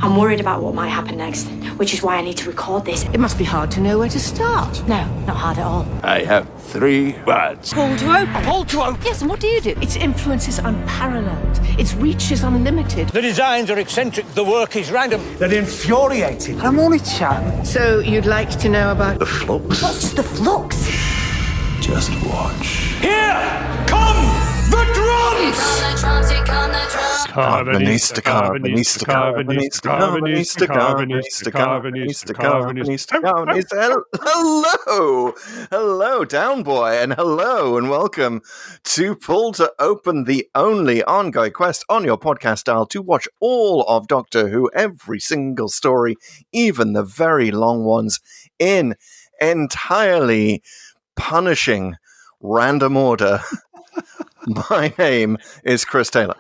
I'm worried about what might happen next, which is why I need to record this. It must be hard to know where to start. No, not hard at all. I have 3 words. Pull to open. Pull to open. Yes, and what do you do? Its influence is unparalleled. Its reach is unlimited. The designs are eccentric, the work is random. They're infuriating. I'm only chatting. So you'd like to know about The Flux. What's the flux? Just watch. Here come the drums! Carbonista, carbonista, carbonista, carbonista, carbonista, carbonista, carbonista. Hello! Hello, down boy, and hello, and welcome to Pull to Open, the only ongoing quest on your podcast dial to watch all of Doctor Who, every single story, even the very long ones, in entirely punishing random order. My name is Chris Taylor.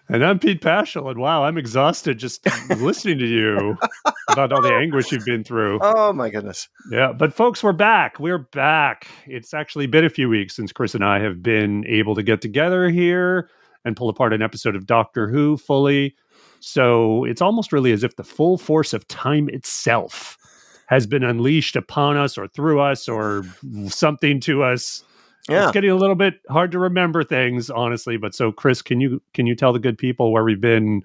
And I'm Pete Paschal, and wow, I'm exhausted just listening to you about all the anguish you've been through. Oh, my goodness. Yeah, but folks, we're back. We're back. It's actually been a few weeks since Chris and I have been able to get together here and pull apart an episode of Doctor Who fully. So it's almost really as if the full force of time itself has been unleashed upon us or through us or something to us. Yeah. It's getting a little bit hard to remember things, honestly. But so, Chris, can you tell the good people where we've been,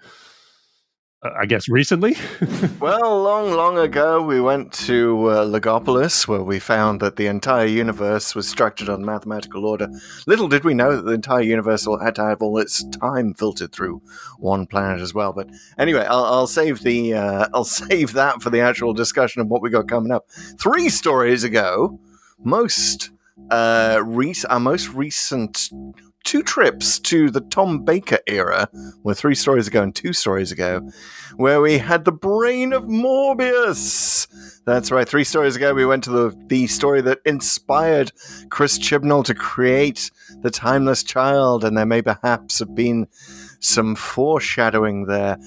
I guess, recently? Well, long ago, we went to Logopolis, where we found that the entire universe was structured on mathematical order. Little did we know that the entire universe had to have all its time filtered through one planet as well. But anyway, I'll save that for the actual discussion of what we got coming up. 3 stories ago, our most recent 2 trips to the Tom Baker era were 3 stories ago and 2 stories ago, where we had the brain of Morbius. That's right, 3 stories ago we went to the story that inspired Chris Chibnall to create the Timeless Child, and there may perhaps have been some foreshadowing there.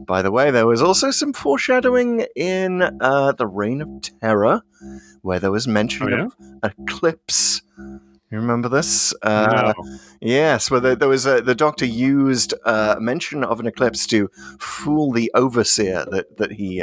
By the way, there was also some foreshadowing in The Reign of Terror, where there was mention of eclipse. You remember this? No. Yes, where there was the Doctor used mention of an eclipse to fool the overseer that he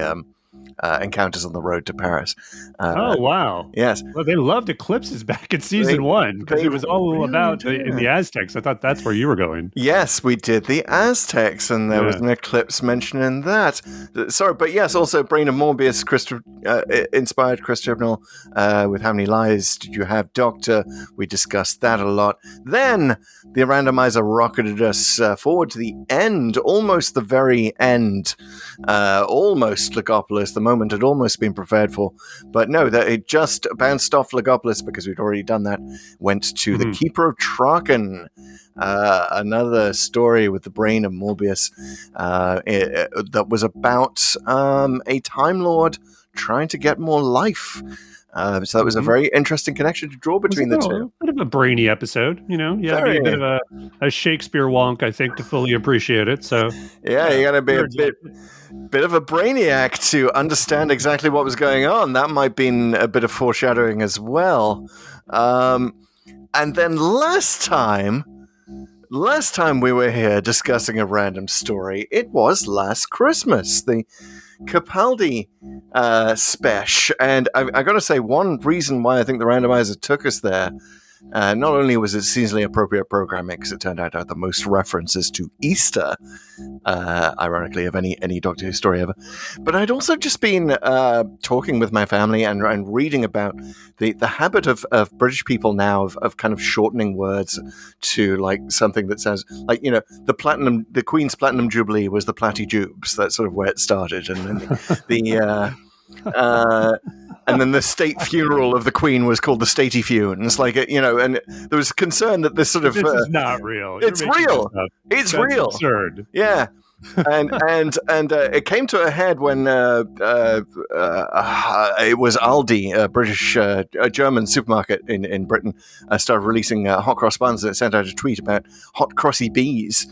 encounters on the road to Paris. Oh, wow. Yes. Well, they loved eclipses back in season 1 because it was all really about in the Aztecs. I thought that's where you were going. Yes, we did the Aztecs, and there was an eclipse mentioned in that. Sorry, but yes, also Brain of Morbius inspired Chris Chibnall with How Many Lives Did You Have, Doctor? We discussed that a lot. Then the randomizer rocketed us forward to the end, almost the very end, almost Logopolis. The moment had almost been prepared for, but no, that it just bounced off Logopolis because we'd already done that. Went to the Keeper of Traken, another story with the brain of Morbius that was about a Time Lord trying to get more life. So that was a very interesting connection to draw between the two. A bit of a brainy episode, you know. You got to be a bit of a Shakespeare wonk, I think, to fully appreciate it. So yeah, you got to be a bit of a brainiac to understand exactly what was going on. That might have been a bit of foreshadowing as well. And then last time we were here discussing a random story, it was last Christmas, the Capaldi spesh. And I got to say, one reason why I think the randomizer took us there, not only was it seasonally appropriate programming, because it turned out to have the most references to Easter, ironically, of any Doctor Who story ever, but I'd also just been talking with my family and reading about the habit of British people now of kind of shortening words to like something that sounds like, you know, the Queen's Platinum Jubilee was the Platty Jubes. That's sort of where it started, and then and then the state funeral of the Queen was called the Statey Funes. Like, you know, and there was concern that this sort of... This is not real. It's real. It's real. Absurd. Yeah. and it came to a head when it was Aldi, a British, a German supermarket in Britain, started releasing hot cross buns, and it sent out a tweet about hot crossy bees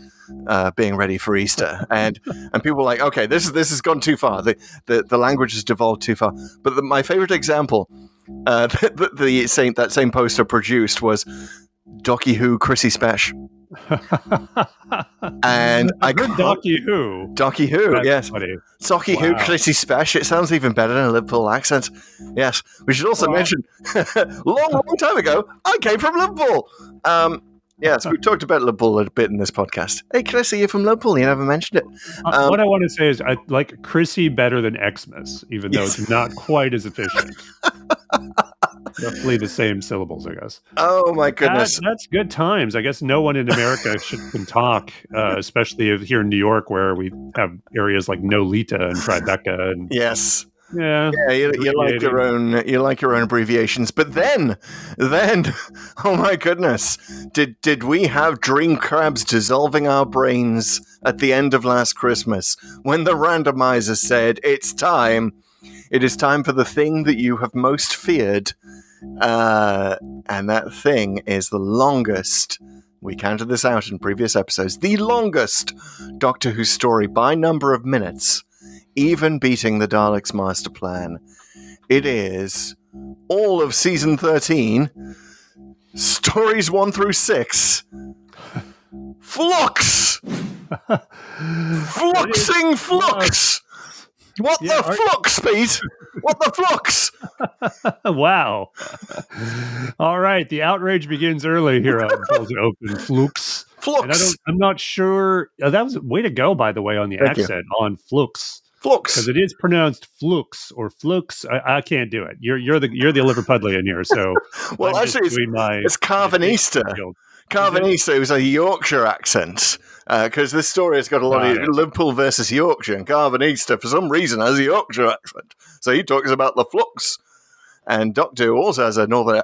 being ready for Easter, and people were like, okay, this has gone too far. The language has devolved too far. But my favorite example that same poster produced was Docky Who Chrissy Special. And I heard Docky Who. Docky Who, That's yes. funny. Docky Who Chrissy Special. It sounds even better in a Liverpool accent. Yes. We should also mention, long time ago, I came from Liverpool. Yes, we've talked about Liverpool a bit in this podcast. Hey, Chris, are you from Liverpool? You never mentioned it. What I want to say is I like Chrissy better than Xmas, even though it's not quite as efficient. Roughly the same syllables, I guess. Oh, my goodness. That's good times. I guess no one in America can talk, especially here in New York, where we have areas like Nolita and Tribeca. And, yes. Yeah, you like your own abbreviations, but then, oh my goodness, did we have dream crabs dissolving our brains at the end of last Christmas when the randomizer said it is time for the thing that you have most feared, and that thing is the longest. We counted this out in previous episodes. The longest Doctor Who story by number of minutes. Even beating the Daleks' master plan. It is all of season 13, stories 1 through 6. Flux! Fluxing Flux! What the flux, Pete? What the flux? Wow. All right, the outrage begins early here on Pulls It Open. Flux. Flux. I'm not sure. That was way to go, by the way, on the accent on Flux. Flux, because it is pronounced Flux or Flux. I can't do it. You're the Liverpudlian here, so well, actually, it's Carvanista. Carvanista is a Yorkshire accent because this story has got a lot of Liverpool versus Yorkshire, and Carvanista for some reason has a Yorkshire accent, so he talks about the flux, and Doctor Who also has a Northern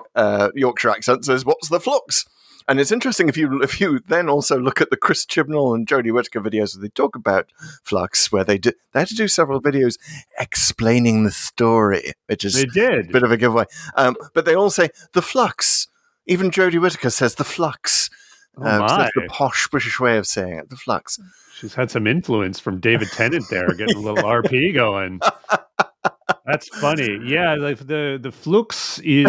Yorkshire accent. Says, "What's the flux?" And it's interesting if you then also look at the Chris Chibnall and Jodie Whittaker videos where they talk about Flux, where they had to do several videos explaining the story, which is a bit of a giveaway. But they all say the Flux. Even Jodie Whittaker says the Flux. That's the posh British way of saying it, the Flux. She's had some influence from David Tennant there, getting a little RP going. That's funny. Yeah, like the flux is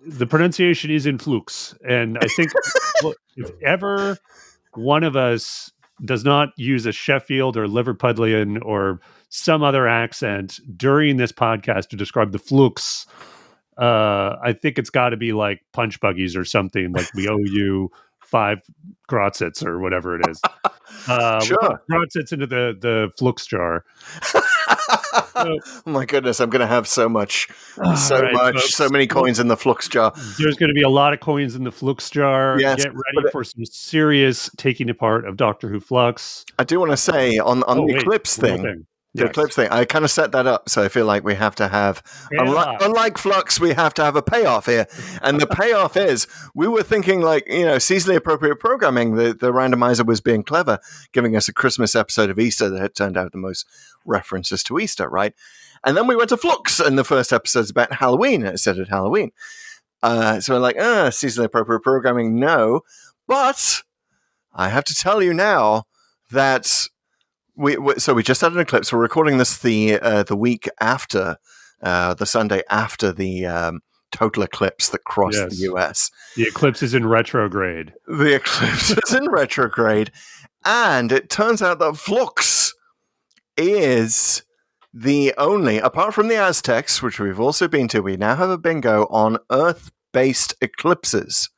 the pronunciation is in flux, and I think if ever one of us does not use a Sheffield or Liverpudlian or some other accent during this podcast to describe the flux, I think it's got to be like punch buggies or something. Like we owe you 5 Grotzits or whatever it is. Sure. We put Grotzits into the flux jar. Oh my goodness, I'm going to have so many coins in the flux jar. There's going to be a lot of coins in the flux jar. Yes, get ready for some serious taking apart of Doctor Who Flux. I do want to say on the Eclipse thing. The Eclipse thing, I kind of set that up, so I feel like we have to have, unlike Flux, we have to have a payoff here. And the payoff is, we were thinking seasonally appropriate programming. The randomizer was being clever, giving us a Christmas episode of Easter that had turned out the most references to Easter, right? And then we went to Flux, and the first episode's about Halloween, and it said at Halloween. So we're like, seasonally appropriate programming, no. But I have to tell you now that we just had an eclipse. We're recording this the week after, the Sunday after the total eclipse that crossed the US. The eclipse is in retrograde. The eclipse is in retrograde. And it turns out that Flux is the only, apart from the Aztecs, which we've also been to, we now have a bingo on Earth-based eclipses.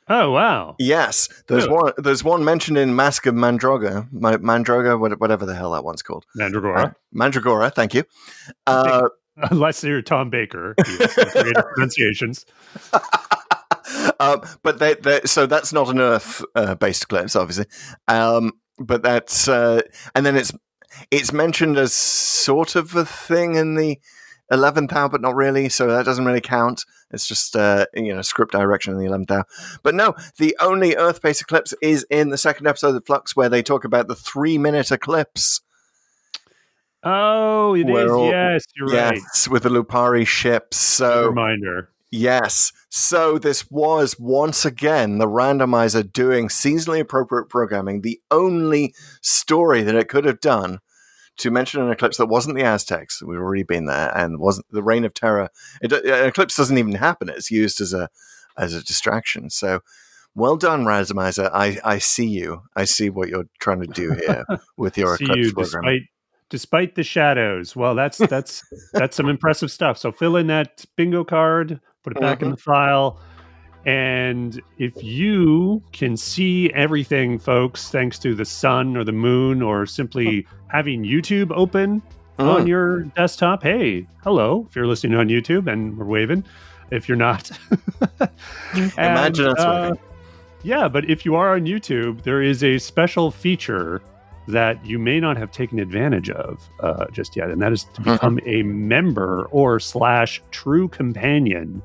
Oh, wow. Yes. There's one mentioned in Mask of Mandroga, whatever the hell that one's called. Mandragora. Mandragora, thank you. Unless you're Tom Baker. Pronunciations. But so that's not an Earth-based eclipse, obviously. But that's... and then it's mentioned as sort of a thing in the 11th hour, but not really, so that doesn't really count. It's just script direction in the 11th hour. But no, the only Earth-based eclipse is in the second episode of Flux, where they talk about the 3-minute eclipse. Oh, it is. Yes, you're right. Yes, with the Lupari ships. So reminder. Yes. So this was once again the randomizer doing seasonally appropriate programming, the only story that it could have done to mention an eclipse that wasn't the Aztecs. We've already been there, and wasn't the Reign of Terror. An eclipse doesn't even happen. It's used as a as a distraction. So well done, Randomizer. I see you. I see what you're trying to do here with your See Eclipse you program. despite the shadows. Well, that's some impressive stuff. So fill in that bingo card, put it back in the file. And if you can see everything, folks, thanks to the sun or the moon or simply having YouTube open on your desktop, hey, hello, if you're listening on YouTube and we're waving. If you're not. Imagine us waving. Yeah, but if you are on YouTube, there is a special feature that you may not have taken advantage of just yet, and that is to become a member or / true companion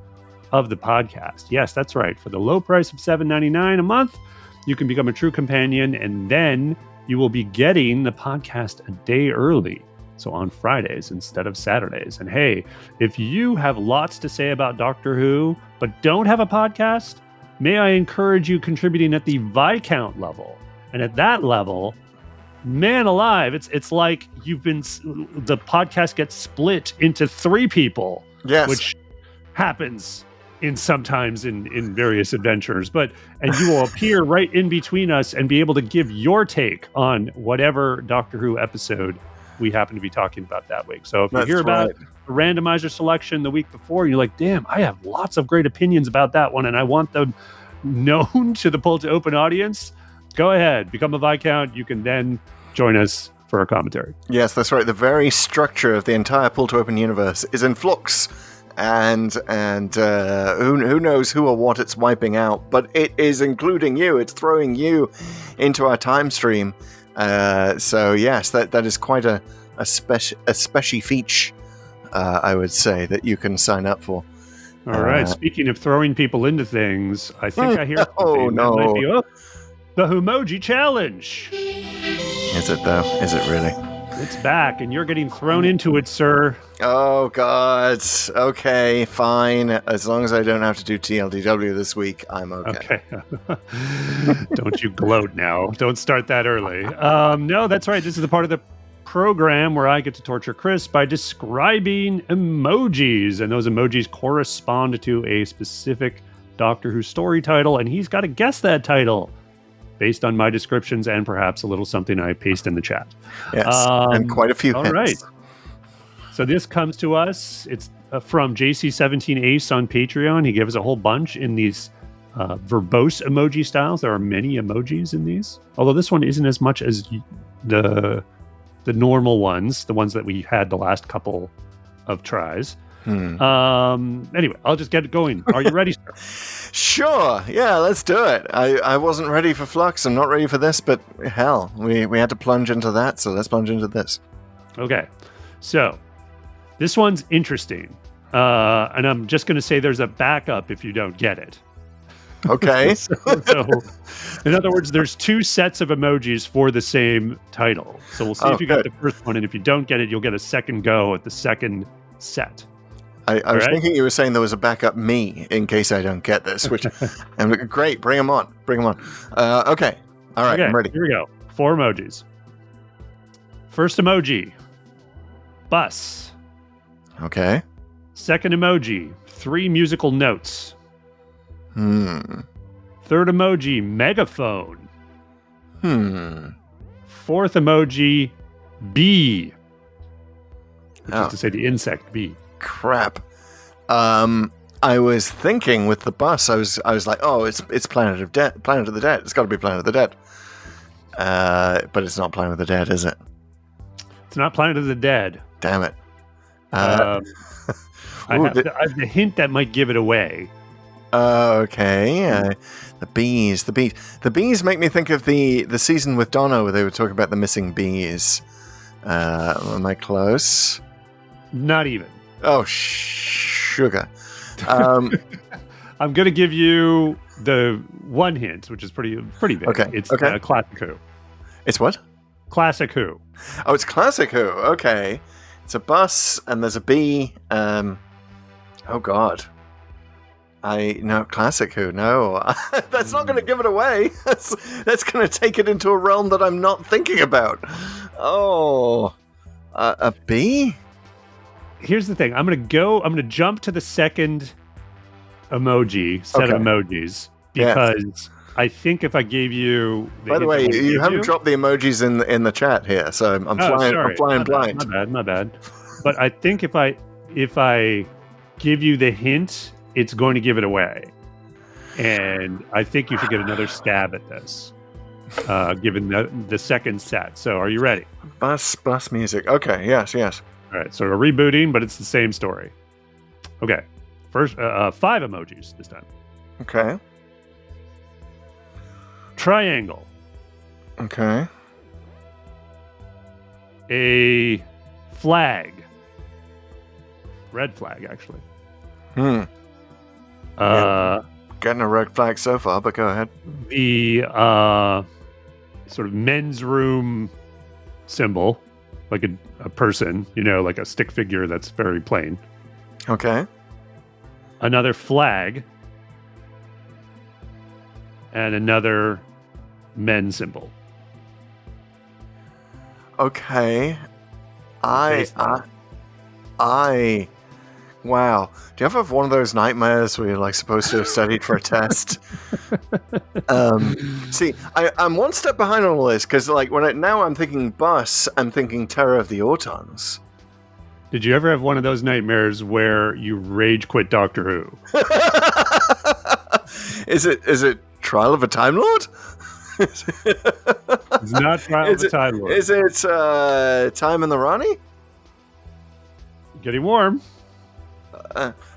of the podcast. Yes, that's right. For the low price of $7.99 a month, you can become a true companion, and then you will be getting the podcast a day early. So on Fridays instead of Saturdays. And hey, if you have lots to say about Doctor Who, but don't have a podcast, may I encourage you contributing at the Viscount level. And at that level, man alive, it's like the podcast gets split into 3 people. Yes. Which happens sometimes in various adventures, and you will appear right in between us and be able to give your take on whatever Doctor Who episode we happen to be talking about that week. So if you hear about the randomizer selection the week before, and you're like, damn, I have lots of great opinions about that one, and I want them known to the Pull to Open audience, go ahead, become a Viscount. You can then join us for a commentary. Yes, that's right. The very structure of the entire Pull to Open universe is in flux. And who knows who or what it's wiping out, but it is including you. It's throwing you into our time stream. So yes, that is quite a special feature, I would say, that you can sign up for. All right. Speaking of throwing people into things, I think I hear oh no, that might be the Whomoji challenge. Is it though? Is it really? It's back, and you're getting thrown into it, sir. Oh, God. Okay, fine. As long as I don't have to do TLDW this week, I'm okay. Don't you gloat now. Don't start that early. No, that's right. This is the part of the program where I get to torture Chris by describing emojis, and those emojis correspond to a specific Doctor Who story title, and he's got to guess that title based on my descriptions and perhaps a little something I paste in the chat. Yes, and quite a few hints. All right. So this comes to us. It's from JC17 Ace on Patreon. He gave us a whole bunch in these verbose emoji styles. There are many emojis in these, although this one isn't as much as the normal ones, the ones that we had the last couple of tries. Anyway, I'll just get it going. Are you ready, sir? Sure. Yeah, let's do it. I wasn't ready for Flux. I'm not ready for this, but hell, we had to plunge into that, so let's plunge into this. Okay. So, this one's interesting. And I'm just going to say there's a backup if you don't get it. Okay. so, in other words, there's 2 sets of emojis for the same title. So we'll see if you got the first one, and if you don't get it, you'll get a second go at the second set. I was thinking you were saying there was a backup me in case I don't get this, which and great. Bring them on. Okay. All right. I'm ready. Here we go. 4 emojis. First emoji, bus. Okay. Second emoji, 3 musical notes. Third emoji, megaphone. Fourth emoji, bee. Which is to say the insect bee. Crap. I was thinking with the bus, I was like, oh, it's Planet of the Dead. It's got to be Planet of the Dead. But it's not Planet of the Dead, is it? It's not Planet of the Dead. Damn it. I have the hint that might give it away. Okay. The bees make me think of the season with Donna where they were talking about the missing bees. Am I close? Not even. Oh, sugar. I'm going to give you the one hint, which is pretty big. Okay. It's Classic Who. It's what? Classic Who. Oh, it's Classic Who. Okay. It's a bus and there's a bee. Oh, God. Classic Who. No. That's not going to give it away. That's going to take it into a realm that I'm not thinking about. Oh. A bee? Here's the thing. I'm going to jump to the second set of emojis because I think if I gave you... By the way, you haven't dropped the emojis in the chat here, so I'm flying blind. My bad. But I think if I give you the hint, it's going to give it away. And I think you should get another stab at this, given the second set. So are you ready? Bus music. Okay, yes. All right, so we're rebooting, but it's the same story. Okay, first 5 emojis this time. Okay. Triangle. Okay. A flag. Red flag, actually. Getting a red flag so far, but go ahead. The sort of men's room symbol, like a person, like a stick figure that's very plain. Okay. Another flag. And another men's symbol. Okay. Wow. Do you ever have one of those nightmares where you're supposed to have studied for a test? See, I'm one step behind on all this because now I'm thinking bus, I'm thinking Terror of the Autons. Did you ever have one of those nightmares where you rage quit Doctor Who? Is it Trial of a Time Lord? It's not Trial of a Time Lord. Is it Time in the Rani? Getting warm.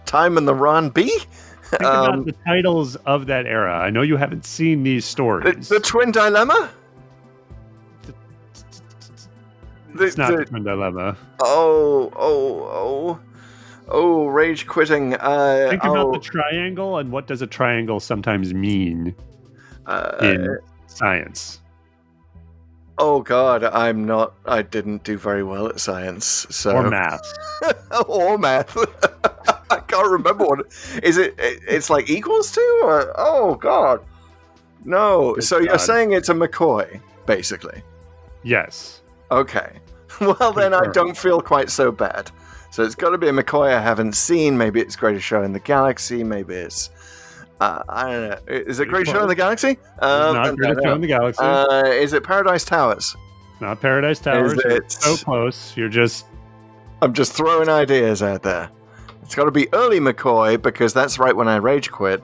Time in the Ron B? Think about the titles of that era. I know you haven't seen these stories. The Twin Dilemma? It's not the Twin Dilemma. Oh, rage quitting. Think about the triangle and what does a triangle sometimes mean in science. Oh God, I didn't do very well at science. So. Or math. Or math. I can't remember what is it. It's like equals to, or oh God, no. Good so God. You're saying it's a McCoy, basically. Yes. Okay. Well, then I don't feel quite so bad. So it's got to be a McCoy I haven't seen. Maybe it's Greatest Show in the Galaxy. Maybe it's I don't know. Is it Greatest Show in the Galaxy? Not Greatest Show in the Galaxy. Is it Paradise Towers? Not Paradise Towers. It's so close. I'm just throwing ideas out there. It's got to be early McCoy because that's right when I rage quit.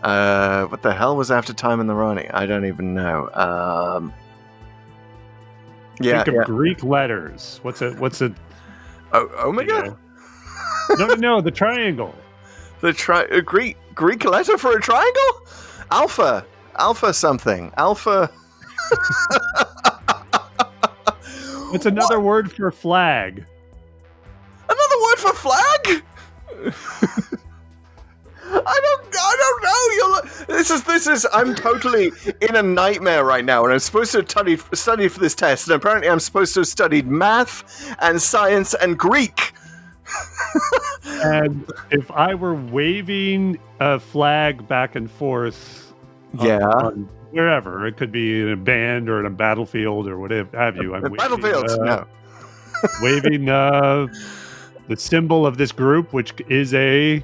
What the hell was after Time in the Rani? I don't even know. Think of Greek letters. What's a Omega? No, the triangle. The Greek letter for a triangle? Alpha something. Alpha. What's another word for flag? Another word for flag? I don't know. This is. I'm totally in a nightmare right now, and I'm supposed to have studied for this test, and apparently I'm supposed to have studied math and science and Greek. And if I were waving a flag back and forth, on wherever, it could be in a band or in a battlefield or whatever have you. I'm battlefields, no. Waving the symbol of this group, which is a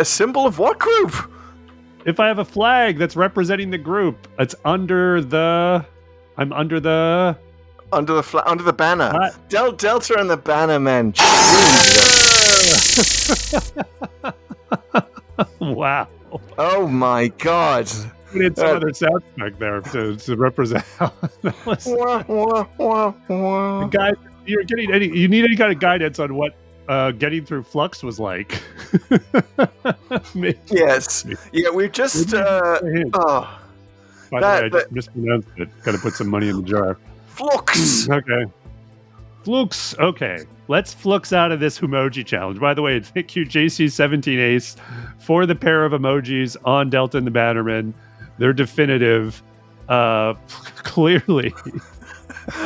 symbol of what group? If I have a flag that's representing the group, it's under the banner. Delta and the banner, man. Wow. Oh my God. We need some other sound effect there to represent. Guys, you need any kind of guidance on what getting through Flux was like. Yes. Yeah, we've just By the way, I just mispronounced it. Got to put some money in the jar. Flux. Okay. Flux. Okay. Let's flux out of this Whomoji challenge. By the way, thank you, JC17 Ace, for the pair of emojis on Delta and the Bannerman. They're definitive. Clearly.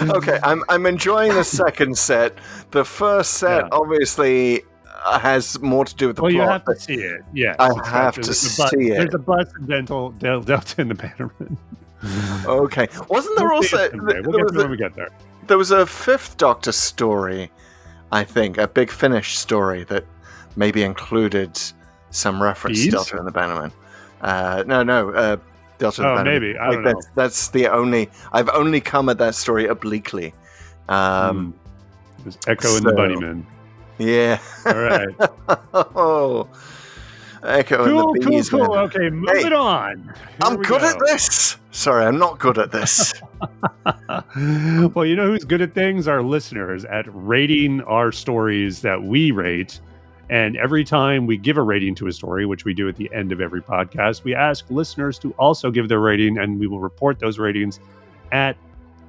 Okay, I'm enjoying the second set. The first set obviously has more to do with the plot. Well, you have to see it. Yeah, I have to see it. There's a bus in Delta and the Bannerman. Okay, wasn't there also? We'll get to when we get there. There was a Fifth Doctor story, I think, a Big Finish story that maybe included some reference Bees? to Delta and the Bannerman. No, Delta and the Bannerman. Maybe. I don't know. That's the only... I've only come at that story obliquely. There's Echo and the Bunnymen. Yeah. All right. Oh, Echo and the Bees. Cool. Man. Okay, moving on. Here I'm we good go. at this. Sorry, I'm not good at this. Well, you know who's good at things? Our listeners at rating our stories that we rate. And every time we give a rating to a story, which we do at the end of every podcast, we ask listeners to also give their rating, and we will report those ratings at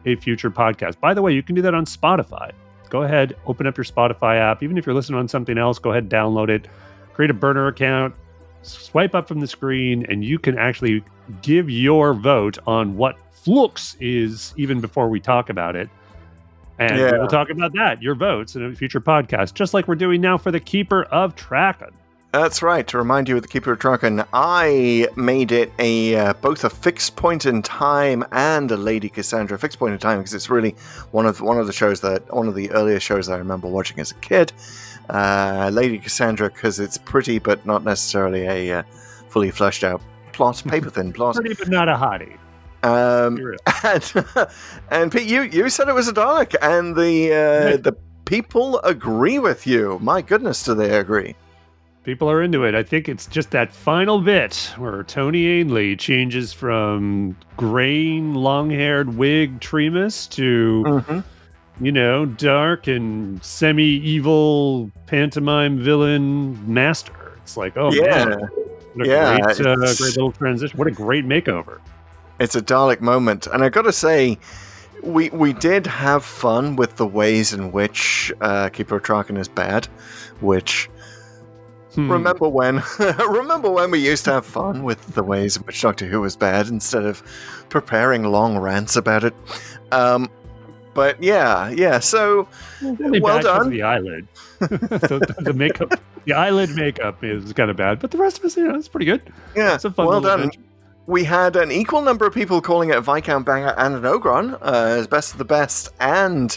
a future podcast. By the way, you can do that on Spotify. Go ahead, open up your Spotify app. Even if you're listening on something else, go ahead, download it, create a burner account, swipe up from the screen, and you can actually give your vote on what Flux is even before we talk about it. And we will talk about that, your votes, in a future podcast, just like we're doing now for the Keeper of Traken. That's right. To remind you of the Keeper of Traken, I made it both a fixed point in time and a Lady Cassandra fixed point in time, because it's really one of the earlier shows that I remember watching as a kid. Lady Cassandra because it's pretty, but not necessarily a fully fleshed out plot, paper thin plot. Pretty, but not a hottie. And Pete, you said it was a Dalek, and the people agree with you. My goodness, do they agree? People are into it. I think it's just that final bit where Tony Ainley changes from graying, long-haired wig Tremas to, dark and semi-evil pantomime villain Master. It's like, oh, man. What a great little transition. What a great makeover. It's a Dalek moment. And I got to say, we did have fun with the ways in which Keeper of Traken is bad, which... Remember when we used to have fun with the ways in which Doctor Who was bad instead of preparing long rants about it? But yeah. So well done. The eyelid, the makeup, the eyelid makeup is kind of bad, but the rest of us, it's pretty good. Yeah, it's a fun well done. Adventure. We had an equal number of people calling it a Viscount Banger and an Ogron as best of the best and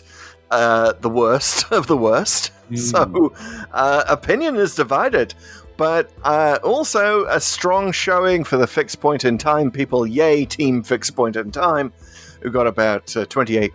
the worst of the worst. So opinion is divided, but also a strong showing for the fixed point in time people. Yay, team fixed point in time, who got about 28%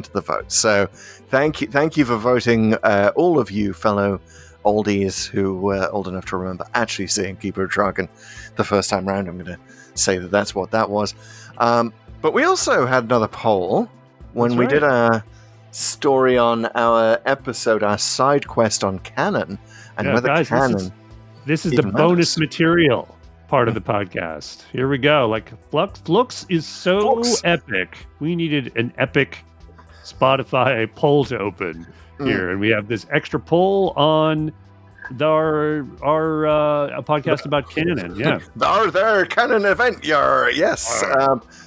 of the vote. So thank you for voting, all of you fellow oldies who were old enough to remember actually seeing Keeper of Traken the first time round. I'm going to say that's what that was. But we also had another poll when we did a story on our episode, our side quest on canon, and whether guys, canon. This is the bonus material part of the podcast. Here we go. Like Flux is so epic. We needed an epic Spotify poll to open here, and we have this extra poll on our podcast about canon. Yeah, our canon event. Yes.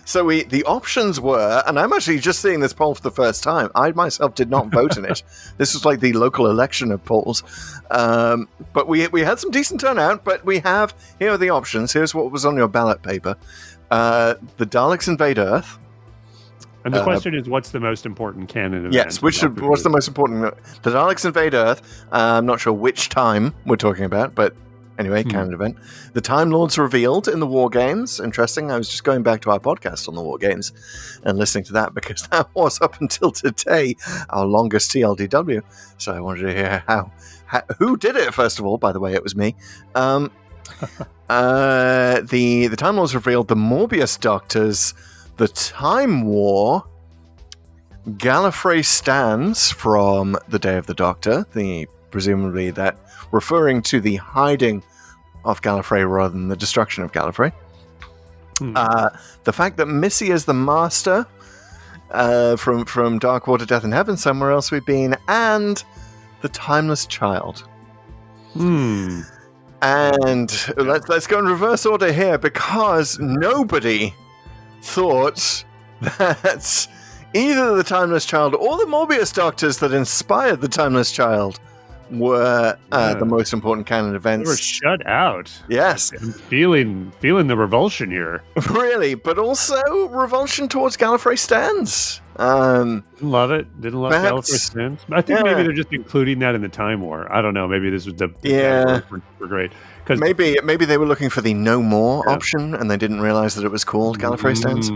So the options were, and I'm actually just seeing this poll for the first time. I myself did not vote in it. This was like the local election of polls. But we had some decent turnout. But here are the options. Here's what was on your ballot paper. The Daleks invade Earth. And the question is, what's the most important canon event? Yes, what's the most important? The Daleks invade Earth. I'm not sure which time we're talking about, but anyway, canon event. The Time Lords revealed in the War Games. Interesting. I was just going back to our podcast on the War Games and listening to that because that was up until today our longest TLDW. So I wanted to hear who did it. First of all, by the way, it was me. The Time Lords revealed the Morbius Doctors. The Time War, Gallifrey stands from the Day of the Doctor, presumably that referring to the hiding of Gallifrey rather than the destruction of Gallifrey. The fact that Missy is the Master from Dark Water, Death in Heaven, Somewhere Else We've Been, and the Timeless Child. And let's go in reverse order here, because nobody thought that either the Timeless Child or the Morbius Doctors that inspired the Timeless Child were the most important canon events. They were shut out. Yes. I'm feeling the revulsion here. Really, but also revulsion towards Gallifrey stands. Didn't love it. Didn't love Perhaps- Gallifrey Sins. I think maybe yeah. they're just including that in the Time War. I don't know. Maybe this was the Yeah. category were great. Because Maybe they were looking for the no more Yeah. option, and they didn't realize that it was called Gallifrey Stands.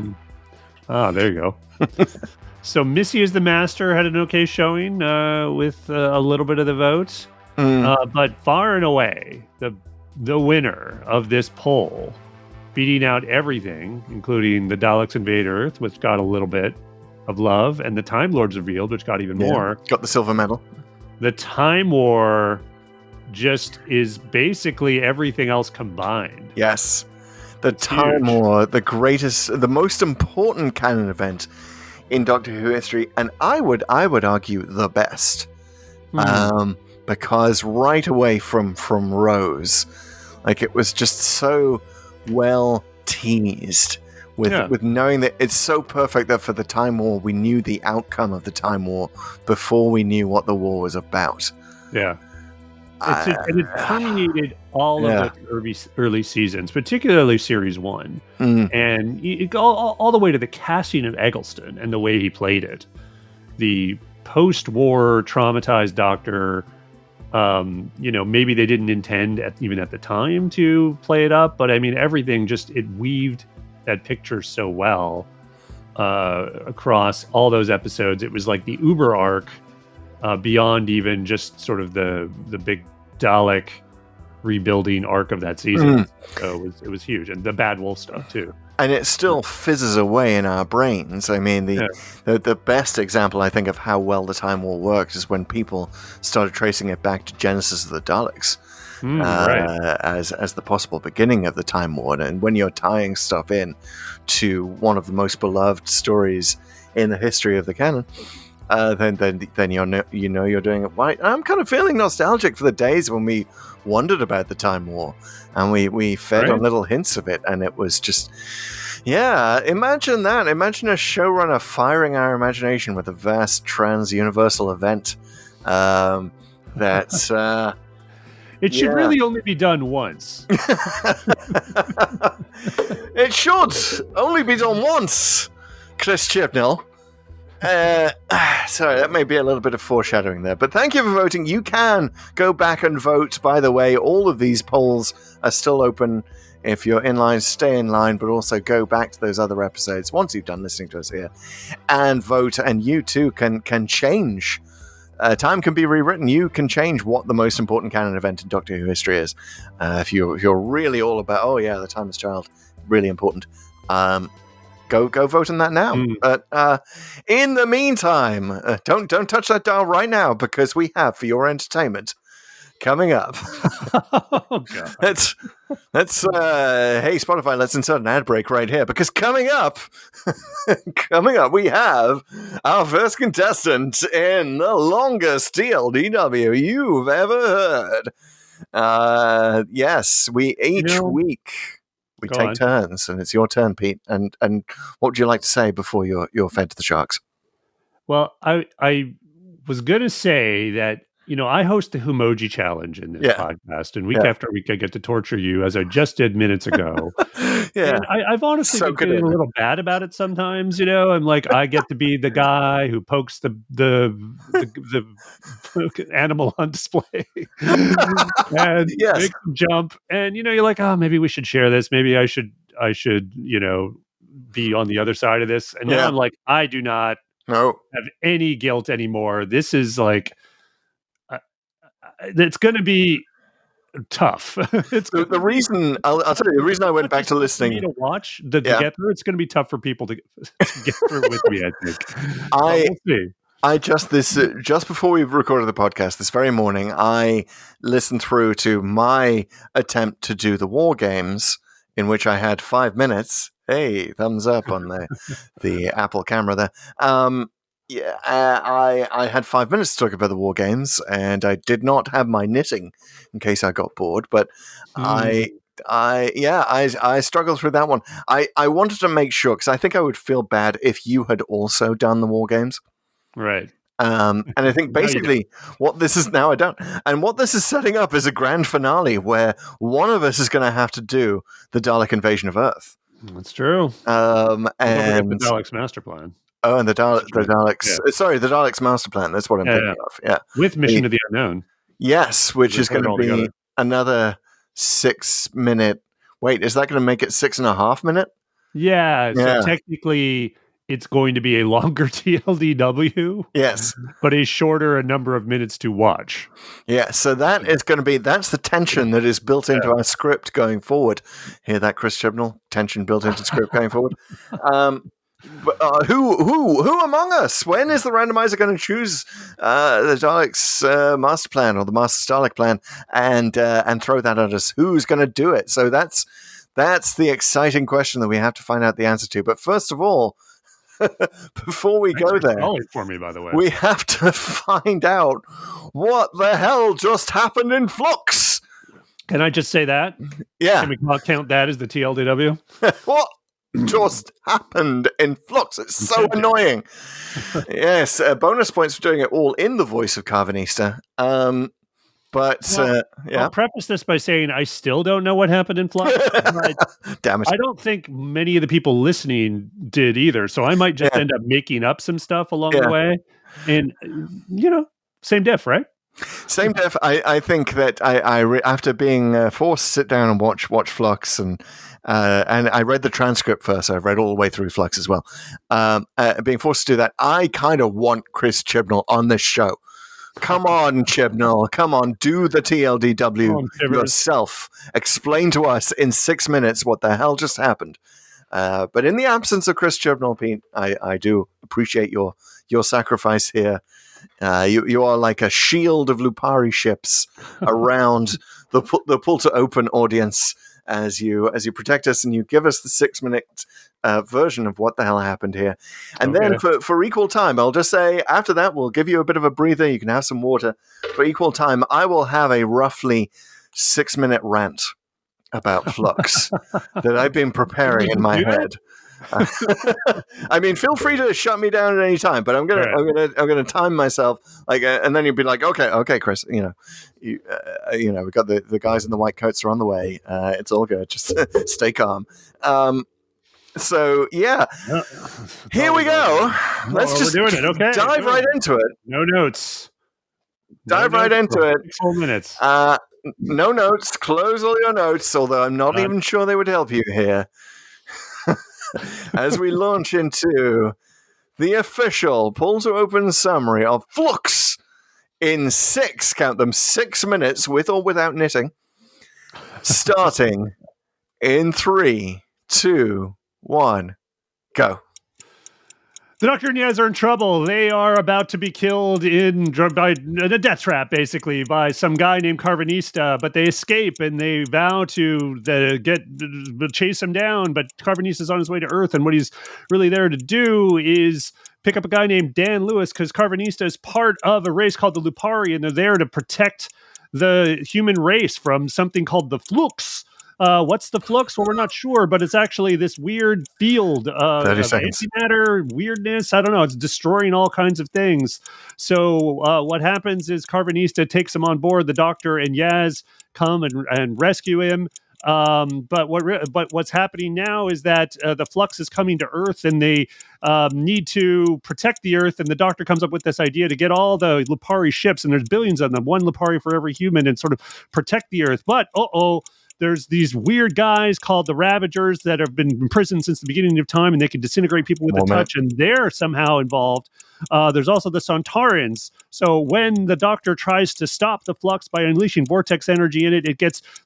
There you go. So Missy is the Master had an okay showing with a little bit of the votes. But far and away, the winner of this poll, beating out everything, including the Daleks Invade Earth, which got a little bit of love, and the Time Lords Revealed, which got even more. Got the silver medal. The Time War just is basically everything else combined. Yes. The It's Time huge. War, the most important canon event in Doctor Who history, and I would argue the best. Because right away from Rose, like it was just so well teased with knowing that it's so perfect that for the Time War we knew the outcome of the Time War before we knew what the war was about. Yeah. And it permeated all of the early seasons, particularly Series 1. And all the way to the casting of Eggleston and the way he played it. The post-war traumatized Doctor, maybe they didn't intend even at the time to play it up, but I mean, everything it weaved that picture so well across all those episodes. It was like the Uber arc beyond even just sort of the big Dalek rebuilding arc of that season. So it was huge, and the Bad Wolf stuff too. And it still fizzes away in our brains. I mean, the best example, I think, of how well the Time War works is when people started tracing it back to Genesis of the Daleks as the possible beginning of the Time War. And when you're tying stuff in to one of the most beloved stories in the history of the canon, then you're doing it right. I'm kind of feeling nostalgic for the days when we wondered about the Time War and we fed on little hints of it, and it was just, imagine that. Imagine a showrunner firing our imagination with a vast trans-universal event that's... It should really only be done once. It should only be done once, Chris Chibnall. Sorry, that may be a little bit of foreshadowing there, but thank you for voting. You can go back and vote. By the way, all of these polls are still open. If you're in line, stay in line, but also go back to those other episodes once you've done listening to us here and vote. And you too can change. Time can be rewritten. You can change what the most important canon event in Doctor Who history is. If you're really all about, the Timeless Child, really important. Go vote on that now. But in the meantime, don't touch that dial right now, because we have, for your entertainment, coming up. Oh God! Let's hey Spotify, let's insert an ad break right here, because coming up, we have our first contestant in the longest TLDW you've ever heard. Yes, each week. We Go take on. turns, and it's your turn, Pete. And what would you like to say before you're fed to the sharks? Well, I was going to say that, I host the Whomoji challenge in this podcast, and week after week I get to torture you, as I just did minutes ago. And I've honestly been feeling a little bad about it sometimes. I'm like, I get to be the guy who pokes the animal on display and makes them jump. And you're like, oh, maybe we should share this. Maybe I should be on the other side of this. And now I'm like, I do not have any guilt anymore. This is like, it's going to be tough. It's the reason I'll tell you the reason I went back to listening to watch to get through. It's going to be tough for people to get through with me. I think. We'll see. I just before we recorded the podcast this very morning, I listened through to my attempt to do the war games, in which I had 5 minutes. Hey, thumbs up on the Apple camera there. I had 5 minutes to talk about the war games, and I did not have my knitting in case I got bored. But I struggled through that one. I wanted to make sure, because I think I would feel bad if you had also done the war games. Right. And I think basically what this is now, I don't. And what this is setting up is a grand finale where one of us is going to have to do the Dalek invasion of Earth. That's true. And the Dalek's master plan. Oh, and the Daleks. Sorry, the Daleks master plan. That's what I'm thinking of. Yeah, with Mission to the Unknown. Yes, which is going to be together. Another 6 minute. Wait, is that going to make it 6.5 minute? Yeah. So technically, it's going to be a longer TLDW. Yes, but a shorter number of minutes to watch. Yeah, so that is going to be that's the tension that is built into our script going forward. Hear that, Chris Chibnall? Tension built into script going forward. But, who among us? When is the randomizer going to choose the Daleks master plan or the Master Dalek plan and throw that at us? Who's going to do it? So that's the exciting question that we have to find out the answer to. But first of all, before we go there, for me, by the way, we have to find out what the hell just happened in Flux. Can I just say that? Yeah. Can we count that as the TLDW? What just happened in Flux? It's so annoying. Yes, bonus points for doing it all in the voice of Carvanista. I'll preface this by saying I still don't know what happened in Flux. Damn it. I don't think many of the people listening did either. So I might just end up making up some stuff along the way. And, same diff, right? Same diff. I think that after being forced to sit down and watch Flux and I read the transcript first. So I've read all the way through Flux as well. Being forced to do that, I kind of want Chris Chibnall on this show. Come on, Chibnall. Come on, do the TLDW yourself. Explain to us in 6 minutes what the hell just happened. But in the absence of Chris Chibnall, Pete, I do appreciate your sacrifice here. You are like a shield of Lupari ships around the pull to open audience as you protect us and you give us the 6 minute version of what the hell happened here. And then for equal time, I'll just say after that, we'll give you a bit of a breather. You can have some water. For equal time, I will have a roughly 6 minute rant about Flux that I've been preparing in my head. I mean, feel free to shut me down at any time, but I'm gonna time myself. And then you'll be like, okay, Chris, we got the guys in the white coats are on the way. It's all good. Just stay calm. So yeah, here we go. Let's just dive right into it. No notes. Dive right into it. 4 minutes. No notes. Close all your notes. Although I'm not even sure they would help you here. As we launch into the official pull to open summary of Flux in 6 minutes with or without knitting, starting in 3, 2, 1, go. The Doctor and Yaz are in trouble. They are about to be killed by a death trap, basically, by some guy named Carvanista. But they escape and they vow to chase him down. But Carvanista's on his way to Earth, and what he's really there to do is pick up a guy named Dan Lewis, because Carvanista is part of a race called the Lupari, and they're there to protect the human race from something called the Flux. What's the Flux? Well, we're not sure, but it's actually this weird field of antimatter, weirdness. I don't know. It's destroying all kinds of things. So what happens is Carvanista takes him on board. The Doctor and Yaz come and rescue him. But what's happening now is that the Flux is coming to Earth, and they need to protect the Earth. And the Doctor comes up with this idea to get all the Lupari ships, and there's billions of them, one Lupari for every human, and sort of protect the Earth. But there's these weird guys called the Ravagers that have been in prison since the beginning of time, and they can disintegrate people with a touch, and they're somehow involved. There's also the Sontarans. So when the Doctor tries to stop the Flux by unleashing vortex energy in it,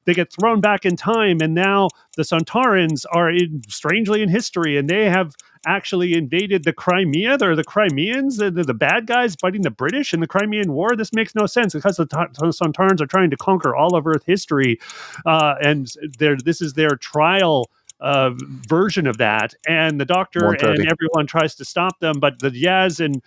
they get thrown back in time, and now the Sontarans are strangely in history, and they have actually invaded the Crimea. They're the Crimeans, they're the bad guys fighting the British in the Crimean War. This makes no sense because the Sontarans are trying to conquer all of Earth history, and this is their trial version of that. And the Doctor and everyone tries to stop them, but the Yaz and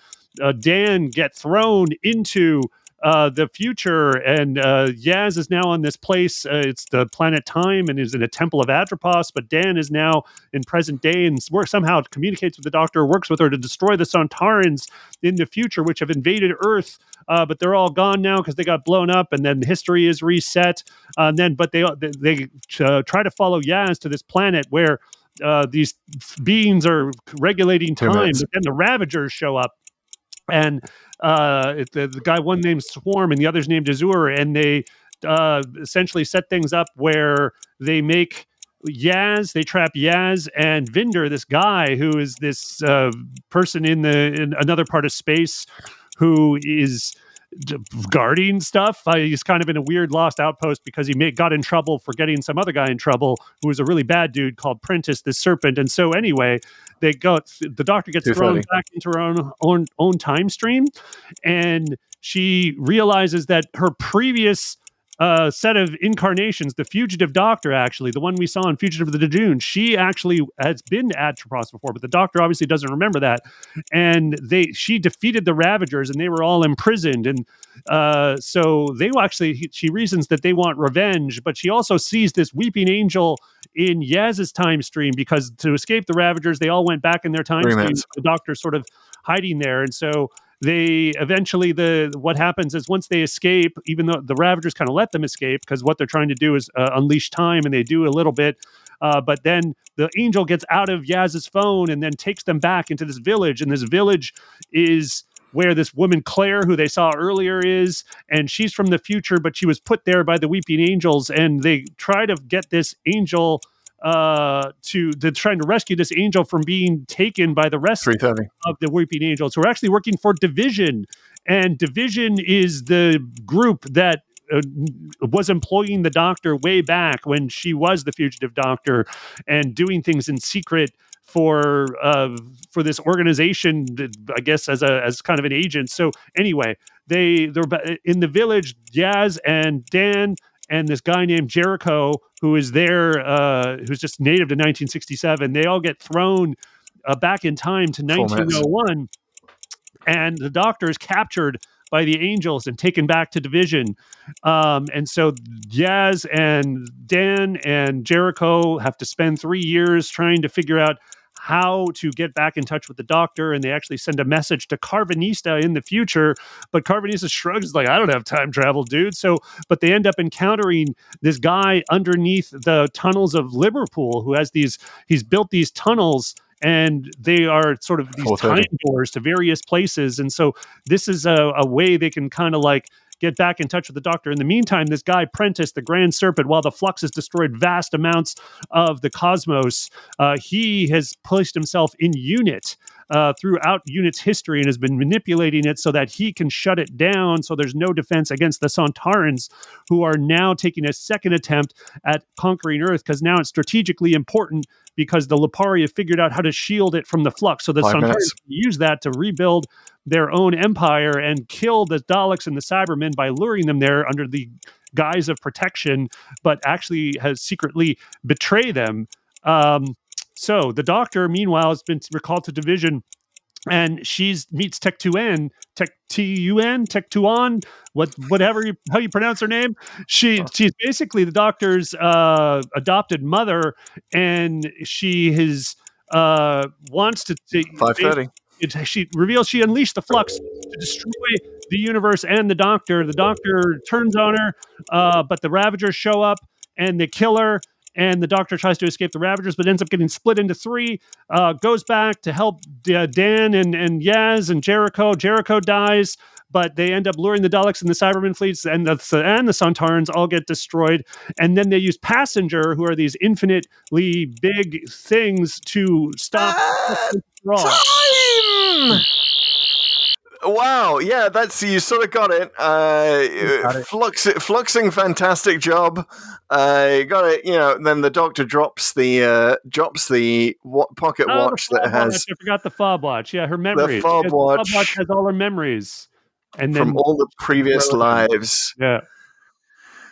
Dan get thrown into the future, and Yaz is now on this place. It's the planet Time, and is in a temple of Atropos. But Dan is now in present day and somehow communicates with the Doctor, works with her to destroy the Sontarans in the future, which have invaded Earth. But they're all gone now because they got blown up, and then history is reset. But they try to follow Yaz to this planet where these beings are regulating 2 time, minutes. but then the Ravagers show up, and the guy, one named Swarm and the other's named Azure, and they essentially set things up where they make Yaz, they trap Yaz and Vinder, this guy who is this person in another part of space who is guarding stuff. He's kind of in a weird lost outpost because he got in trouble for getting some other guy in trouble who was a really bad dude called Prentice, the serpent. And so anyway, the doctor gets thrown back into her own time stream, and she realizes that her previous set of incarnations, the fugitive doctor, actually, the one we saw in Fugitive of the Dune, she actually has been to Atropos before, but the doctor obviously doesn't remember that. And she defeated the Ravagers, and they were all imprisoned. And so she reasons that they want revenge, but she also sees this weeping angel in Yaz's time stream, because to escape the Ravagers, they all went back in their time stream. The doctor's sort of hiding there. And so they eventually, what happens is once they escape, even though the Ravagers kind of let them escape because what they're trying to do is unleash time, and they do a little bit, but then the angel gets out of Yaz's phone and then takes them back into this village, and this village is where this woman Claire, who they saw earlier, is, and she's from the future, but she was put there by the Weeping Angels, and they try to get this angel they're trying to rescue this angel from being taken by the rest of the Weeping Angels, who are actually working for Division. And Division is the group that was employing the doctor way back when she was the fugitive doctor and doing things in secret for this organization, I guess, as kind of an agent. So anyway, they're in the village. Yaz and Dan and this guy named Jericho, who is there, who's just native to 1967, they all get thrown back in time to 1901, and the doctor is captured by the Angels and taken back to Division. And so Yaz and Dan and Jericho have to spend 3 years trying to figure out how to get back in touch with the doctor, and they actually send a message to Carvanista in the future, but Carvanista shrugs like, I don't have time travel, dude. But they end up encountering this guy underneath the tunnels of Liverpool who has he's built these tunnels, and they are sort of these time doors to various places. And so this is a way they can kind of like get back in touch with the doctor. In the meantime, this guy, Prentice, the Grand Serpent, while the Flux has destroyed vast amounts of the cosmos, he has placed himself in Unit throughout Unit's history and has been manipulating it so that he can shut it down, so there's no defense against the Sontarans, who are now taking a second attempt at conquering Earth, because now it's strategically important because the Lipari have figured out how to shield it from the Flux. So the Sontarans use that to rebuild their own empire and kill the Daleks and the Cybermen by luring them there under the guise of protection, but actually has secretly betray them. So the doctor, meanwhile, has been recalled to Division, and meets Tech-Tuan, whatever how you pronounce her name. She's basically the doctor's adopted mother, and she wants to 5:30. She reveals she unleashed the Flux to destroy the universe and the doctor. The doctor turns on her, but the Ravagers show up and they kill her. And the doctor tries to escape the Ravagers, but ends up getting split into three. Goes back to help Dan and Yaz and Jericho. Jericho dies, but they end up luring the Daleks and the Cybermen fleets, and the Sontarans all get destroyed. And then they use Passenger, who are these infinitely big things, to stop. Time! Wow, yeah, you sort of got it. Fluxing, fantastic job. You got it. Then the doctor drops the pocket watch that has. I forgot the fob watch. Yeah, her memories. The fob watch has all her memories, and then from all the previous lives. Yeah.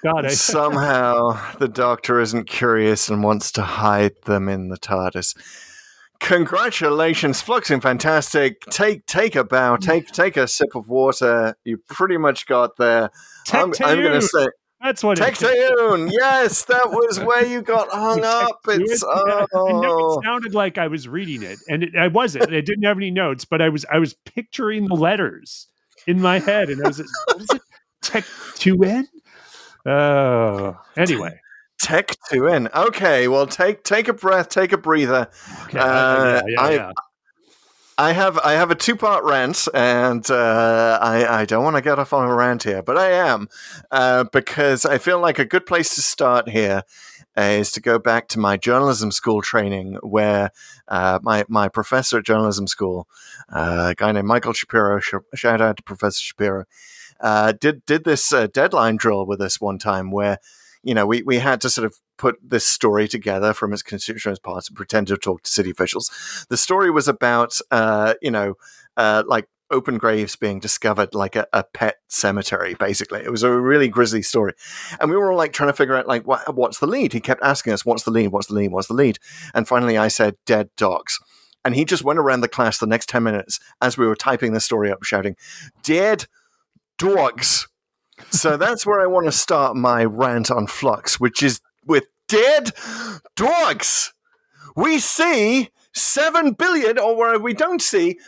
God, somehow the doctor isn't curious and wants to hide them in the TARDIS. Congratulations, Fluxing fantastic. Take a bow, take a sip of water. You pretty much got there. I'm going to say that's what Tech-Tune. Yes, that was where you got hung up. I know it sounded like I was reading it, and I wasn't. I didn't have any notes, but I was picturing the letters in my head, and I was, what is it? Tech-Tune? Oh, anyway. Tech 2 in. Okay, well, take a breath, take a breather. Okay, yeah. I have a 2-part rant, and I don't want to get off on a rant here, but I am, because I feel like a good place to start here is to go back to my journalism school training, where my professor at journalism school, a guy named Michael Shapiro, shout out to Professor Shapiro, did this deadline drill with us one time where, we had to sort of put this story together from its constituent parts and pretend to talk to city officials. The story was about, like open graves being discovered, like a pet cemetery, basically. It was a really grisly story. And we were all like trying to figure out, like, what's the lead? He kept asking us, what's the lead? What's the lead? What's the lead? And finally I said, dead dogs. And he just went around the class the next 10 minutes as we were typing the story up, shouting, dead dogs. So that's where I want to start my rant on Flux, which is with dead dogs. We see 7 billion, or where we don't see,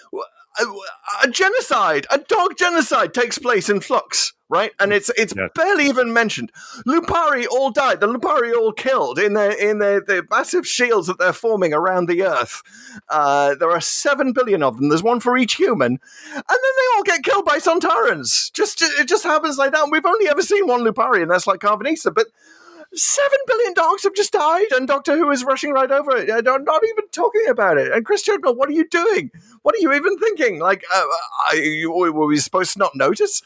a genocide, a dog genocide takes place in Flux, right? And it's barely even mentioned. Lupari all died. The Lupari all killed in their massive shields that they're forming around the Earth. There are 7 billion of them. There's one for each human, and then they all get killed by Sontarans. It just happens like that. And we've only ever seen one Lupari, and that's like Carbonisa, but 7 billion dogs have just died, and Doctor Who is rushing right over it. Not even talking about it. And Chris Chibnall, what are you doing? What are you even thinking? Like, were we supposed to not notice?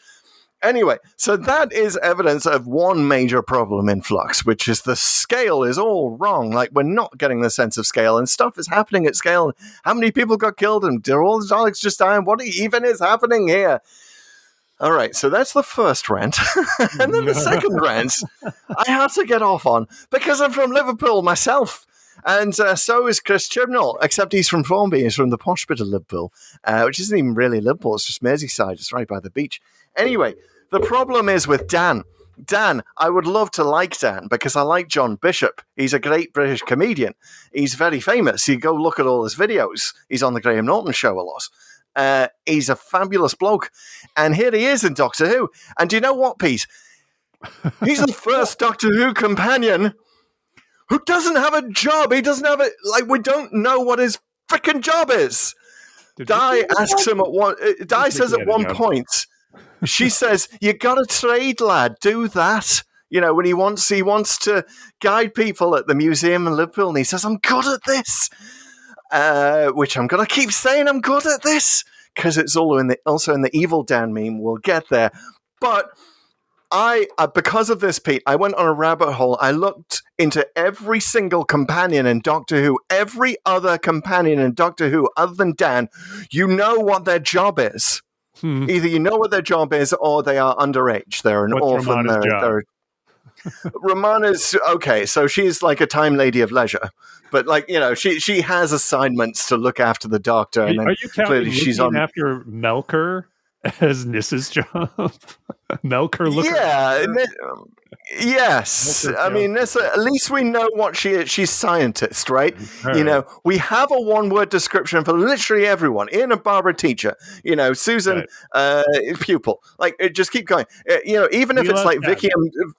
Anyway, so that is evidence of one major problem in Flux, which is the scale is all wrong. Like, we're not getting the sense of scale, and stuff is happening at scale. How many people got killed, and did all the Daleks just die, and what even is happening here? All right, so that's the first rant. And then the second rant, I have to get off on, because I'm from Liverpool myself. And so is Chris Chibnall, except he's from Formby. He's from the posh bit of Liverpool, which isn't even really Liverpool. It's just Merseyside. It's right by the beach. Anyway, the problem is with Dan. Dan, I would love to like Dan, because I like John Bishop. He's a great British comedian. He's very famous. You go look at all his videos. He's on the Graham Norton show a lot. He's a fabulous bloke. And here he is in Doctor Who. And do you know what, Pete? He's the first Doctor Who companion who doesn't have a job. He doesn't have it. Like, we don't know what his freaking job is. Di asks him at one. Di says at one point, she says, "You got a trade, lad. Do that." When he wants to guide people at the museum in Liverpool, and he says, "I'm good at this." Which I'm going to keep saying I'm good at this, because it's also in the Evil Dan meme. We'll get there. But because of this, Pete, I went on a rabbit hole. I looked into every single companion in Doctor Who, every other companion in Doctor Who other than Dan. You know what their job is. Either you know what their job is, or they are underage. They're an orphan. Romana's okay, so she's like a time lady of leisure, but she has assignments to look after the Doctor, and then are you clearly she's on after Melker as Nissa's job? Melker looker. Yeah. Yes. I mean, at least we know what she is. She's scientist, right? Right. We have a one-word description for literally everyone. Ian and Barbara, teacher. Susan, pupil. Like, just keep going. Even if it's like Vicky and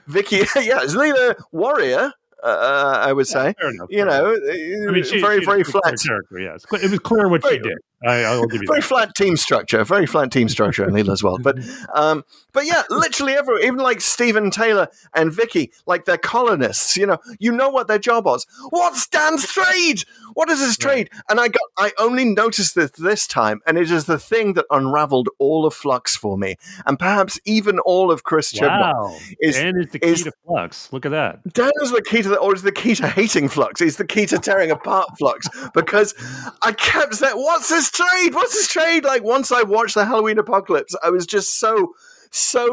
Vicky, it's Leela, warrior. I would say, very, very flat character. Yes, it was clear what she did. I'll give you very flat team structure, in Leela as well. But yeah, literally everyone, even like Stephen Taylor and Vicky, like they're colonists. You know what their job was. What's Dan's trade? What is his trade? And I only noticed this time, and it is the thing that unraveled all of Flux for me, and perhaps even all of Chris Chibnall. Dan is the key to Flux. Look at that. Dan is the key to or is the key to hating Flux. He's the key to tearing apart Flux, because I kept saying, "What's his trade? What's his trade?" Like, once I watched the Halloween Apocalypse, I was just so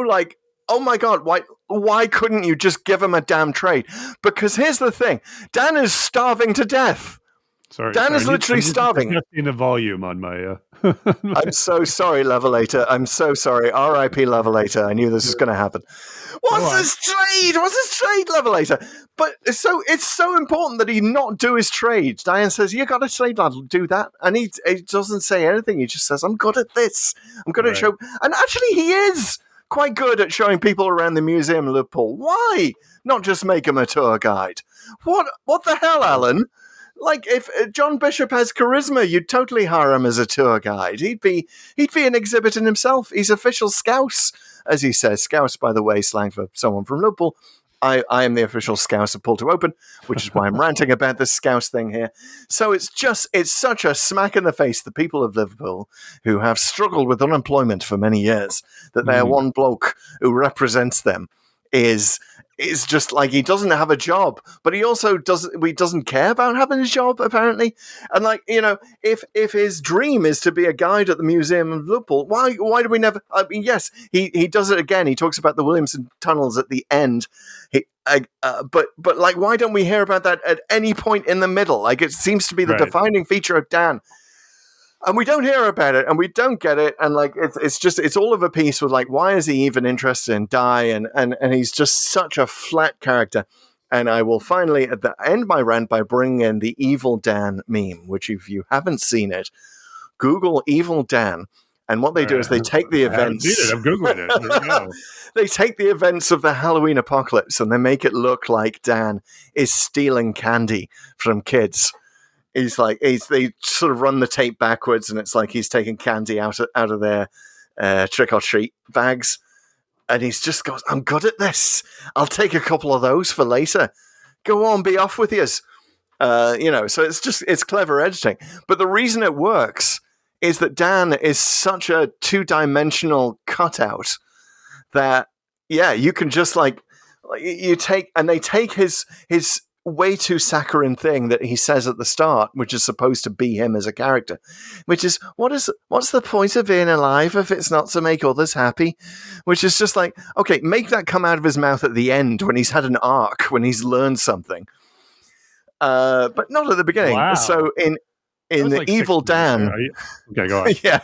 like, oh my God, why couldn't you just give him a damn trade? Because here's the thing, Dan is starving to death. Dan is literally starving. Adjusting the volume on my. I'm so sorry, Levelator. I'm so sorry. R.I.P. Levelator. I knew this was going to happen. What's his trade? Levelator? But it's so important that he not do his trade. Diane says, "You got a trade, lad. Do that." And he doesn't say anything. He just says, "I'm good at this. I'm good at show." And actually, he is quite good at showing people around the museum in Liverpool. Why not just make him a tour guide? What the hell, Alan? Like, if John Bishop has charisma, you'd totally hire him as a tour guide. He'd be an exhibit in himself. He's official Scouse, as he says. Scouse, by the way, slang for someone from Liverpool. I am the official Scouse of Pull to Open, which is why I'm ranting about this Scouse thing here. So it's such a smack in the face, the people of Liverpool, who have struggled with unemployment for many years, that their one bloke who represents them is just like, he doesn't have a job, but he also doesn't care about having a job, apparently. And like, if his dream is to be a guide at the Museum of Liverpool, why do we never? I mean, yes, he does it again. He talks about the Williamson tunnels at the end. But like, why don't we hear about that at any point in the middle? Like, it seems to be the defining feature of Dan. And we don't hear about it, and we don't get it, and like it's all of a piece with like, why is he even interested in Di? And he's just such a flat character. And I will finally end my rant by bringing in the Evil Dan meme, which if you haven't seen it, Google Evil Dan. And what they do is they take the events. I'm Googling it. There we go. They take the events of the Halloween apocalypse and they make it look like Dan is stealing candy from kids. He's like, they sort of run the tape backwards, and it's like he's taking candy out of their trick or treat bags, and he's just goes, "I'm good at this. I'll take a couple of those for later. Go on, be off with yours." So it's clever editing, but the reason it works is that Dan is such a two-dimensional cutout that you can just they take his way too saccharine thing that he says at the start, which is supposed to be him as a character, which is what's the point of being alive if it's not to make others happy? Which is just like, okay, make that come out of his mouth at the end when he's had an arc, when he's learned something, but not at the beginning. Wow. So in the like Evil Dan, okay, go on. yeah.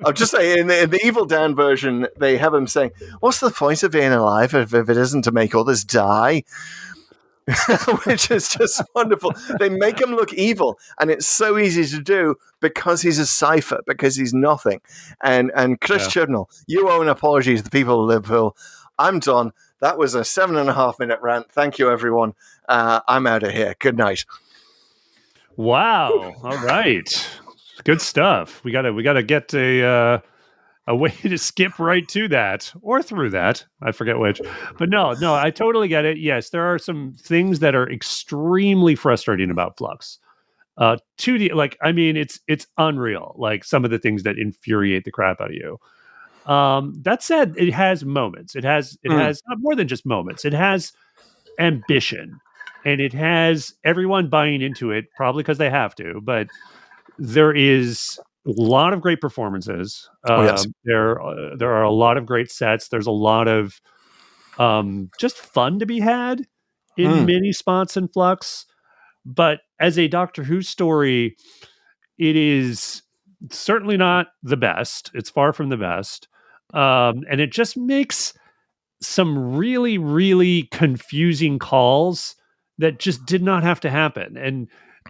I'll just say in the Evil Dan version, they have him saying, "What's the point of being alive if it isn't to make others die?" Which is just wonderful. They make him look evil, and it's so easy to do because he's a cipher, because he's nothing. And Chris Chibnall, you owe an apology to the people of Liverpool. I'm done. That was a 7.5-minute rant. Thank you, everyone. I'm out of here. Good night. Wow. All right. Good stuff. We gotta get a way to skip right to that or through that. I forget which. But no, I totally get it. Yes, there are some things that are extremely frustrating about Flux. 2D, like, I mean, it's unreal. Like, some of the things that infuriate the crap out of you. That said, it has moments. It has not more than just moments. It has ambition, and it has everyone buying into it, probably because they have to. But there is a lot of great performances. Yes. There are a lot of great sets. There's a lot of just fun to be had in many spots in Flux. But as a Doctor Who story, it is certainly not the best. It's far from the best. And it just makes some really, really confusing calls that just did not have to happen. And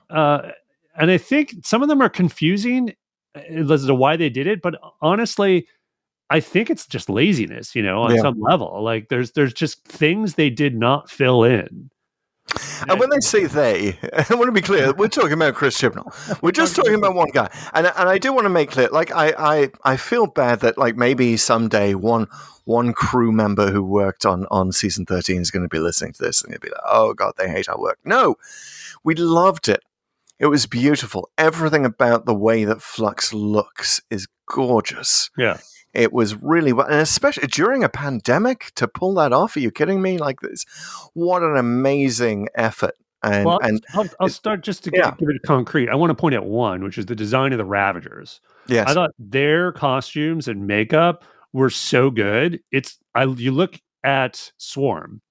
I think some of them are confusing as to why they did it, but honestly, I think it's just laziness, on some level. Like, there's just things they did not fill in. And when they say they, I want to be clear, we're talking about Chris Chibnall. We're just talking about one guy. And I do want to make clear, like, I feel bad that, like, maybe someday one crew member who worked on season 13 is going to be listening to this and they'll be like, oh God, they hate our work. No, we loved it. It was beautiful. Everything about the way that Flux looks is gorgeous. Yeah. It was really well, and especially during a pandemic to pull that off. Are you kidding me? Like this, what an amazing effort! I'll start just to give it concrete. I want to point out one, which is the design of the Ravagers. Yes, I thought their costumes and makeup were so good. You look at Swarm,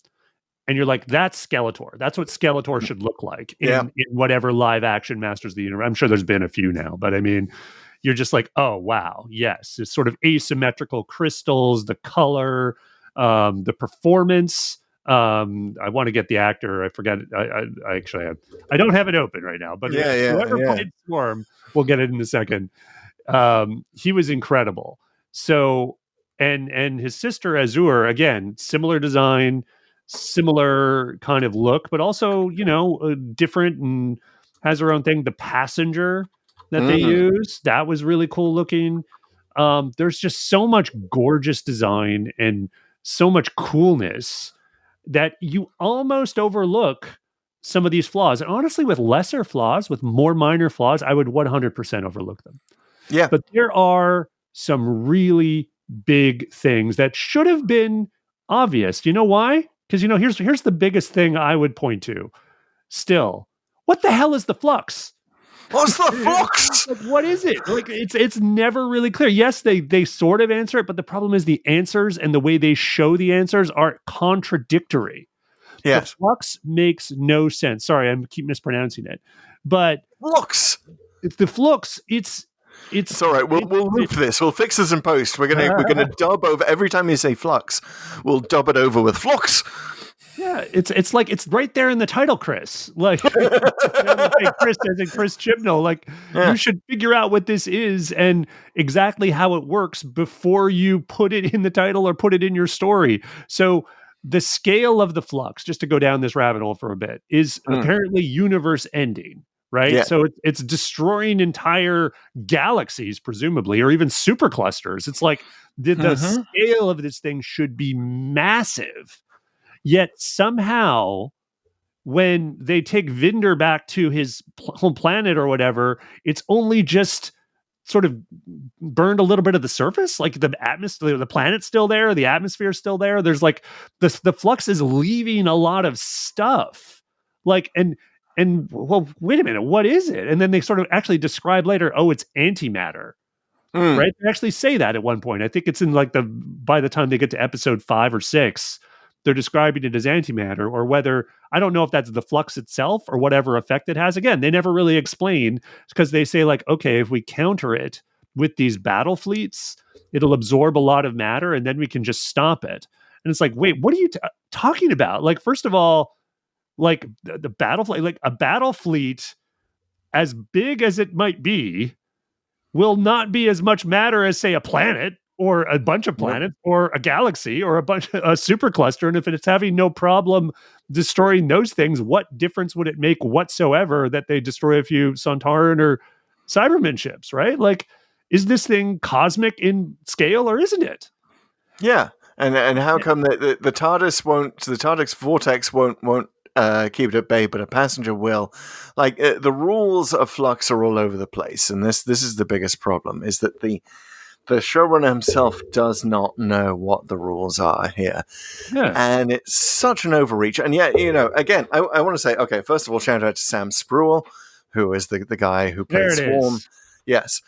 and you're like, that's Skeletor. That's what Skeletor should look like in whatever live action Masters of the Universe. I'm sure there's been a few now, but I mean, you're just like, oh, wow. Yes. It's sort of asymmetrical crystals, the color, the performance. I want to get the actor. I forget. I don't have it open right now, but whoever played Swarm, we'll get it in a second. He was incredible. So, and his sister Azure, again, similar design, similar kind of look, but also, different and has her own thing. The passenger that they use, that was really cool looking. There's just so much gorgeous design and so much coolness that you almost overlook some of these flaws. And honestly, with lesser flaws, with more minor flaws, I would 100% overlook them. Yeah. But there are some really big things that should have been obvious. Do you know why? Because, here's the biggest thing I would point to. Still, what the hell is the flux? What's the flux? Like, what is it? Like, it's never really clear. Yes, they sort of answer it, but the problem is the answers and the way they show the answers are contradictory. Yes. The flux makes no sense. Sorry, I keep mispronouncing it. But flux. It's the flux. It's all right. We'll loop this. We'll fix this in post. We're gonna dub over every time you say flux. We'll dub it over with flux. Yeah, it's like it's right there in the title, Chris. Like Chris as in Chris Chibnall. Like you should figure out what this is and exactly how it works before you put it in the title or put it in your story. So the scale of the flux, just to go down this rabbit hole for a bit, is apparently universe ending. Right. Yeah. So it's destroying entire galaxies, presumably, or even superclusters. It's like the scale of this thing should be massive. Yet somehow, when they take Vinder back to his home planet or whatever, it's only just sort of burned a little bit of the surface. Like the atmosphere, the planet's still there, the atmosphere's still there. There's like the flux is leaving a lot of stuff. Like and well, wait a minute, what is it? And then they sort of actually describe later, it's antimatter. Right? They actually say that at one point. I think it's in like by the time they get to episode 5 or 6, they're describing it as antimatter, or whether, I don't know if that's the flux itself or whatever effect it has. Again, they never really explain, because they say like, okay, if we counter it with these battle fleets, it'll absorb a lot of matter and then we can just stop it. And it's like, wait, what are you talking about? Like, first of all, like the battle fleet, like a battle fleet, as big as it might be, will not be as much matter as, say, a planet or a bunch of planets or a galaxy or a supercluster. And if it's having no problem destroying those things, what difference would it make whatsoever that they destroy a few Sontaran or Cybermen ships, right? Like, is this thing cosmic in scale or isn't it? Yeah. And how come the TARDIS vortex won't keep it at bay, but a passenger will? Like, the rules of flux are all over the place, and this is the biggest problem, is that the showrunner himself does not know what the rules are here. Yeah. And it's such an overreach. And yet, again, I want to say, okay, first of all, shout out to Sam Spruill, who is the guy who plays Swarm. Yes.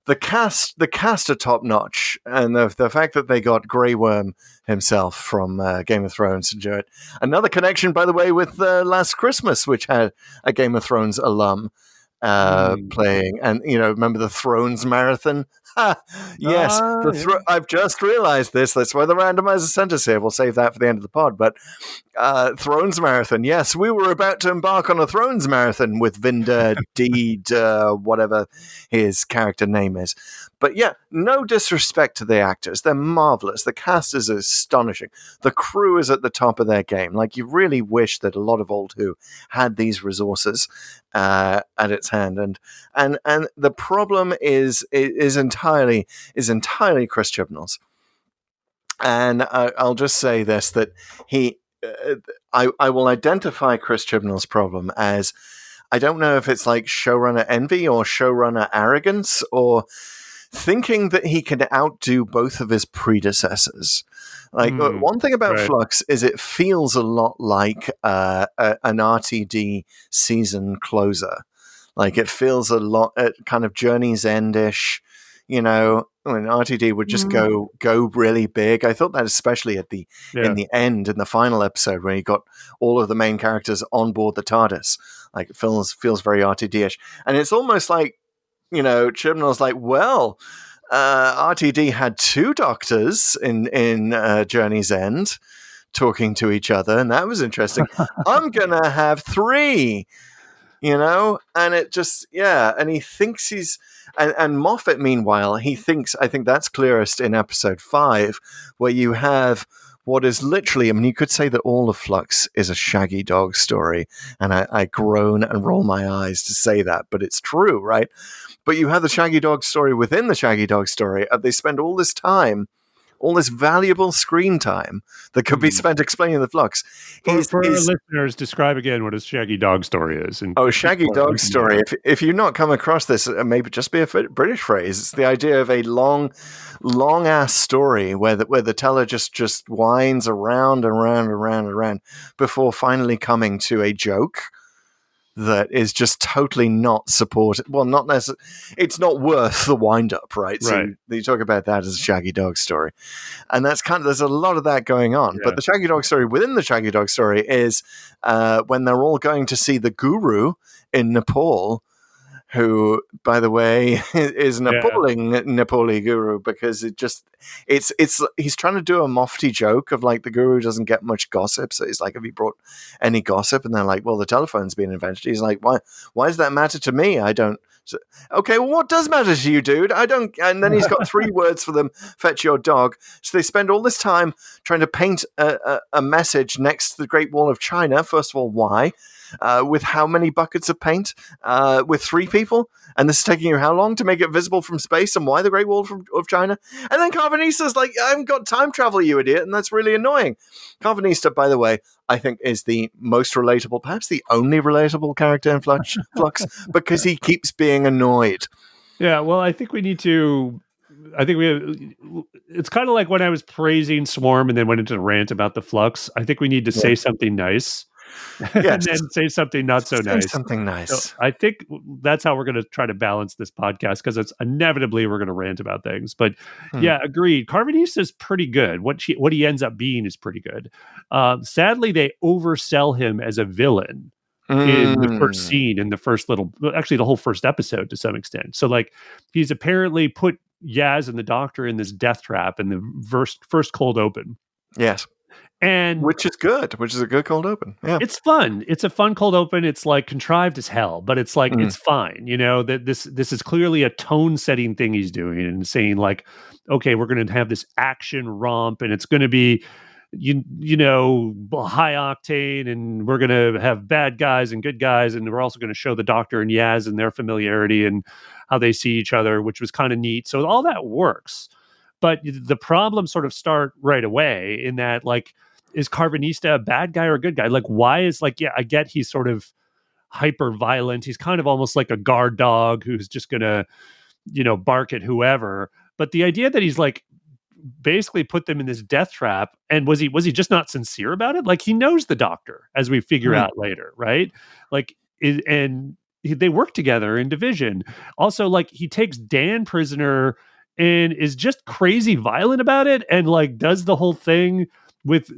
The cast are top notch, and the fact that they got Grey Worm himself from Game of Thrones to do it. Another connection, by the way, with Last Christmas, which had a Game of Thrones alum playing, and remember the Thrones marathon? Yes, I've just realized this. That's why the randomizer sent us here. We'll save that for the end of the pod. But Thrones marathon. Yes, we were about to embark on a Thrones marathon with Vinder Deed, whatever his character name is. But yeah, no disrespect to the actors. They're marvelous. The cast is astonishing. The crew is at the top of their game. Like, you really wish that a lot of Old Who had these resources at its hand. And the problem is entirely Chris Chibnall's. And I'll just say this, that I will identify Chris Chibnall's problem as, I don't know if it's like showrunner envy or showrunner arrogance, or thinking that he can outdo both of his predecessors. Like, one thing about Flux is it feels a lot like an RTD season closer. Like, it feels a lot kind of Journey's End-ish. When RTD would just go really big. I thought that especially in the end, in the final episode, where he got all of the main characters on board the TARDIS. Like, it feels very RTD-ish. And it's almost like, Chibnall's like, well, RTD had 2 doctors in Journey's End talking to each other, and that was interesting. I'm gonna have 3. and it just, and he thinks and Moffat, meanwhile, he thinks, I think that's clearest in episode 5, where you have what is literally, I mean, you could say that all of Flux is a Shaggy Dog story, and I groan and roll my eyes to say that, but it's true, right? But you have the Shaggy Dog story within the Shaggy Dog story, and they spend all this time, all this valuable screen time that could be spent explaining the Flux. For our listeners, describe again what a Shaggy Dog story is. Shaggy Dog story. If you've not come across this, maybe just be a British phrase. It's the idea of a long ass story where the teller just winds around and around and around and around before finally coming to a joke that is just totally not supported. Well, not necessarily. It's not worth the wind up, right? So you talk about that as a Shaggy Dog story, and that's there's a lot of that going on. Yeah. But the Shaggy Dog story within the Shaggy Dog story is when they're all going to see the guru in Nepal, who, by the way, is an appalling Nepali guru, because he's trying to do a Mofty joke of like the guru doesn't get much gossip, so he's like, have you brought any gossip? And they're like, well, the telephone's been invented. He's like, why does that matter to me? I don't. So, okay, well, what does matter to you, dude? I don't. And then he's got 3 words for them: fetch your dog. So they spend all this time trying to paint a message next to the Great Wall of China. First of all, why? With how many buckets of paint? With 3 people? And this is taking you how long to make it visible from space? And why the Great Wall of China? And then Carvanista's like, I haven't got time travel, you idiot. And that's really annoying. Carvanista, by the way, I think is the most relatable, perhaps the only relatable character in Flux, because he keeps being annoyed. Yeah, well, I think we need to... it's kind of like when I was praising Swarm and then went into a rant about the Flux. I think we need to say something nice. Yes. And then say something not so nice. Something nice. So I think that's how we're going to try to balance this podcast, because it's inevitably we're going to rant about things. But yeah, agreed. Carvanista is pretty good. What he ends up being is pretty good. Sadly, they oversell him as a villain in the first scene, in the first actually the whole first episode to some extent. So like he's apparently put Yaz and the Doctor in this death trap in the first cold open. Yes. And which is a good cold open. Yeah. It's fun. It's a fun cold open. It's like contrived as hell, but it's like it's fine. That this is clearly a tone setting thing he's doing, and saying like, okay, we're going to have this action romp, and it's going to be high octane, and we're going to have bad guys and good guys, and we're also going to show the Doctor and Yaz and their familiarity and how they see each other, which was kind of neat. So all that works. But the problems sort of start right away in that, like, is Carvanista a bad guy or a good guy? Like, why is I get he's sort of hyper violent. He's kind of almost like a guard dog who's just going to, bark at whoever. But the idea that he's like basically put them in this death trap, and was he just not sincere about it? Like, he knows the Doctor, as we figure out later, right? Like, they work together in Division. Also, like, he takes Dan prisoner and is just crazy violent about it, and like does the whole thing with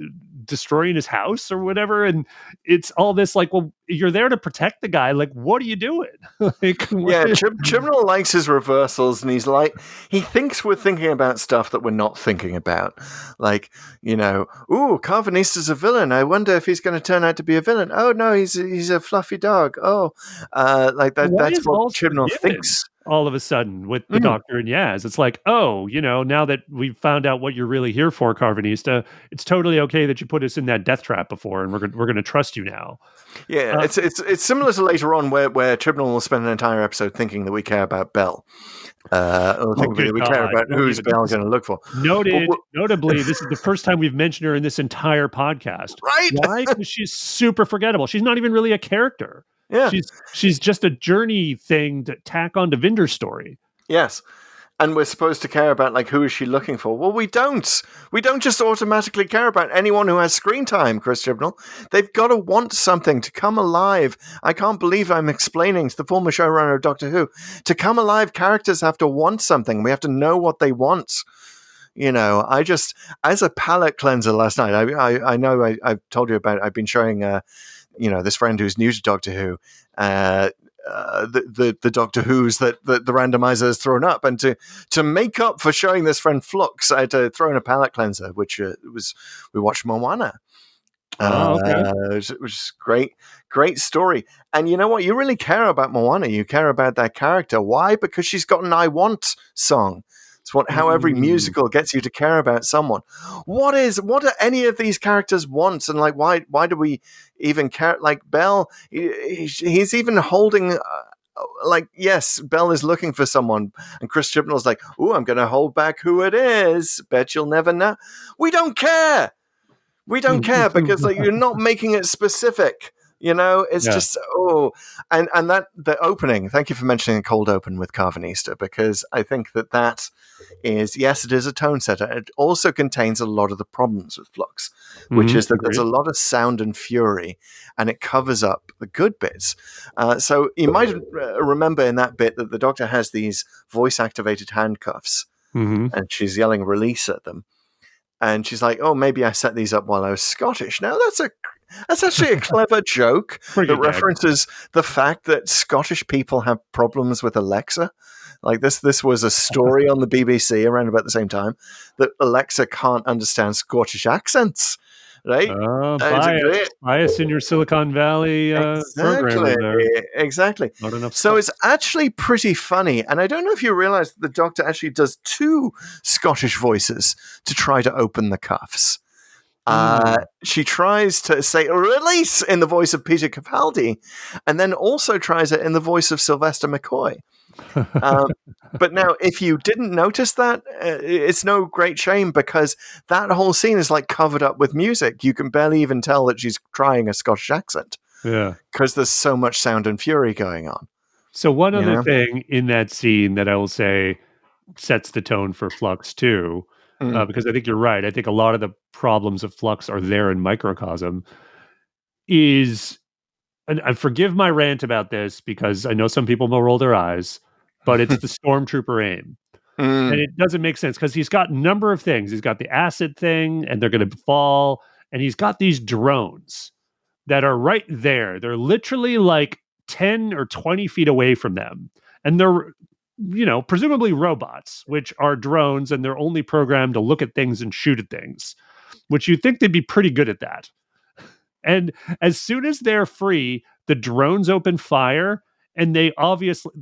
destroying his house or whatever. And it's all this like, well, you're there to protect the guy. Like, what are you doing? Chibnall likes his reversals, and he thinks we're thinking about stuff that we're not thinking about. Like, Carvanista's a villain. I wonder if he's going to turn out to be a villain. Oh no, he's a fluffy dog. Oh, like that. That's what Chibnall thinks. All of a sudden with the Doctor and Yaz, it's like, oh, now that we've found out what you're really here for, Carvanista, it's totally okay that you put us in that death trap before, and we're going to trust you now. Yeah, it's similar to later on where Chibnall will spend an entire episode thinking that we care about Bell, or thinking that we care about who's Bell going to look for. Notably, this is the first time we've mentioned her in this entire podcast. Right? Why? Because she's super forgettable. She's not even really a character. Yeah, she's just a journey thing to tack on to Vinder's story. Yes, and we're supposed to care about like who is she looking for? Well, we don't. We don't just automatically care about anyone who has screen time, Chris Chibnall. They've got to want something to come alive. I can't believe I'm explaining to the former showrunner of Doctor Who. To come alive, characters have to want something. We have to know what they want. I just, as a palate cleanser last night, I know I've told you about. I've been showing. This friend who's new to Doctor Who, the Doctor Who's that the randomizer has thrown up, and to make up for showing this friend Flux, I had to throw in a palate cleanser, which we watched Moana. Okay. Which is great story. And you know what? You really care about Moana. You care about that character. Why? Because she's got an "I Want" song. It's how every musical gets you to care about someone. What do any of these characters want? And like, why do we even care? Like Belle, he's even holding. Like, yes, Belle is looking for someone, and Chris Chibnall's like, "Ooh, I'm going to hold back who it is. Bet you'll never know." We don't care. We don't care because like you're not making it specific. It's just and that the opening. Thank you for mentioning a cold open with Carvanista, because I think that is, yes, it is a tone setter. It also contains a lot of the problems with Flux, which is that there's a lot of sound and fury, and it covers up the good bits. So you might remember in that bit that the Doctor has these voice activated handcuffs, and she's yelling "release" at them. And she's like, "Oh, maybe I set these up while I was Scottish." Now, that's actually a clever joke that references the fact that Scottish people have problems with Alexa. Like this was a story on the BBC around about the same time that Alexa can't understand Scottish accents. Right? Bias in your Silicon Valley program there. Exactly. Not enough so stuff. It's actually pretty funny. And I don't know if you realize that the Doctor actually does 2 Scottish voices to try to open the cuffs. She tries to say "release" in the voice of Peter Capaldi, and then also tries it in the voice of Sylvester McCoy. But now, if you didn't notice that, it's no great shame, because that whole scene is like covered up with music. You can barely even tell that she's trying a Scottish accent. Yeah, because there's so much sound and fury going on. So one other thing in that scene that I will say sets the tone for Flux too, because I think you're right. I think a lot of the problems of Flux are there in microcosm. And I forgive my rant about this because I know some people will roll their eyes, but it's the stormtrooper aim. And it doesn't make sense because he's got a number of things. He's got the acid thing, and they're going to fall. And he's got these drones that are right there. They're literally like 10 or 20 feet away from them. And they're, presumably robots, which are drones, and they're only programmed to look at things and shoot at things, which you'd think they'd be pretty good at that. And as soon as they're free, the drones open fire, and they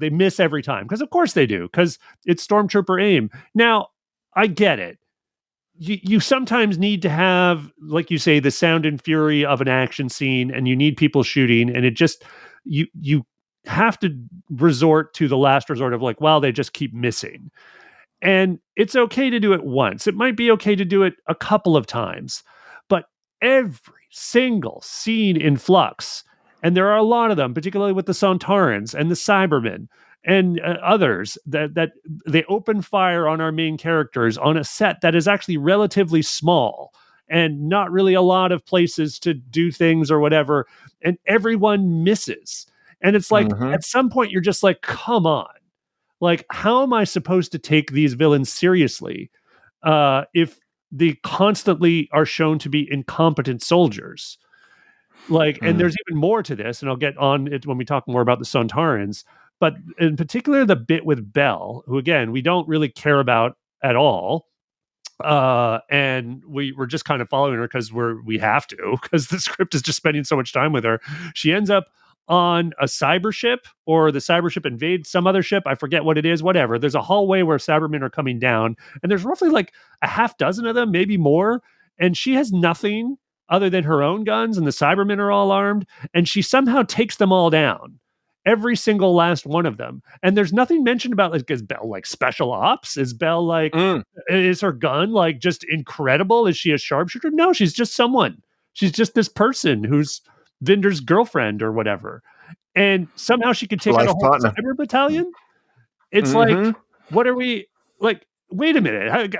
miss every time. Because of course they do, because it's stormtrooper aim. Now, I get it. You sometimes need to have, like you say, the sound and fury of an action scene, and you need people shooting, and it just, you have to resort to the last resort of like, wow, they just keep missing. And it's okay to do it once. It might be okay to do it a couple of times, but every single scene in Flux, and there are a lot of them, particularly with the Sontarans and the Cybermen and others, that they open fire on our main characters on a set that is actually relatively small and not really a lot of places to do things or whatever, and everyone misses. And it's like, at some point, you're just like, come on. Like, how am I supposed to take these villains seriously if they constantly are shown to be incompetent soldiers? Like, and there's even more to this, and I'll get on it when we talk more about the Sontarans. But in particular, the bit with Belle, who, again, we don't really care about at all. And we're just kind of following her because we have to, because the script is just spending so much time with her. She ends up on a cyber ship, or the cyber ship invades some other ship. I forget what it is, whatever. There's a hallway where Cybermen are coming down, and there's roughly like a half dozen of them, maybe more. And she has nothing other than her own guns, and the Cybermen are all armed, and she somehow takes them all down. Every single last one of them. And there's nothing mentioned about, like, is Belle like special ops? Is Belle like, is her gun like just incredible? Is she a sharpshooter? No, she's just someone. She's just this person who's Vinder's girlfriend or whatever. And somehow she could take out a whole cyber battalion. It's like, what are we, like, wait a minute.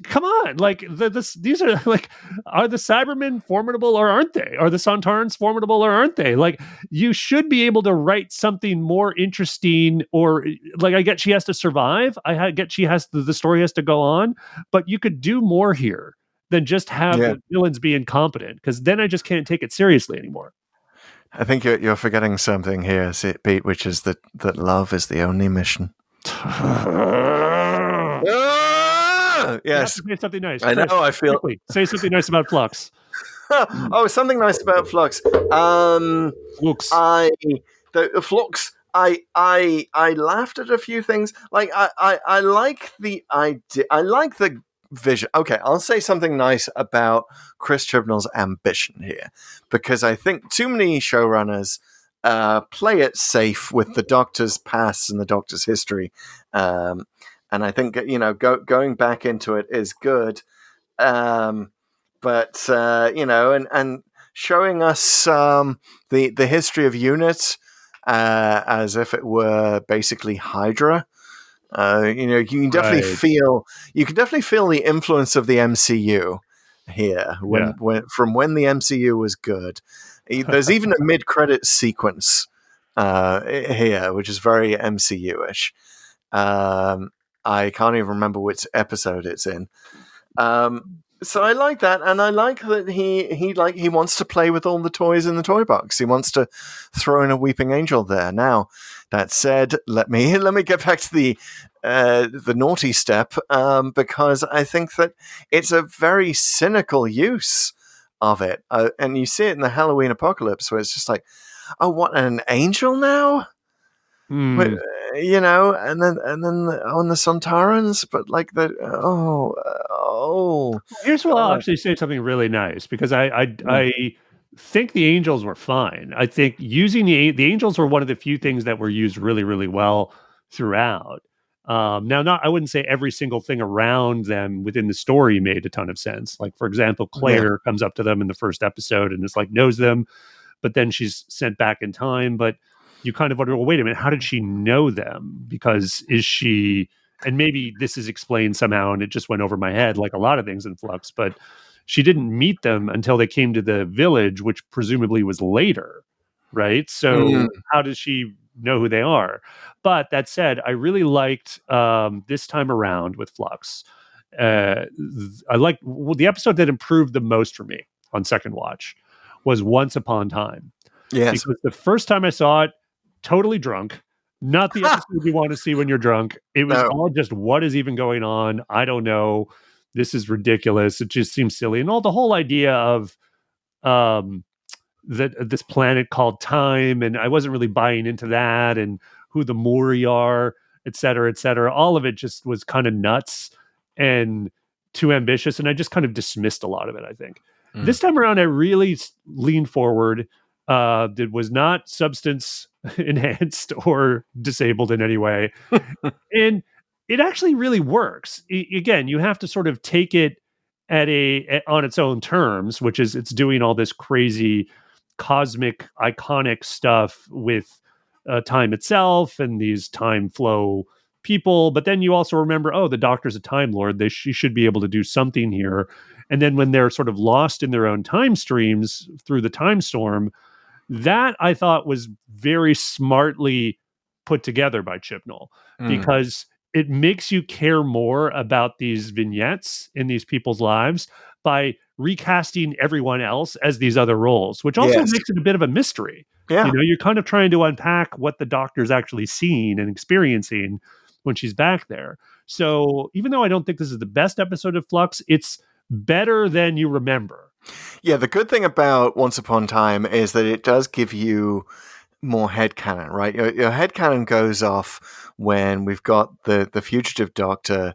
Come on, like these are like, are the Cybermen formidable or aren't they? Are the Sontarans formidable or aren't they? Like, you should be able to write something more interesting, or like, I get she has to survive. I get the story has to go on, but you could do more here than just have the villains be incompetent, because then I just can't take it seriously anymore. I think you're forgetting something here, Pete, which is that love is the only mission. Yes. Say something nice. I know. I feel. Quickly, say something nice about Flux. Oh, something nice about Flux. Flux. The Flux. I laughed at a few things. Like I like the idea. I like the vision. Okay, I'll say something nice about Chris Chibnall's ambition here, because I think too many showrunners play it safe with the Doctor's past and the Doctor's history, and I think going back into it is good. But and showing us the history of UNIT as if it were basically Hydra. You can definitely feel the influence of the MCU here when the MCU was good. There's even a mid-credit sequence here, which is very MCU-ish. I can't even remember which episode it's in. So I like that, and I like that he wants to play with all the toys in the toy box. He wants to throw in a weeping angel there. Now, that said, let me get back to the naughty step, because I think that it's a very cynical use of it, and you see it in the Halloween Apocalypse, where it's just like, oh, what, an angel now? And then on the Sontarans, but like Here's where I'll actually say something really nice, because I think the angels were fine. I think using the angels were one of the few things that were used really, really well throughout. Now, I wouldn't say every single thing around them within the story made a ton of sense. Like, for example, Claire comes up to them in the first episode and is like, knows them, but then she's sent back in time. But you kind of wonder, well, wait a minute, how did she know them? Because and maybe this is explained somehow and it just went over my head, like a lot of things in Flux, but she didn't meet them until they came to the village, which presumably was later, right? So how does she know who they are? But that said, I really liked this time around with Flux. I like the episode that improved the most for me on second watch was Once Upon Time. Yes. Because the first time I saw it, totally drunk. Not the episode you want to see when you're drunk. It was all just, what is even going on? I don't know. This is ridiculous. It just seems silly. And the whole idea of this planet called Time, and I wasn't really buying into that, and who the Mori are, et cetera, et cetera. All of it just was kind of nuts and too ambitious, and I just kind of dismissed a lot of it, I think. This time around, I really leaned forward. That was not substance enhanced or disabled in any way. And it actually really works. Again, you have to sort of take it on its own terms, which is it's doing all this crazy cosmic iconic stuff with time itself and these time flow people. But then you also remember, the Doctor's a Time Lord. She should be able to do something here. And then when they're sort of lost in their own time streams through the time storm, that I thought was very smartly put together by Chibnall, because it makes you care more about these vignettes in these people's lives by recasting everyone else as these other roles, which also makes it a bit of a mystery. Yeah. You're kind of trying to unpack what the Doctor's actually seeing and experiencing when she's back there. So even though I don't think this is the best episode of Flux, it's better than you remember. Yeah, the good thing about Once Upon a Time is that it does give you more headcanon, right? Your headcanon goes off when we've got the fugitive Doctor,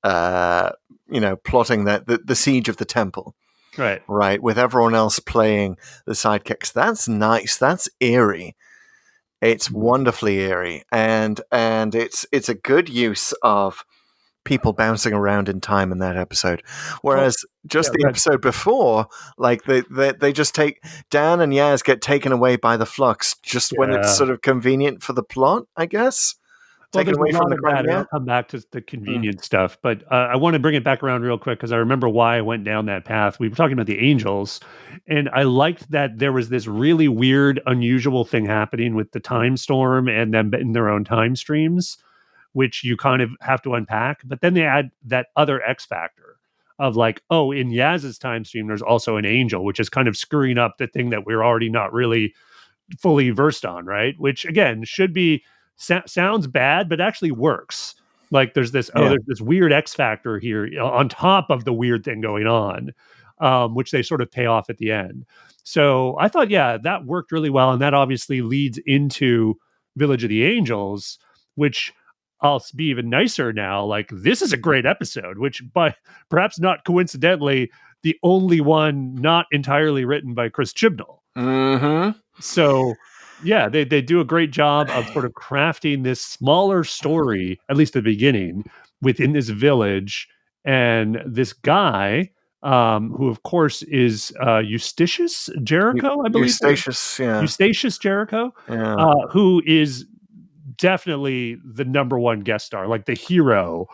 plotting the siege of the temple. Right, with everyone else playing the sidekicks. That's nice. That's eerie. It's wonderfully eerie, and it's a good use of people bouncing around in time in that episode. Whereas the episode before, like they just take Dan and Yaz get taken away by the Flux just when it's sort of convenient for the plot, I guess. Taken away from the crowd. I'll come back to the convenient stuff, but I want to bring it back around real quick because I remember why I went down that path. We were talking about the angels, and I liked that there was this really weird, unusual thing happening with the time storm and them in their own time streams, which you kind of have to unpack. But then they add that other X factor of like, in Yaz's time stream, there's also an angel, which is kind of screwing up the thing that we're already not really fully versed on, right? Which again should be sounds bad, but actually works. Like there's this there's this weird X factor here on top of the weird thing going on. which they sort of pay off at the end. So I thought, yeah, that worked really well. And that obviously leads into Village of the Angels, which I'll be even nicer now. Like, this is a great episode, which, by perhaps not coincidentally, the only one not entirely written by Chris Chibnall. Mm-hmm. So, yeah, they do a great job of sort of crafting this smaller story, at least at the beginning, within this village. And this guy, who of course is Eustachius Jericho, I believe. Eustachius, yeah. Eustachius Jericho, Yeah. who is definitely the number one guest star, like the hero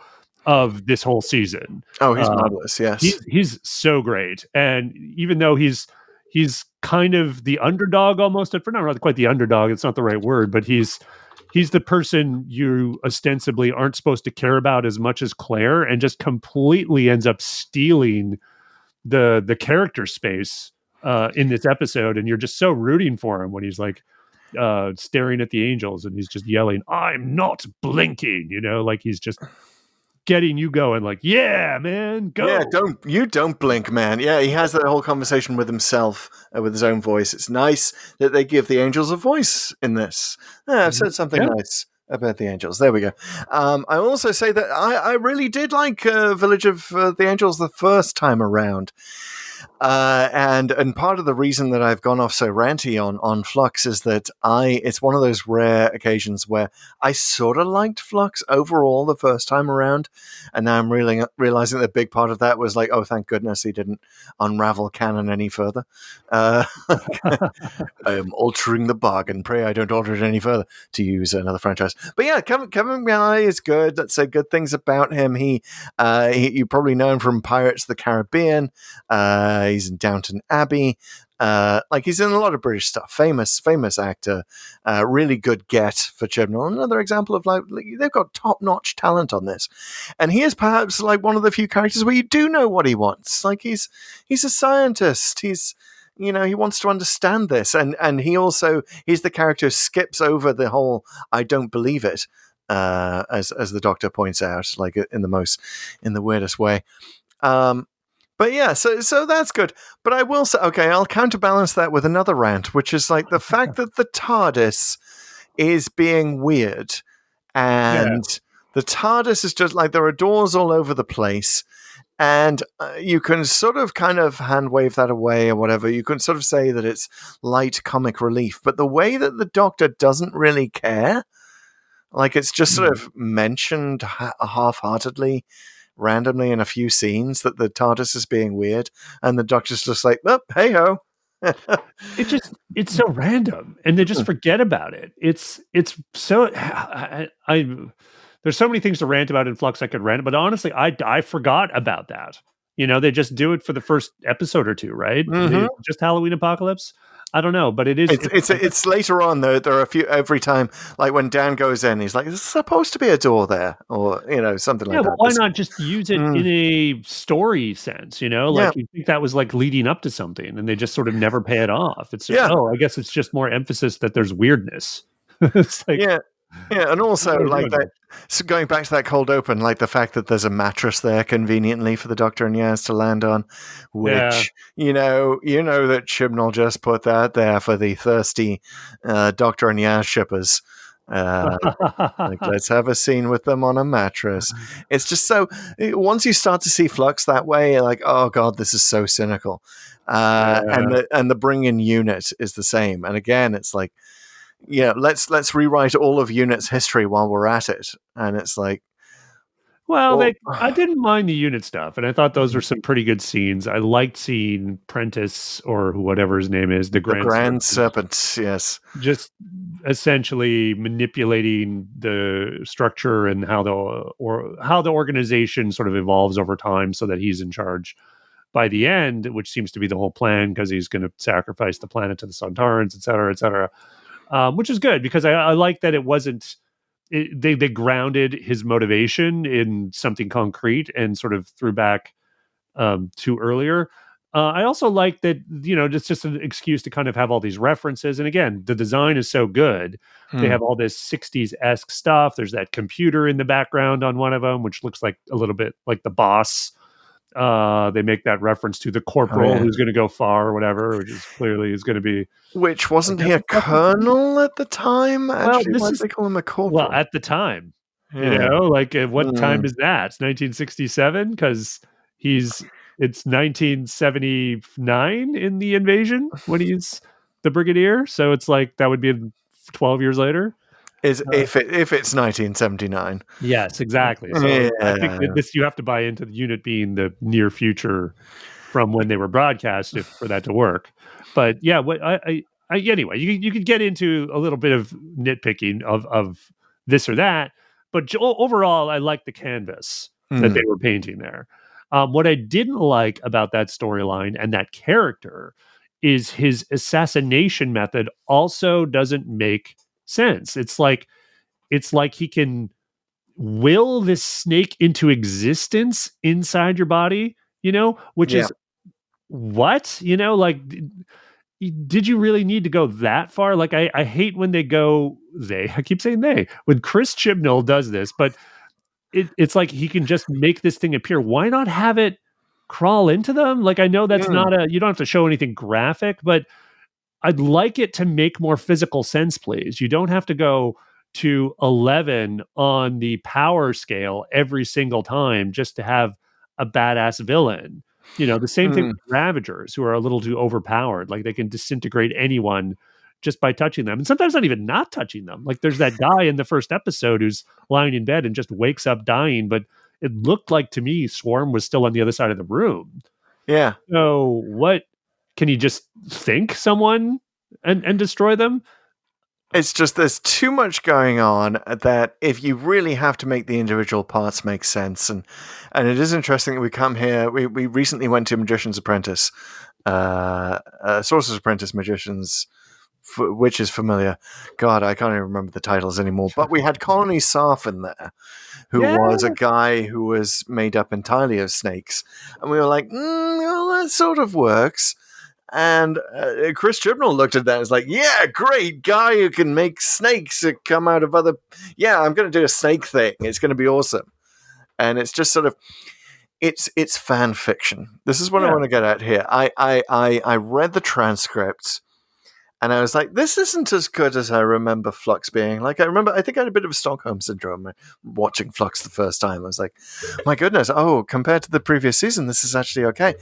of this whole season. Oh, he's marvelous. Yes, he's so great, and even though he's kind of the underdog almost, for not quite the underdog, it's not the right word, but he's the person you ostensibly aren't supposed to care about as much as Claire, and just completely ends up stealing the character space in this episode, and you're just so rooting for him when he's like staring at the angels and he's just yelling, "I'm not blinking," like he's just getting you going, like, yeah, man, go. Yeah, don't blink, man. Yeah, he has that whole conversation with himself, with his own voice. It's nice that they give the angels a voice in this. Yeah, I've said something nice about the angels. There we go. I also say that I really did like Village of the Angels the first time around. And part of the reason that I've gone off so ranty on Flux is that it's one of those rare occasions where I sort of liked Flux overall the first time around, and now I'm realizing that a big part of that was like, oh, thank goodness he didn't unravel canon any further. I am altering the bargain. Pray I don't alter it any further, to use another franchise. But yeah, Kevin McNally is good. Let's say good things about him. He you probably know him from Pirates of the Caribbean. He's in Downton Abbey. Like, he's in a lot of British stuff. Famous actor. Really good get for Chibnall. Another example of like they've got top-notch talent on this. And he is perhaps like one of the few characters where you do know what he wants. Like, he's a scientist. He's he wants to understand this. And he's the character who skips over the whole I don't believe it, as the Doctor points out, like in the weirdest way. But yeah, so that's good. But I will say, okay, I'll counterbalance that with another rant, which is like the fact that the TARDIS is being weird, and the TARDIS is just like there are doors all over the place, and you can sort of kind of hand wave that away or whatever. You can sort of say that it's light comic relief, but the way that the Doctor doesn't really care, like it's just sort of mentioned half-heartedly, randomly in a few scenes, that the TARDIS is being weird, and the Doctor's just like, oh, hey ho. It's so random, and they just forget about it. It's so there's so many things to rant about in Flux I could rant, but honestly, I forgot about that. They just do it for the first episode or two, right? Mm-hmm. Just Halloween Apocalypse. I don't know, but it is. It's later on though. There are a few every time, like when Dan goes in, he's like, "There's supposed to be a door there," or something like that. Well, why not just use it in a story sense? Like you think that was like leading up to something, and they just sort of never pay it off. It's just, I guess it's just more emphasis that there's weirdness. It's like, and also like that. So going back to that cold open, like the fact that there's a mattress there conveniently for the Doctor and Yaz to land on, which you know that Chibnall just put that there for the thirsty Doctor and Yaz shippers. Like, let's have a scene with them on a mattress. It's just so, once you start to see Flux that way, you're like, oh god, this is so cynical. And the bring in unit is the same. And again, it's like, let's rewrite all of Unit's history while we're at it. And it's like, well, I didn't mind the unit stuff, and I thought those were some pretty good scenes. I liked seeing Prentice, or whatever his name is, the Grand Serpent, yes, just essentially manipulating the structure and how the organization sort of evolves over time, so that he's in charge by the end, which seems to be the whole plan, because he's going to sacrifice the planet to the Sontarans, et cetera, et cetera. Which is good, because I like that it wasn't. They grounded his motivation in something concrete and sort of threw back to earlier. I also like that, it's just an excuse to kind of have all these references. And again, the design is so good. They have all this 60s-esque stuff. There's that computer in the background on one of them, which looks like a little bit like the boss They make that reference to the corporal who's going to go far or whatever, which is clearly is going to be. Which wasn't he a colonel at the time? Actually, this why is did they call him a corporal? well at the time. Yeah. Like what time is that? It's 1967 because it's 1979 in the invasion when he's the brigadier. So it's like that would be 12 years later. If it's 1979. Yes, exactly. So I think that this you have to buy into the unit being the near future from when they were broadcast for that to work. But yeah, what I anyway, you could get into a little bit of nitpicking of this or that, but overall, I like the canvas that they were painting there. What I didn't like about that storyline and that character is his assassination method also doesn't make sense. It's like he can will this snake into existence inside your body, which is what, like, did you really need to go that far? Like, I hate when I keep saying when Chris Chibnall does this, but it's like he can just make this thing appear. Why not have it crawl into them? Like, I know that's you don't have to show anything graphic, but I'd like it to make more physical sense, please. You don't have to go to 11 on the power scale every single time just to have a badass villain. The same thing with Ravagers, who are a little too overpowered. Like, they can disintegrate anyone just by touching them. And sometimes not even not touching them. Like, there's that guy in the first episode who's lying in bed and just wakes up dying, but it looked like to me Swarm was still on the other side of the room. Yeah. So what, can you just think someone and destroy them? It's just there's too much going on that if you really have to make the individual parts make sense. And it is interesting that we come here. We recently went to Magician's Apprentice, Sorcerer's Apprentice Magicians, which is familiar. God, I can't even remember the titles anymore. But we had Colony Sarfin there, who was a guy who was made up entirely of snakes. And we were like, well, that sort of works. And Chris Chibnall looked at that and was like, yeah, great guy who can make snakes that come out of other... Yeah, I'm going to do a snake thing. It's going to be awesome. And it's just sort of... It's fan fiction. This is what I want to get at here. I read the transcripts and I was like, this isn't as good as I remember Flux being. Like, I think I had a bit of Stockholm syndrome watching Flux the first time. I was like, my goodness, compared to the previous season, this is actually okay.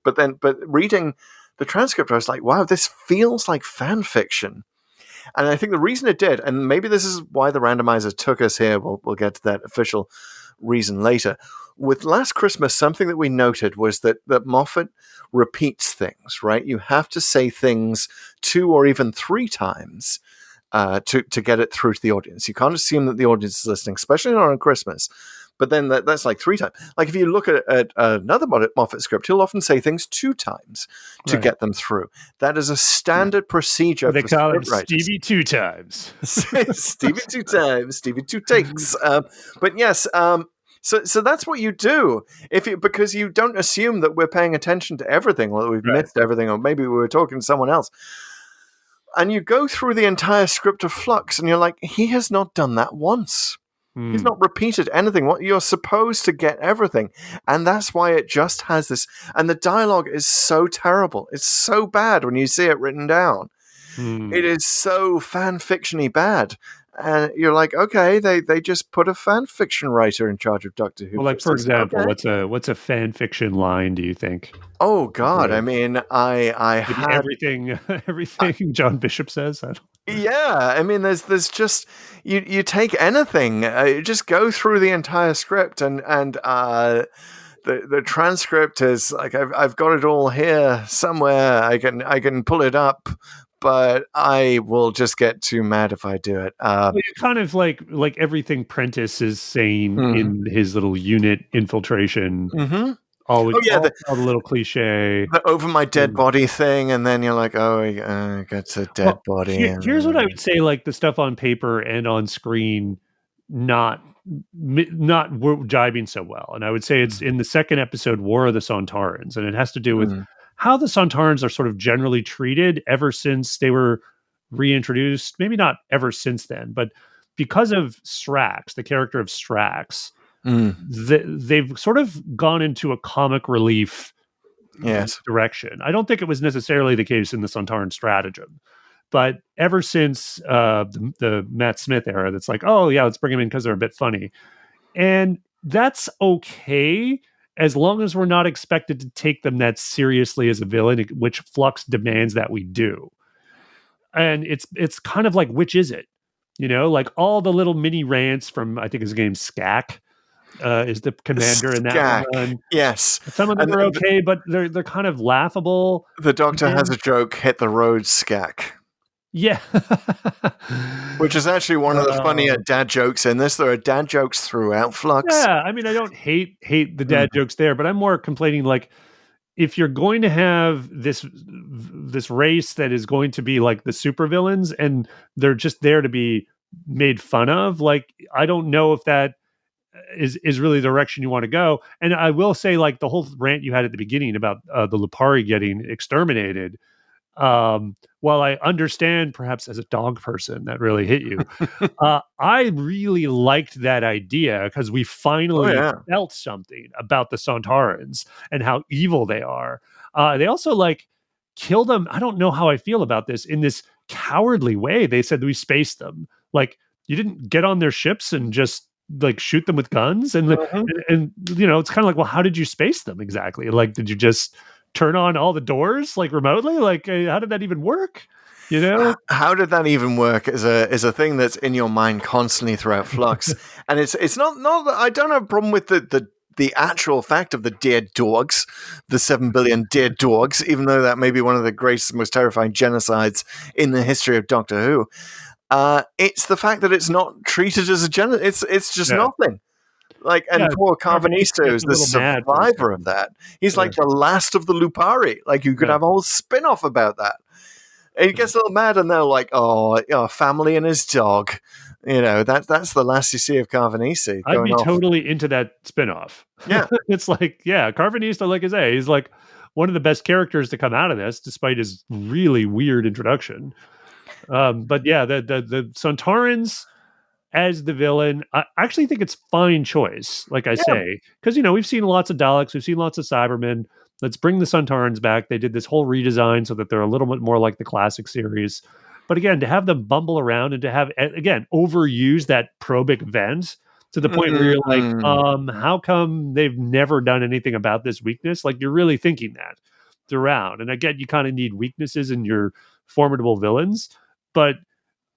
But reading the transcript, I was like, wow, this feels like fan fiction. And I think the reason it did, and maybe this is why the randomizer took us here, we'll get to that official reason later. With Last Christmas, something that we noted was that Moffat repeats things, right? You have to say things 2 or even 3 times to get it through to the audience. You can't assume that the audience is listening, especially not on Christmas. But then that's like 3 times. Like, if you look at another Moffat script, he'll often say things 2 times to get them through. That is a standard procedure. They call him Stevie 2 times. Stevie 2 times. Stevie 2 takes. But yes, so that's what you do because you don't assume that we're paying attention to everything, or that we've missed everything, or maybe we were talking to someone else. And you go through the entire script of Flux, and you're like, he has not done that once. He's not repeated anything. What you're supposed to get everything, and that's why it just has this. And the dialogue is so terrible. It's so bad when you see it written down. It is so fan fiction-y bad, and you're like, okay, they just put a fan fiction writer in charge of Doctor Who. Well, like, for example, what's a fan fiction line? Do you think? Oh God, I mean, I had everything John Bishop says. Yeah, I mean, there's just you take anything, just go through the entire script, and the transcript is like I've got it all here somewhere. I can pull it up, but I will just get too mad if I do it. Kind of like everything Prentice is saying in his little unit infiltration. Mm-hmm. All the little cliche. The over my dead body thing, and then you're like, it's a dead body. Here's what I would say, like, the stuff on paper and on screen, not jibing so well. And I would say it's in the second episode, War of the Sontarans, and it has to do with how the Sontarans are sort of generally treated ever since they were reintroduced. Maybe not ever since then, but because of Strax, the character of Strax, they've sort of gone into a comic relief Yes. direction. I don't think it was necessarily the case in the Sontaran stratagem, but ever since the Matt Smith era, that's like, oh yeah, let's bring them in because they're a bit funny, and that's okay as long as we're not expected to take them that seriously as a villain, which Flux demands that we do. And it's kind of like, which is it? Like all the little mini rants from, I think his name Skak is the commander in that Skak. one. Yes. Some of them are okay, but they're kind of laughable. The Doctor has a joke, hit the road, Skak. Yeah. Which is actually one of the funnier dad jokes in this. There are dad jokes throughout Flux. Yeah, I mean, I don't hate the dad jokes there, but I'm more complaining, like, if you're going to have this race that is going to be like the supervillains and they're just there to be made fun of, like, I don't know if that is really the direction you want to go. And I will say, like, the whole rant you had at the beginning about the Lupari getting exterminated, while I understand perhaps as a dog person that really hit you, I really liked that idea because we finally felt something about the Sontarans and how evil they are. They also like kill them. I don't know how I feel about this in this cowardly way. They said we spaced them. Like, you didn't get on their ships and just like shoot them with guns and it's kind of like, well, how did you space them exactly? Like, did you just turn on all the doors like remotely? Like, how did that even work? How did that even work is a thing that's in your mind constantly throughout Flux. And it's not that I don't have a problem with the actual fact of the dead dogs, the 7 billion dead dogs, even though that may be one of the greatest, most terrifying genocides in the history of Doctor Who. It's the fact that it's not treated as a genocide. It's just nothing. Like, and poor Carvanista is the survivor of that. He's like the last of the Lupari. Like, you could have a whole spin-off about that. And he gets a little mad, and they're like, family and his dog. That's the last you see of Carvanista. I'd be totally into that spin-off. Yeah. It's like, Carvanista, like I say, he's like one of the best characters to come out of this, despite his really weird introduction. But yeah, the Sontarans as the villain, I actually think it's fine choice, like I say, because we've seen lots of Daleks, we've seen lots of Cybermen. Let's bring the Sontarans back. They did this whole redesign so that they're a little bit more like the classic series. But again, to have them bumble around and to have, again, overuse that probic vent to the point where you're like, how come they've never done anything about this weakness? Like, you're really thinking that throughout. And again, you kind of need weaknesses in your formidable villains, but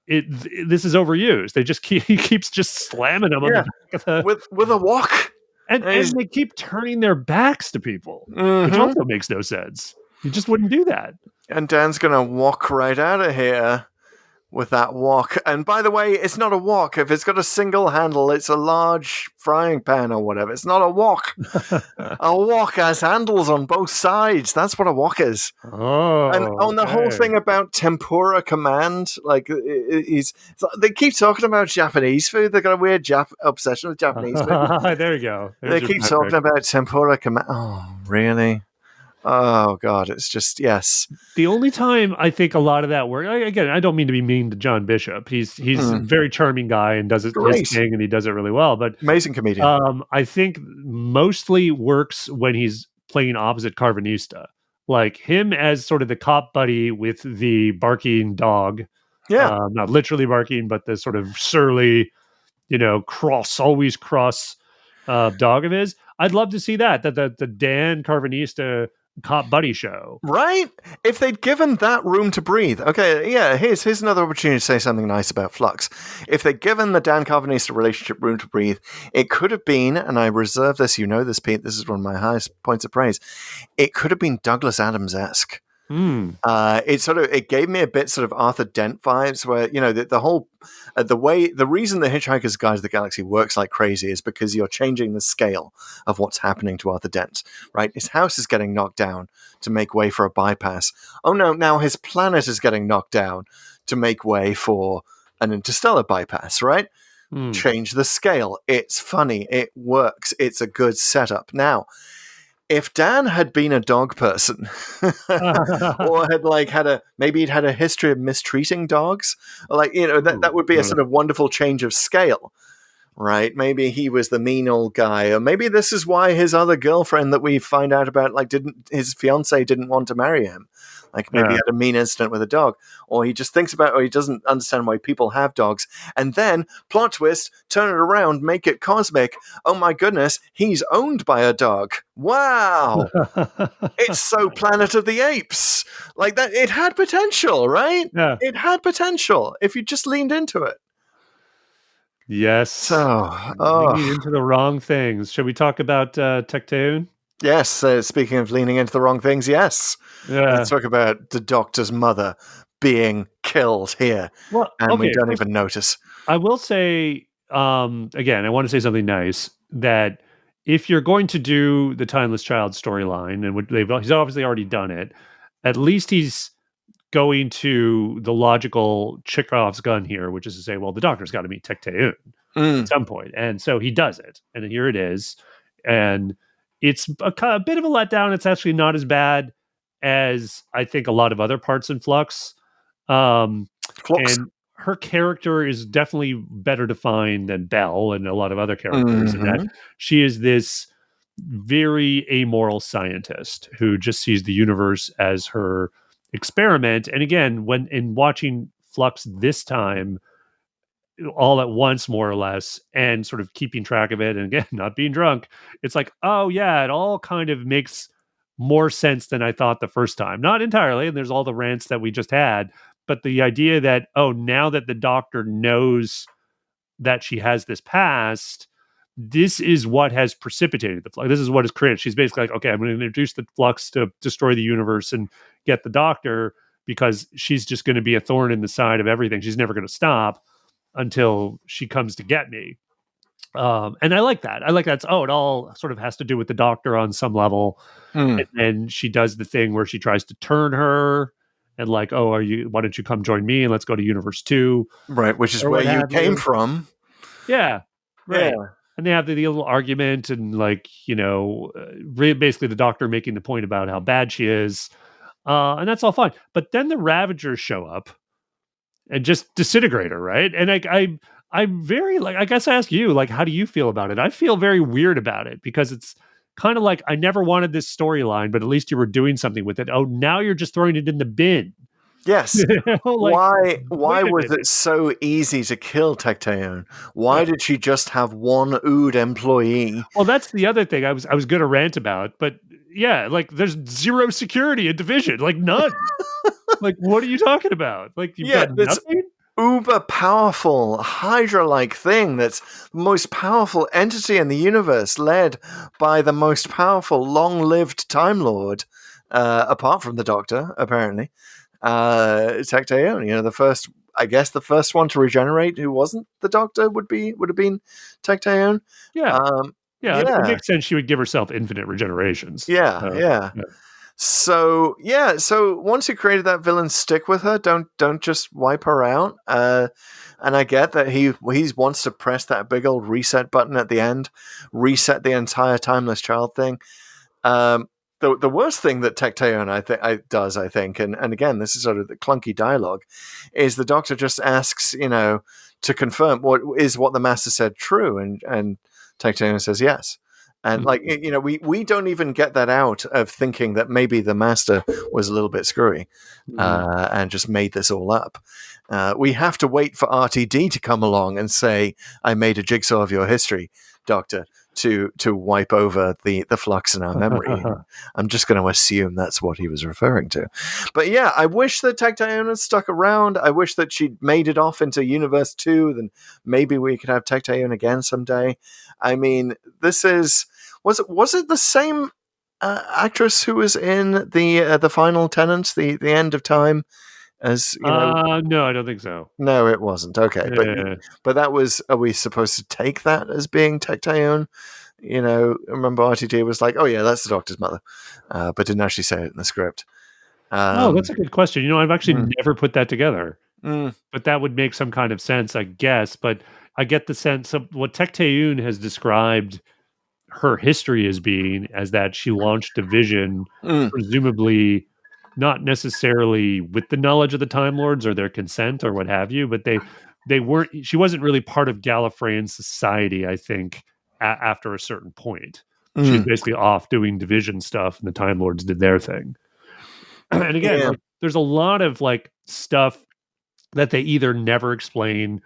this is overused. They just he keeps just slamming them on the back of with a walk. And they keep turning their backs to people, which also makes no sense. You just wouldn't do that. And Dan's going to walk right out of here with that wok. And by the way, it's not a wok. If it's got a single handle, it's a large frying pan or whatever. It's not a wok. A wok has handles on both sides. That's what a wok is. Oh, and on the whole thing about tempura command, like they keep talking about Japanese food. They've got a weird obsession with Japanese food. There you go. They keep talking about tempura command. Oh, really? Oh God, it's just The only time I think a lot of that work. Again, I don't mean to be mean to John Bishop. He's a very charming guy and does his thing, and he does it really well. But amazing comedian. I think mostly works when he's playing opposite Carvanista, like him as sort of the cop buddy with the barking dog. Yeah, not literally barking, but the sort of surly, always cross dog of his. I'd love to see that the Dan Carvanista cop buddy show, right? If they'd given that room to breathe. Okay, yeah, here's another opportunity to say something nice about Flux. If they'd given the Dan Carvanista relationship room to breathe, it could have been, and I reserve this, this, Pete, this is one of my highest points of praise, it could have been Douglas Adams-esque. It gave me a bit sort of Arthur Dent vibes, where the reason the Hitchhiker's Guide to the Galaxy works like crazy is because you're changing the scale of what's happening to Arthur Dent. Right, his house is getting knocked down to make way for a bypass. Oh no, now his planet is getting knocked down to make way for an interstellar bypass. Right, change the scale. It's funny. It works. It's a good setup. Now, if Dan had been a dog person, or had maybe he'd had a history of mistreating dogs, that would be a sort of wonderful change of scale, right? Maybe he was the mean old guy, or maybe this is why his other girlfriend that we find out about, like, his fiance didn't want to marry him. Like, maybe he had a mean incident with a dog, or he just thinks about, or he doesn't understand why people have dogs. And then, plot twist, turn it around, make it cosmic. Oh my goodness, he's owned by a dog. Wow. It's so Planet of the Apes. Like that, it had potential, right? Yeah. It had potential if you just leaned into it. Yes. So, leaning into the wrong things. Should we talk about Tecteun? yes. Speaking of leaning into the wrong things, yes. Yeah. Let's talk about the Doctor's mother being killed here, Well, and we okay, don't even notice. I will say, again, I want to say something nice, that if you're going to do the Timeless Child storyline, and he's obviously already done it, at least he's going to the logical Chekhov's gun here, which is to say, well, the Doctor's got to meet Tecteun at some point. And so he does it. And here it is. And it's a bit of a letdown. It's actually not as bad as I think a lot of other parts in Flux. Flux. And her character is definitely better defined than Belle and a lot of other characters. In that she is this very amoral scientist who just sees the universe as her experiment. And again, when in watching Flux this time, all at once, more or less, and sort of keeping track of it, and again, not being drunk, it's like, oh yeah, it all kind of makes more sense than I thought the first time. Not entirely, and there's all the rants that we just had, but the idea that, oh, now that the Doctor knows that she has this past, this is what has precipitated the Flux. This is what has created. She's basically like, okay, I'm going to introduce the Flux to destroy the universe and get the Doctor, because she's just going to be a thorn in the side of everything. She's never going to stop until she comes to get me. And I like that. I like that. It all sort of has to do with the Doctor on some level. And then she does the thing where she tries to turn her and like, oh, why don't you come join me and let's go to Universe 2? Right, which is where you came from. Yeah. Right. Yeah. And they have the little argument and like, basically the Doctor making the point about how bad she is. And that's all fine. But then the Ravagers show up and just disintegrate her, right? And I'm very, like, I guess I ask you, like, how do you feel about it? I feel very weird about it because it's kind of like, I never wanted this storyline, but at least you were doing something with it. Oh, now you're just throwing it in the bin. Yes. Like, why was it so easy to kill Tecteun? Why did she just have one Ood employee? Well, that's the other thing I was going to rant about, but yeah, like there's zero security in Division, like none. Like, what are you talking about? Like, you've got nothing? Uber powerful Hydra-like thing that's the most powerful entity in the universe, led by the most powerful long-lived Time Lord, apart from the Doctor, apparently. Tecteun, the first one to regenerate who wasn't the Doctor would have been Tecteun. Yeah. It makes sense she would give herself infinite regenerations. Yeah. So once you created that villain, stick with her. Don't just wipe her out. And I get that he wants to press that big old reset button at the end, reset the entire Timeless Child thing. The worst thing that Tecteun does, and again, this is sort of the clunky dialogue, is the Doctor just asks, to confirm what the Master said true, and Tecteun says yes. And we don't even get that out of thinking that maybe the Master was a little bit screwy and just made this all up. We have to wait for RTD to come along and say, I made a jigsaw of your history, Doctor, to wipe over the flux in our memory. I'm just going to assume that's what he was referring to. But yeah, I wish that Tecteun had stuck around. I wish that she'd made it off into Universe 2. Then maybe we could have Tecteun again someday. I mean, was it the same actress who was in the Final Tenant, the End of Time? As no, I don't think so. No, it wasn't. Okay, Yeah. but that was. Are we supposed to take that as being Tecteun? Remember RTD was like, "Oh yeah, that's the Doctor's mother," but didn't actually say it in the script. That's a good question. I've actually never put that together, Mm. but that would make some kind of sense, I guess. But I get the sense of what Tecteun has described her history as being, as that she launched Division, presumably not necessarily with the knowledge of the Time Lords or their consent or what have you, but they she wasn't really part of Gallifreyan society, I think, after a certain point. She was basically off doing division stuff, and the Time Lords did their thing. And again, Yeah. like, there's a lot of like stuff that they either never explain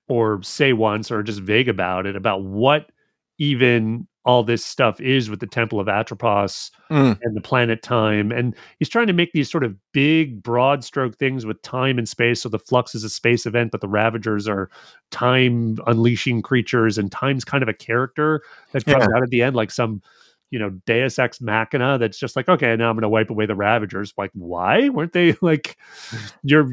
or say once or just vague about it, about what even all this stuff is with the Temple of Atropos and the planet time. And he's trying to make these sort of big, broad stroke things with time and space. So the Flux is a space event, but the Ravagers are time unleashing creatures, and time's kind of a character that comes out at the end, like some, Deus Ex Machina that's just like, okay, now I'm going to wipe away the Ravagers. Like, why weren't they like your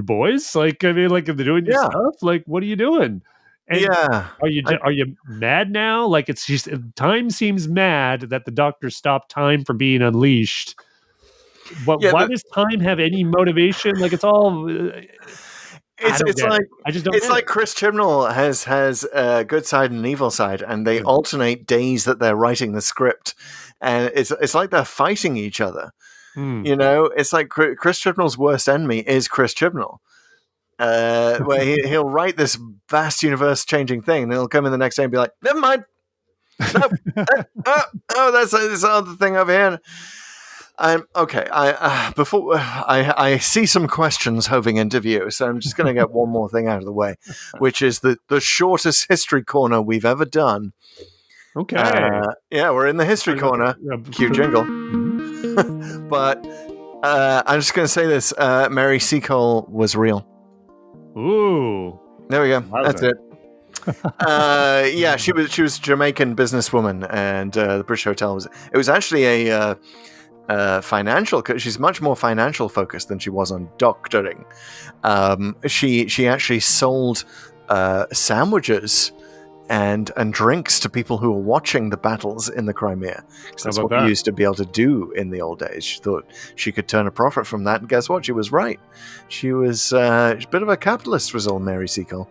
boys? Like, I mean, like, if they're doing your stuff, like, what are you doing? And are you mad now? Like, it's just time seems mad that the Doctor stopped time from being unleashed. Why does time have any motivation? Like, it's all. It's like Chris Chibnall has a good side and an evil side, and they alternate days that they're writing the script, and it's like they're fighting each other. It's like Chris Chibnall's worst enemy is Chris Chibnall. Where he'll write this vast universe-changing thing, and he'll come in the next day and be like, "Never mind, no, that's this other thing over here." Okay. I see some questions hoving into view, so I'm just going to get one more thing out of the way, which is the shortest history corner we've ever done. Okay. We're in the history corner. Cue jingle. But I'm just going to say this: Mary Seacole was real. Ooh, there we go. That's it. She was a Jamaican businesswoman, and the British Hotel was actually a financial. She's much more financial focused than she was on doctoring. She actually sold sandwiches and drinks to people who were watching the battles in the Crimea. That's what you used to be able to do in the old days. She thought she could turn a profit from that, and guess what? She was right. She was a bit of a capitalist, was old Mary Seacole.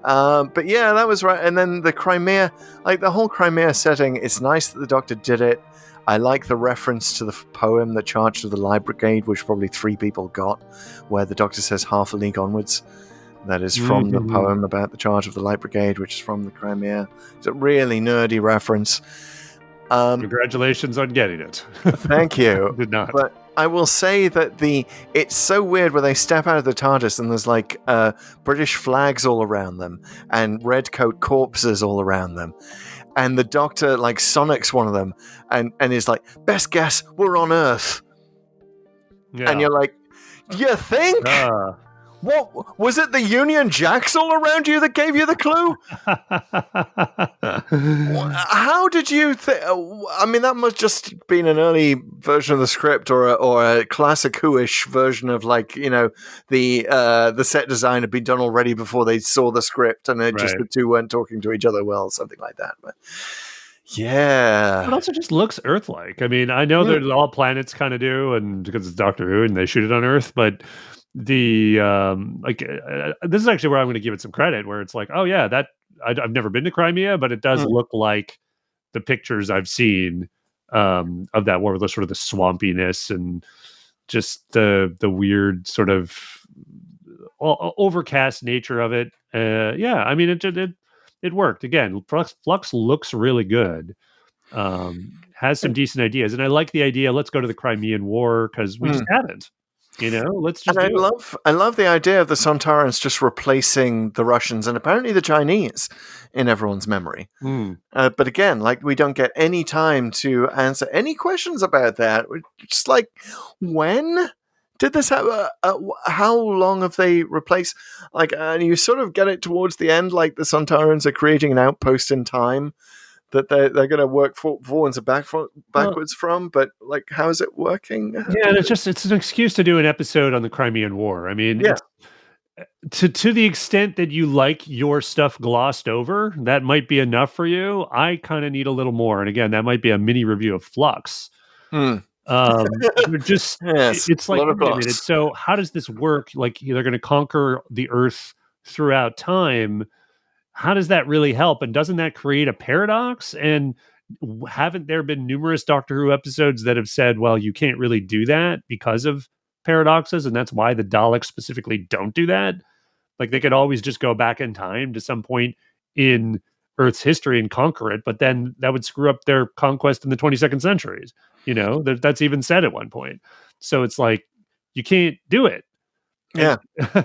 But yeah, that was right. And then the Crimea, like the whole Crimea setting, it's nice that the Doctor did it. I like the reference to the poem, The Charge of the Light Brigade, which probably 3 people got, where the Doctor says half a league onwards. That is from the poem about the Charge of the Light Brigade, which is from the Crimea. It's a really nerdy reference. Congratulations on getting it. Thank you. Did not. But I will say that it's so weird where they step out of the TARDIS and there's like British flags all around them and redcoat corpses all around them. And the Doctor like sonics one of them and is like, best guess, we're on Earth. Yeah. And you're like, you think? What was it? The Union Jacks all around you that gave you the clue? How did you think? I mean, that must just been an early version of the script, or a classic Who-ish version of the set design had been done already before they saw the script, and just the two weren't talking to each other well, something like that. But yeah, it also just looks Earth-like. I mean, I know that all planets kind of do, and because it's Doctor Who and they shoot it on Earth, but. This is actually where I'm going to give it some credit, where it's like, oh yeah, that I've never been to Crimea, but it does look like the pictures I've seen of that, where the sort of the swampiness and just the weird sort of overcast nature of it. I mean, it worked. Again, Flux looks really good. Has some decent ideas, and I like the idea. Let's go to the Crimean War because we just haven't. Let's just. And I love the idea of the Sontarans just replacing the Russians and apparently the Chinese in everyone's memory. But again, like we don't get any time to answer any questions about that. We're just like, when did this happen? How long have they replaced? Like, and you sort of get it towards the end, like the Sontarans are creating an outpost in time that they're going to work forwards and backwards from, but like, how is it working? Yeah, and it's an excuse to do an episode on the Crimean War. I mean, to the extent that you like your stuff glossed over, that might be enough for you. I kind of need a little more, and again, that might be a mini review of Flux. It's like limited. So how does this work? Like, they're going to conquer the Earth throughout time. How does that really help? And doesn't that create a paradox? And haven't there been numerous Doctor Who episodes that have said, well, you can't really do that because of paradoxes, and that's why the Daleks specifically don't do that? Like they could always just go back in time to some point in Earth's history and conquer it, but then that would screw up their conquest in the 22nd centuries. That's even said at one point. So it's like, you can't do it. Yeah.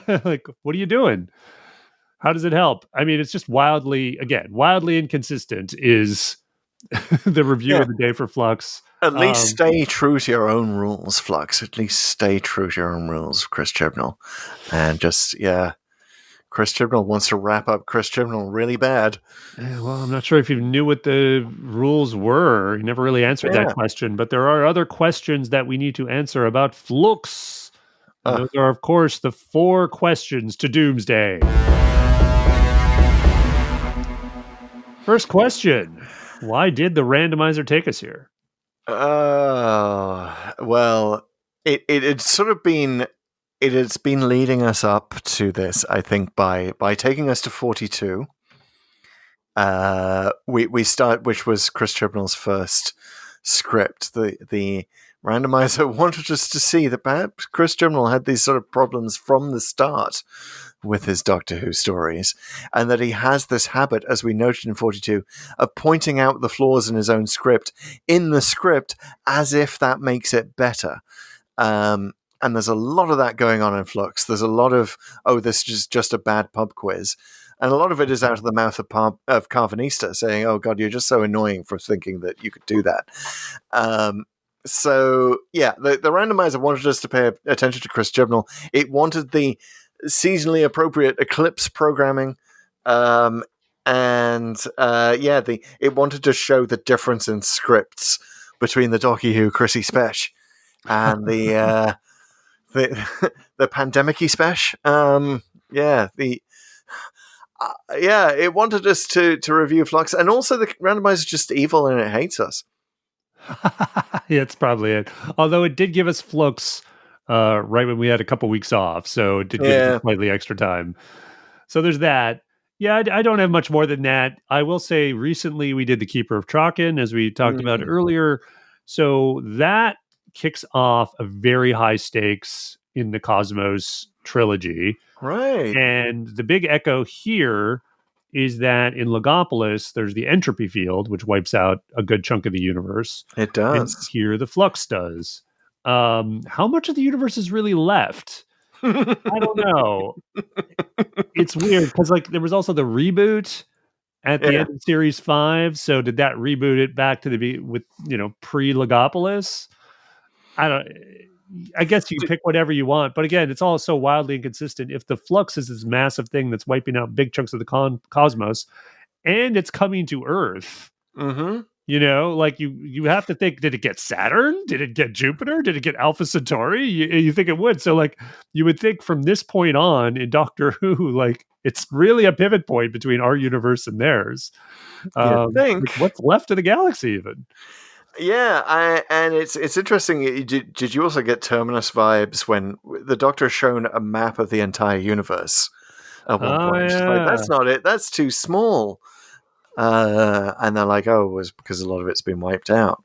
Like, what are you doing? How does it help? I mean, it's just wildly inconsistent is the review of the day for Flux. At least stay true to your own rules, Flux. At least stay true to your own rules, Chris Chibnall. And just, Chris Chibnall wants to wrap up Chris Chibnall really bad. Well, I'm not sure if you knew what the rules were. He never really answered that question, but there are other questions that we need to answer about Flux. And those are, of course, the 4 questions to Doomsday. First question. Why did the randomizer take us here? Well, it's sort of been... It has been leading us up to this, I think, by taking us to 42. We start, which was Chris Chibnall's first script. The randomizer wanted us to see that perhaps Chris Chibnall had these sort of problems from the start with his Doctor Who stories, and that he has this habit, as we noted in 42, of pointing out the flaws in his own script in the script as if that makes it better. And there's a lot of that going on in Flux. There's a lot of, this is just a bad pub quiz. And a lot of it is out of the mouth of Carvanista saying, oh, God, you're just so annoying for thinking that you could do that. The randomizer wanted us to pay attention to Chris Chibnall. It wanted the seasonally appropriate Eclipse programming. It wanted to show the difference in scripts between the Doctor Who Chrissy Spesh and the pandemic-y Spesh. It wanted us to review Flux, and also the randomizer is just evil and it hates us. Yeah, that's probably it. Although it did give us Flux right when we had a couple weeks off, so it did give us slightly extra time. So there's that. Yeah, I don't have much more than that. I will say recently we did The Keeper of Traken, as we talked about earlier. So that kicks off a very high stakes in the Cosmos trilogy. Right. And the big echo here is that in Logopolis, there's the entropy field, which wipes out a good chunk of the universe. It does. And here the Flux does. How much of the universe is really left? I don't know. It's weird because there was also the reboot at the end of Series 5. So did that reboot it back to pre-Logopolis? I guess you can pick whatever you want, but again, it's all so wildly inconsistent. If the Flux is this massive thing that's wiping out big chunks of the cosmos, and it's coming to Earth, you have to think: did it get Saturn? Did it get Jupiter? Did it get Alpha Centauri? You think it would? So, you would think from this point on in Doctor Who, it's really a pivot point between our universe and theirs. What's left of the galaxy, even? Yeah, and it's interesting. Did you also get Terminus vibes when the Doctor shown a map of the entire universe at one point? Yeah. That's not it. That's too small. And they're like, it was because a lot of it's been wiped out.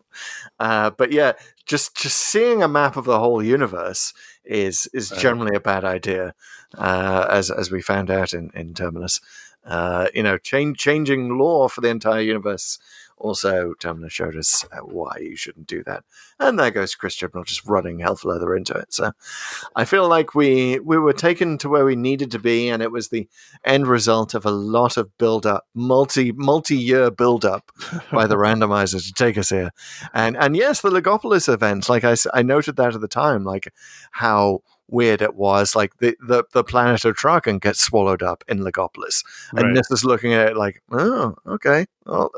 But yeah, just seeing a map of the whole universe is generally a bad idea, as we found out in Terminus. Changing lore for the entire universe. Also, Terminus showed us why you shouldn't do that. And there goes Chris Chibnall just running hell for leather into it. So I feel like we were taken to where we needed to be, and it was the end result of a lot of build-up, multi-year build-up by the randomizer to take us here. And yes, the Logopolis event, I noted that at the time, how weird it was, the planet of Traken gets swallowed up in Logopolis, and Nissa's looking at it oh, okay, well,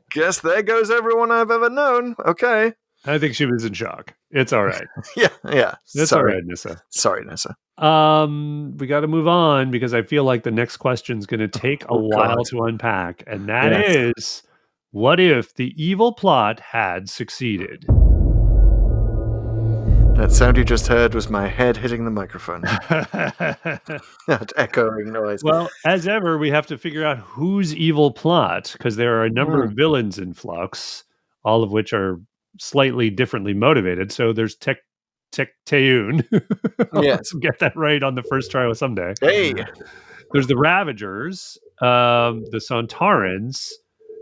guess there goes everyone I've ever known. Okay, I think she was in shock. It's all right. yeah. It's all right, Nissa. Sorry, Nissa. We got to move on because I feel like the next question is going to take a while to unpack, and that is, what if the evil plot had succeeded? That sound you just heard was my head hitting the microphone. That echoing noise. Well, as ever, we have to figure out whose evil plot, because there are a number of villains in Flux, all of which are slightly differently motivated. So there's Tecteun. Yes. Get that right on the first try someday. Hey. There's the Ravagers, the Sontarans,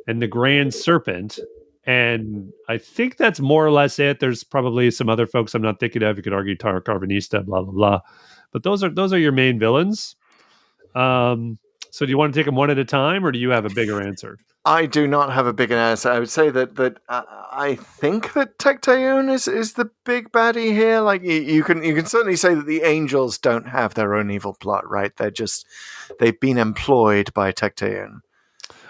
and the Grand Serpent. And I think that's more or less it. There's probably some other folks I'm not thinking of. You could argue Tar Carvanista, blah blah blah. But those are your main villains. So do you want to take them one at a time, or do you have a bigger answer? I do not have a big answer. I would say that I think that Tecteun is the big baddie here. Like you can certainly say that the angels don't have their own evil plot, right? They've been employed by Tecteun.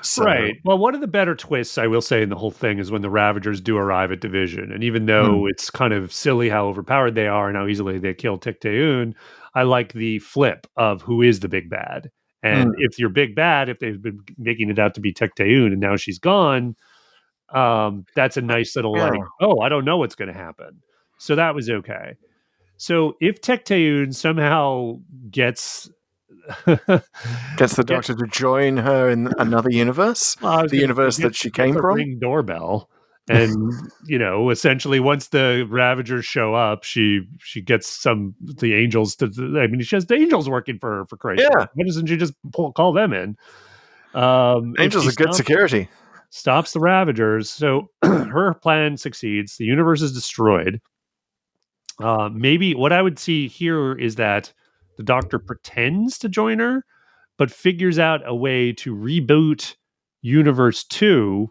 So, right. Well, one of the better twists I will say in the whole thing is when the Ravagers do arrive at Division, and even though it's kind of silly how overpowered they are and how easily they kill Tecteun, I like the flip of who is the big bad. And if you're big bad, if they've been making it out to be Tecteun and now she's gone, that's a nice little like, oh, I don't know what's going to happen. So that was okay. So if Tecteun somehow gets the Doctor to join her in another universe, the universe that she came from. Ring doorbell, and essentially once the Ravagers show up, she gets the angels to. I mean, she has the angels working for her, for Christ's sake. Why doesn't she just call them in? Angels are good security. Stops the Ravagers, so her plan succeeds. The universe is destroyed. Maybe what I would see here is that the Doctor pretends to join her, but figures out a way to reboot Universe 2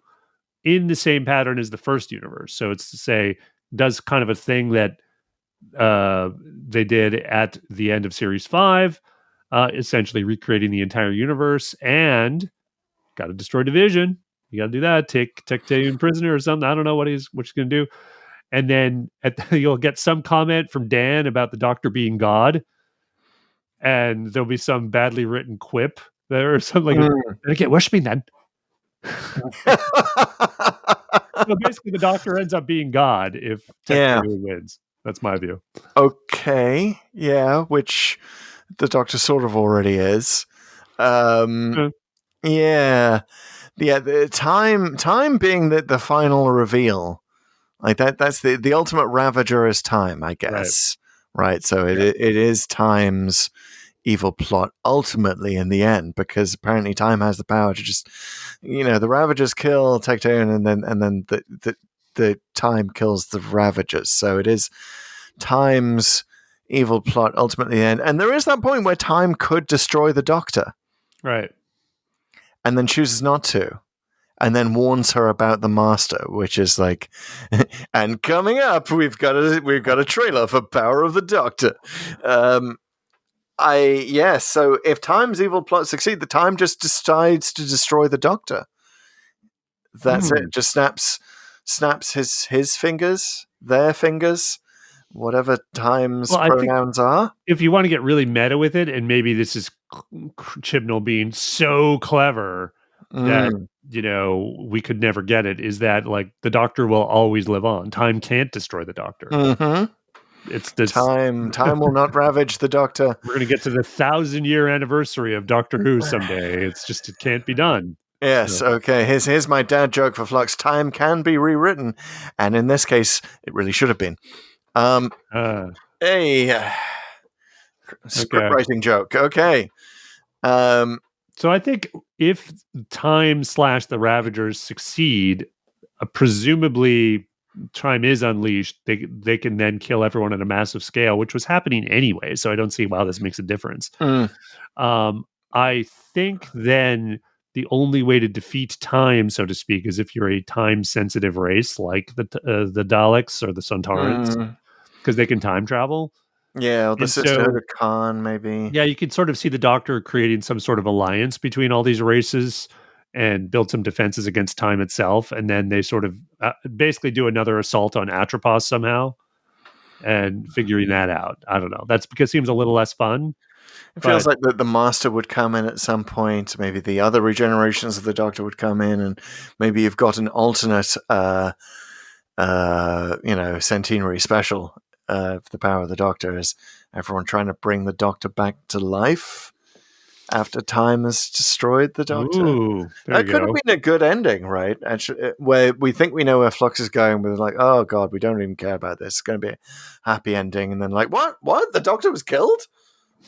in the same pattern as the first universe. So it's to say, does kind of a thing that they did at the end of Series 5, essentially recreating the entire universe, and got to destroy Division. You got to do that. Take Tecteun prisoner or something. I don't know what she's going to do. And then you'll get some comment from Dan about the Doctor being God. And there'll be some badly written quip there or something like, okay, worship me then. So basically, the Doctor ends up being God if Tecteun wins. That's my view. Okay, yeah, which the Doctor sort of already is. The time being the final reveal, like that's the ultimate Ravager is time, I guess. Right, so it is Time's evil plot ultimately in the end, because apparently Time has the power to just, the Ravagers kill Tecteun, and then the Time kills the Ravagers. So it is Time's evil plot ultimately in the end. And there is that point where Time could destroy the Doctor, right, and then chooses not to. And then warns her about the Master, which is like, and coming up, we've got a trailer for Power of the Doctor. So if Time's evil plot succeeds, the Time just decides to destroy the Doctor. That's it. Just snaps his fingers, their fingers, whatever Time's pronouns are. If you want to get really meta with it, and maybe this is Chibnall being so clever that we could never get it, is that like the Doctor will always live on. Time can't destroy the Doctor. It's this time will not ravage the Doctor. We're going to get to the 1,000-year anniversary of Doctor Who someday. It can't be done. Yes. Okay. Here's my dad joke for Flux. Time can be rewritten, and in this case, it really should have been. Script writing joke. Okay. So I think if Time / the Ravagers succeed, presumably Time is unleashed. They can then kill everyone at a massive scale, which was happening anyway. So I don't see why this makes a difference. I think then the only way to defeat Time, so to speak, is if you're a time-sensitive race like the Daleks or the Sontarans, because they can time travel. Yeah, the Sisterhood of Khan, maybe. Yeah, you can sort of see the Doctor creating some sort of alliance between all these races and build some defenses against Time itself, and then they sort of basically do another assault on Atropos somehow, and figuring that out. I don't know. That's because it seems a little less fun. It feels like the Master would come in at some point. Maybe the other regenerations of the Doctor would come in, and maybe you've got an alternate, centenary special. The Power of the Doctor is everyone trying to bring the Doctor back to life. after time has destroyed the Doctor. Ooh, there That you could have go. been a good ending, right? Actually, where we think we know where Flux is going, but like, oh god, we don't even care about this. It's going to be a happy ending, and then like, what? The Doctor was killed?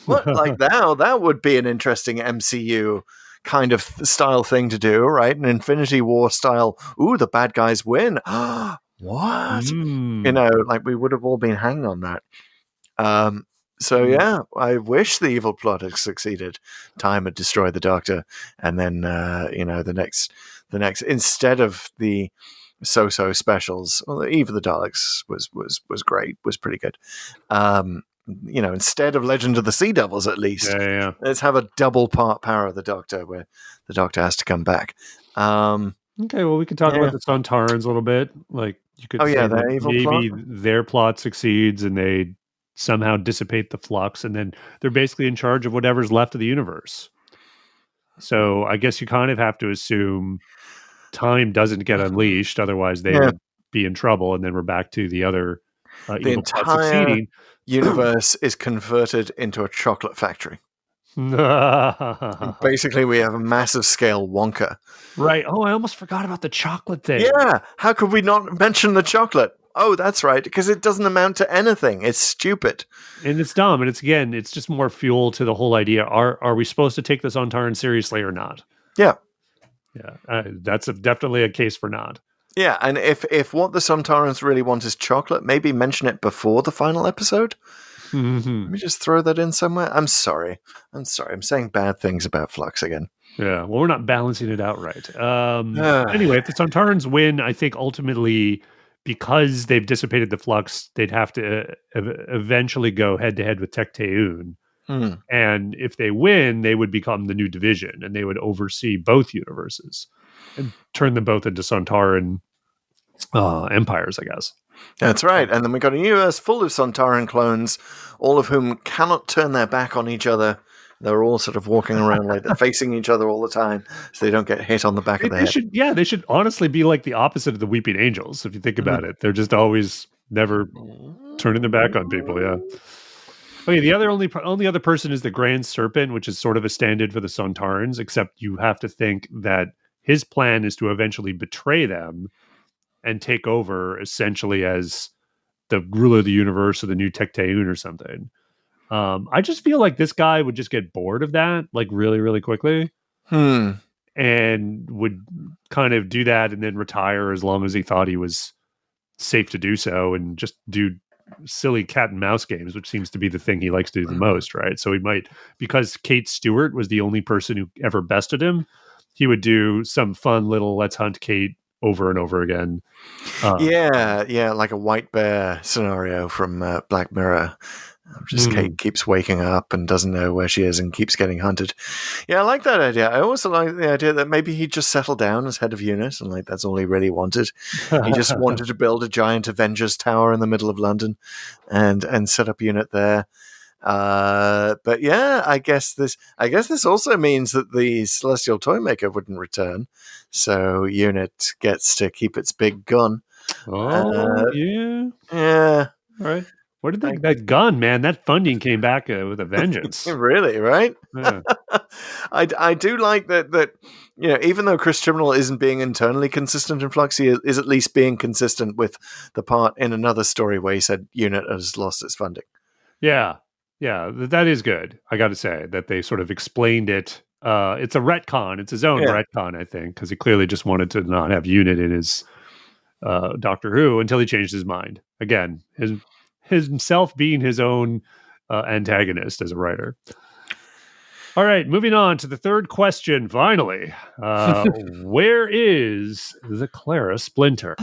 What? Like now, that would be an interesting MCU kind of style thing to do, right? An Infinity War style. Ooh, the bad guys win. What? Mm. You know, like we would have all been hanging on that. So yeah, I wish the evil plot had succeeded. Time had destroyed the Doctor, and then the next instead of the so specials, well, the Eve of the Daleks was great, was pretty good. Instead of Legend of the Sea Devils, at least, let's have a double part Power of the Doctor, where the Doctor has to come back. Okay, well, we can talk about the Sontarans a little bit. Like you could say their evil maybe plot? their plot succeeds and they somehow dissipate the flux, and then they're basically in charge of whatever's left of the universe. So I guess you kind of have to assume time doesn't get unleashed, otherwise they would be in trouble, and then we're back to the other The evil plot entire succeeding. universe is converted into a chocolate factory. Basically, we have a massive scale Wonka. Right. Oh, I almost forgot about the chocolate thing. Yeah. How could we not mention the chocolate? Oh, that's right, because it doesn't amount to anything. It's stupid. And it's dumb. And it's just more fuel to the whole idea. Are we supposed to take this Sontaran seriously or not? Yeah. Yeah. That's definitely a case for not. Yeah, and if what the Sontarans really want is chocolate, maybe mention it before the final episode. Mm-hmm. Let me just throw that in somewhere. I'm sorry. I'm saying bad things about Flux again. Yeah, well, we're not balancing it out right. Anyway, if the Sontarans win, I think ultimately, because they've dissipated the flux, they'd have to eventually go head-to-head with Tecteun. And if they win, they would become the new division, and they would oversee both universes and turn them both into Sontaran empires, I guess. That's right. And then we got a universe full of Sontaran clones, all of whom cannot turn their back on each other. They're all sort of walking around like they're facing each other all the time, so they don't get hit on the back of the head. They should honestly be like the opposite of the Weeping Angels, if you think about it. They're just always never turning their back on people, yeah. Okay, the only other person is the Grand Serpent, which is sort of a stand-in for the Sontarans, except you have to think that his plan is to eventually betray them and take over essentially as the ruler of the universe or the new Tecteun or something. I just feel like this guy would just get bored of that, like really, really quickly. And would kind of do that and then retire as long as he thought he was safe to do so, and just do silly cat and mouse games, which seems to be the thing he likes to do the most, right? So he might, because Kate Stewart was the only person who ever bested him, he would do some fun little let's hunt Kate over and over again. Like a white bear scenario from Black Mirror. Just Kate keeps waking up and doesn't know where she is and keeps getting hunted. Yeah, I like that idea. I also like the idea that maybe he'd just settle down as head of unit, and like that's all he really wanted. He just wanted to build a giant Avengers Tower in the middle of London and set up unit there. But yeah, I guess this also means that the Celestial Toymaker wouldn't return, so unit gets to keep its big gun. Yeah. All right. Where did that gun, man? That funding came back with a vengeance. Really, right? Yeah. I do like that, even though Chris Chibnall isn't being internally consistent in Flux, he is at least being consistent with the part in another story where he said unit has lost its funding. Yeah, that is good. I got to say that they sort of explained it. It's a retcon. It's his own retcon, I think, because he clearly just wanted to not have unit in his Doctor Who until he changed his mind. Again, himself being his own antagonist as a writer. All right, moving on to the third question, finally. Where is the Clara Splinter?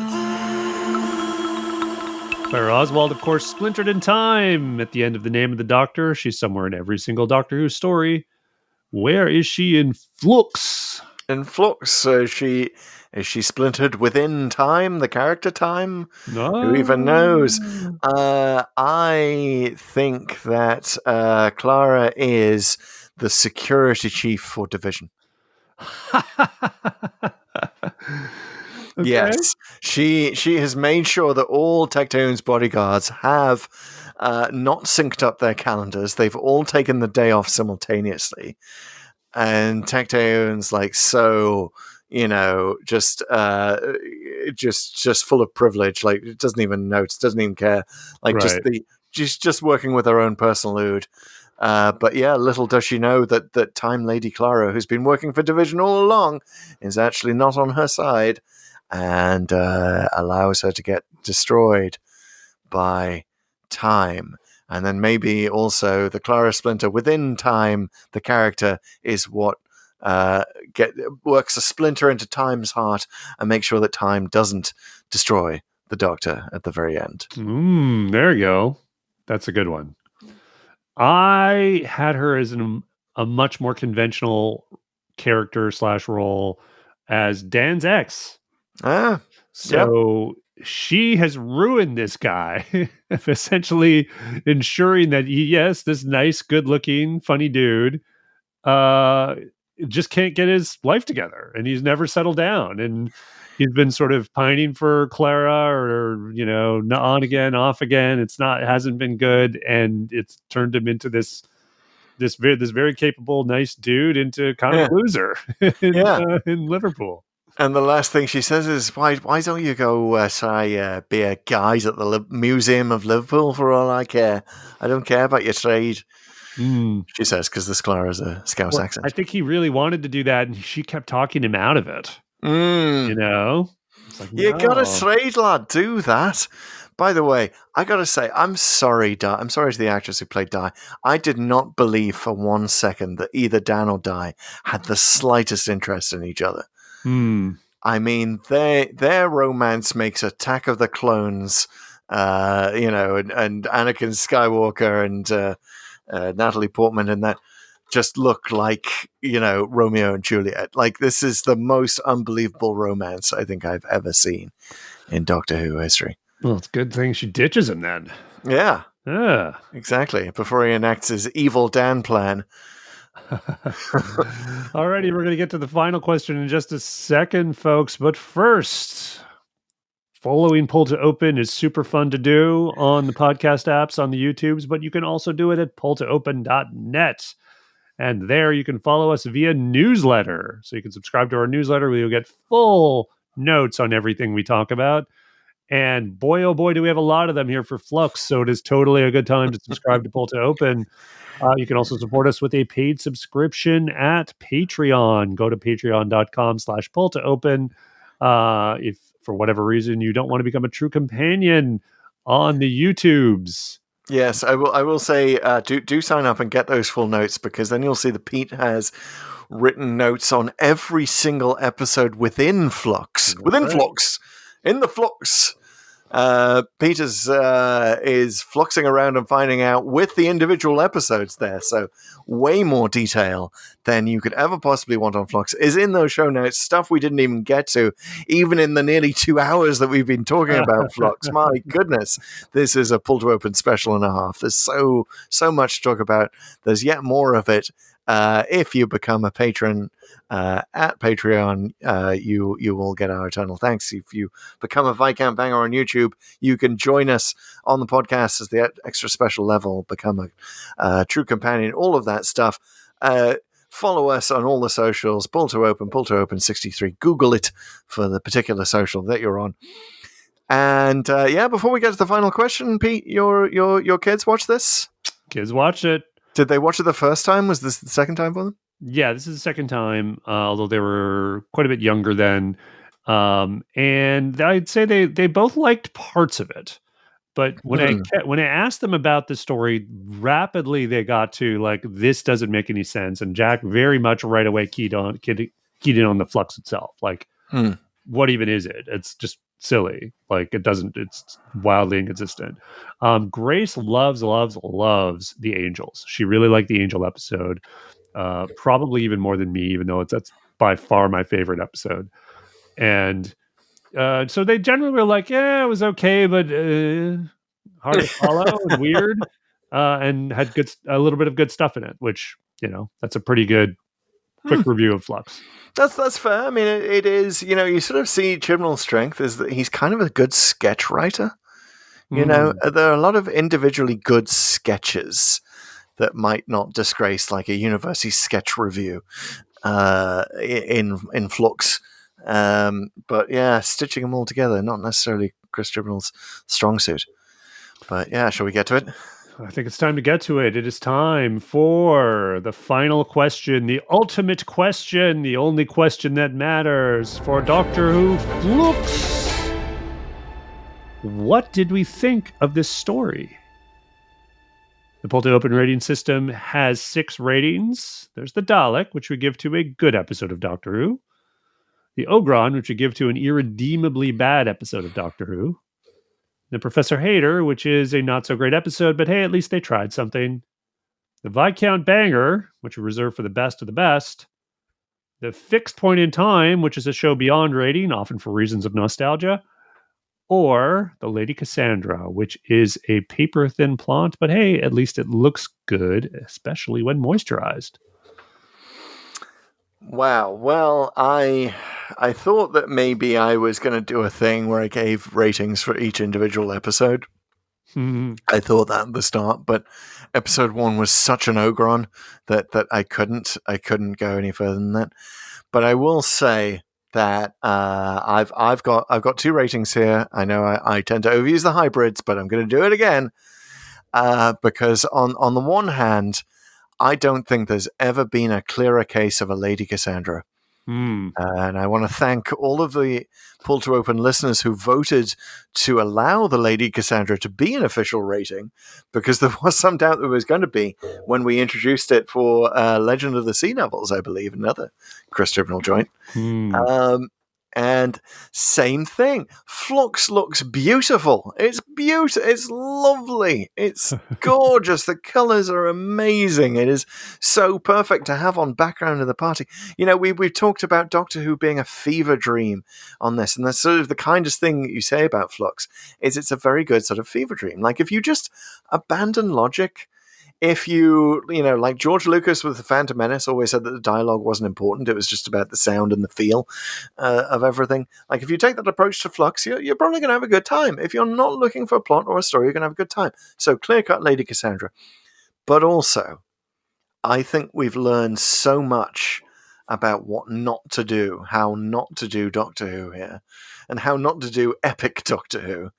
Clara Oswald, of course, splintered in time at the end of The Name of the Doctor. She's somewhere in every single Doctor Who story. Where is she in Flux? In Flux, is she splintered within time, the character time? No. Who even knows? I think that Clara is the security chief for Division. Okay. Yes, she has made sure that all Tecteun's bodyguards have not synced up their calendars. They've all taken the day off simultaneously. and Tecteun's like so, just full of privilege. Like, it doesn't even notice, doesn't even care. Like, Right. she's just working with her own personal ood. But yeah, little does she know that Time Lady Clara, who's been working for Division all along, is actually not on her side, and allows her to get destroyed by Time. And then maybe also the Clara Splinter within Time, the character, is what works a splinter into Time's heart and makes sure that Time doesn't destroy the Doctor at the very end. There you go. That's a good one. I had her as a much more conventional character / role as Dan's ex. So she has ruined this guy, essentially ensuring that this nice, good-looking, funny dude just can't get his life together, and he's never settled down, and he's been sort of pining for Clara, or on again, off again. It hasn't been good, and it's turned him into this very capable, nice dude into kind of a loser in Liverpool. And the last thing she says is, "Why don't you go be a guide at the Museum of Liverpool for all I care? I don't care about your trade." She says, because this Clara's a Scouse accent. I think he really wanted to do that, and she kept talking him out of it. It's like, you gotta trade, lad. Do that. By the way, I gotta say, I'm sorry, Di. I'm sorry to the actress who played Di. I did not believe for 1 second that either Dan or Di had the slightest interest in each other. I mean, their romance makes Attack of the Clones, and Anakin Skywalker and Natalie Portman and that just look like, Romeo and Juliet. Like, this is the most unbelievable romance I think I've ever seen in Doctor Who history. Well, it's a good thing she ditches him then. Yeah. Exactly. Before he enacts his evil Dan plan. Alrighty, we're going to get to the final question in just a second, folks. But first, following Pull to Open is super fun to do on the podcast apps, on the YouTubes, but you can also do it at pulltoopen.net. And there you can follow us via newsletter. So you can subscribe to our newsletter where you'll get full notes on everything we talk about. And boy, oh boy, do we have a lot of them here for Flux. So it is totally a good time to subscribe to Pull to Open. You can also support us with a paid subscription at Patreon. Go to patreon.com/pull-to-open. If for whatever reason you don't want to become a true companion on the YouTubes. Yes, I will say do sign up and get those full notes, because then you'll see that Pete has written notes on every single episode within Flux. In the Flux. Peter's is fluxing around and finding out with the individual episodes there. So way more detail than you could ever possibly want on Flux is in those show notes. Stuff we didn't even get to, even in the nearly 2 hours that we've been talking about Flux. My goodness, this is a Pull to Open special and a half. There's so much to talk about. There's yet more of it. If you become a patron at Patreon, you will get our eternal thanks. If you become a Viscount Banger on YouTube, you can join us on the podcast as the extra special level, become a true companion, all of that stuff. Follow us on all the socials, Pull to Open 63. Google it for the particular social that you're on. And before we get to the final question, Pete, your kids watch this? Kids watch it. Did they watch it the first time? Was this the second time for them? Yeah, this is the second time, although they were quite a bit younger then. And I'd say they both liked parts of it. But when I asked them about the story, rapidly they got to, like, this doesn't make any sense. And Jack very much right away keyed in on the Flux itself. Like, what even is it? It's just silly. Like, it's wildly inconsistent. Grace loves the Angels. She really liked the Angel episode, probably even more than me, even though that's by far my favorite episode. And so they generally were like, yeah, it was okay, but hard to follow and weird, and had a little bit of good stuff in it, which, that's a pretty good quick review of Flux. That's fair. I mean, it is, you sort of see Chibnall's strength is that he's kind of a good sketch writer. There are a lot of individually good sketches that might not disgrace like a university sketch review in Flux. But yeah, stitching them all together, not necessarily Chris Chibnall's strong suit. But yeah, shall we get to it? I think it's time to get to it. It is time for the final question, the ultimate question, the only question that matters for Doctor Who Flux. What did we think of this story? The Pull to Open rating system has 6 ratings. There's the Dalek, which we give to a good episode of Doctor Who. The Ogron, which we give to an irredeemably bad episode of Doctor Who. The Professor Hater, which is a not-so-great episode, but hey, at least they tried something. The Viscount Banger, which we reserve for the best of the best. The Fixed Point in Time, which is a show beyond rating, often for reasons of nostalgia. Or the Lady Cassandra, which is a paper-thin plot, but hey, at least it looks good, especially when moisturized. Wow. Well, I thought that maybe I was going to do a thing where I gave ratings for each individual episode. I thought that at the start, but episode 1 was such an ogron that I couldn't go any further than that. But I will say that I've got 2 ratings here. I know I tend to overuse the hybrids, but I'm going to do it again because on the one hand, I don't think there's ever been a clearer case of a Lady Cassandra. And I want to thank all of the Pull to Open listeners who voted to allow the Lady Cassandra to be an official rating, because there was some doubt there was going to be when we introduced it for Legend of the Sea Devils, I believe, another Chris Chibnall joint. And same thing. Flux looks beautiful. It's beautiful. It's lovely. It's gorgeous. The colors are amazing. It is so perfect to have on background of the party. You know, we've talked about Doctor Who being a fever dream on this, and that's sort of the kindest thing that you say about Flux is it's a very good sort of fever dream. Like if you just abandon logic, if you know, like George Lucas with The Phantom Menace always said that the dialogue wasn't important. It was just about the sound and the feel of everything. Like if you take that approach to Flux, you're probably going to have a good time. If you're not looking for a plot or a story, you're going to have a good time. So clear-cut Lady Cassandra. But also, I think we've learned so much about what not to do, how not to do Doctor Who here, and how not to do epic Doctor Who,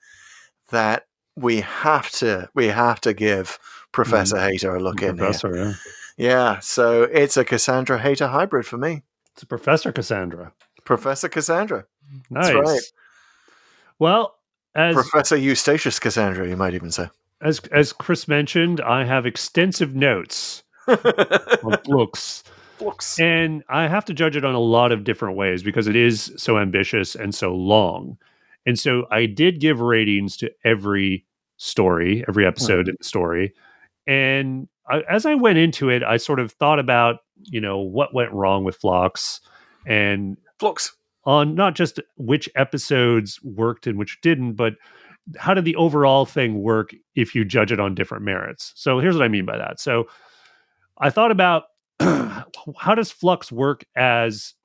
that we have to give Professor Hater a look in here. Yeah, so it's a Cassandra Hater hybrid for me. It's a Professor Cassandra. Professor Cassandra. Nice. That's right. Well, as Professor Eustachius Cassandra, you might even say. As Chris mentioned, I have extensive notes on Flux. And I have to judge it on a lot of different ways because it is so ambitious and so long. And so I did give ratings to every story, every episode in the story. And as I went into it, I sort of thought about, you know, what went wrong with Flux and Flux on not just which episodes worked and which didn't, but how did the overall thing work if you judge it on different merits? So here's what I mean by that. So I thought about how does Flux work as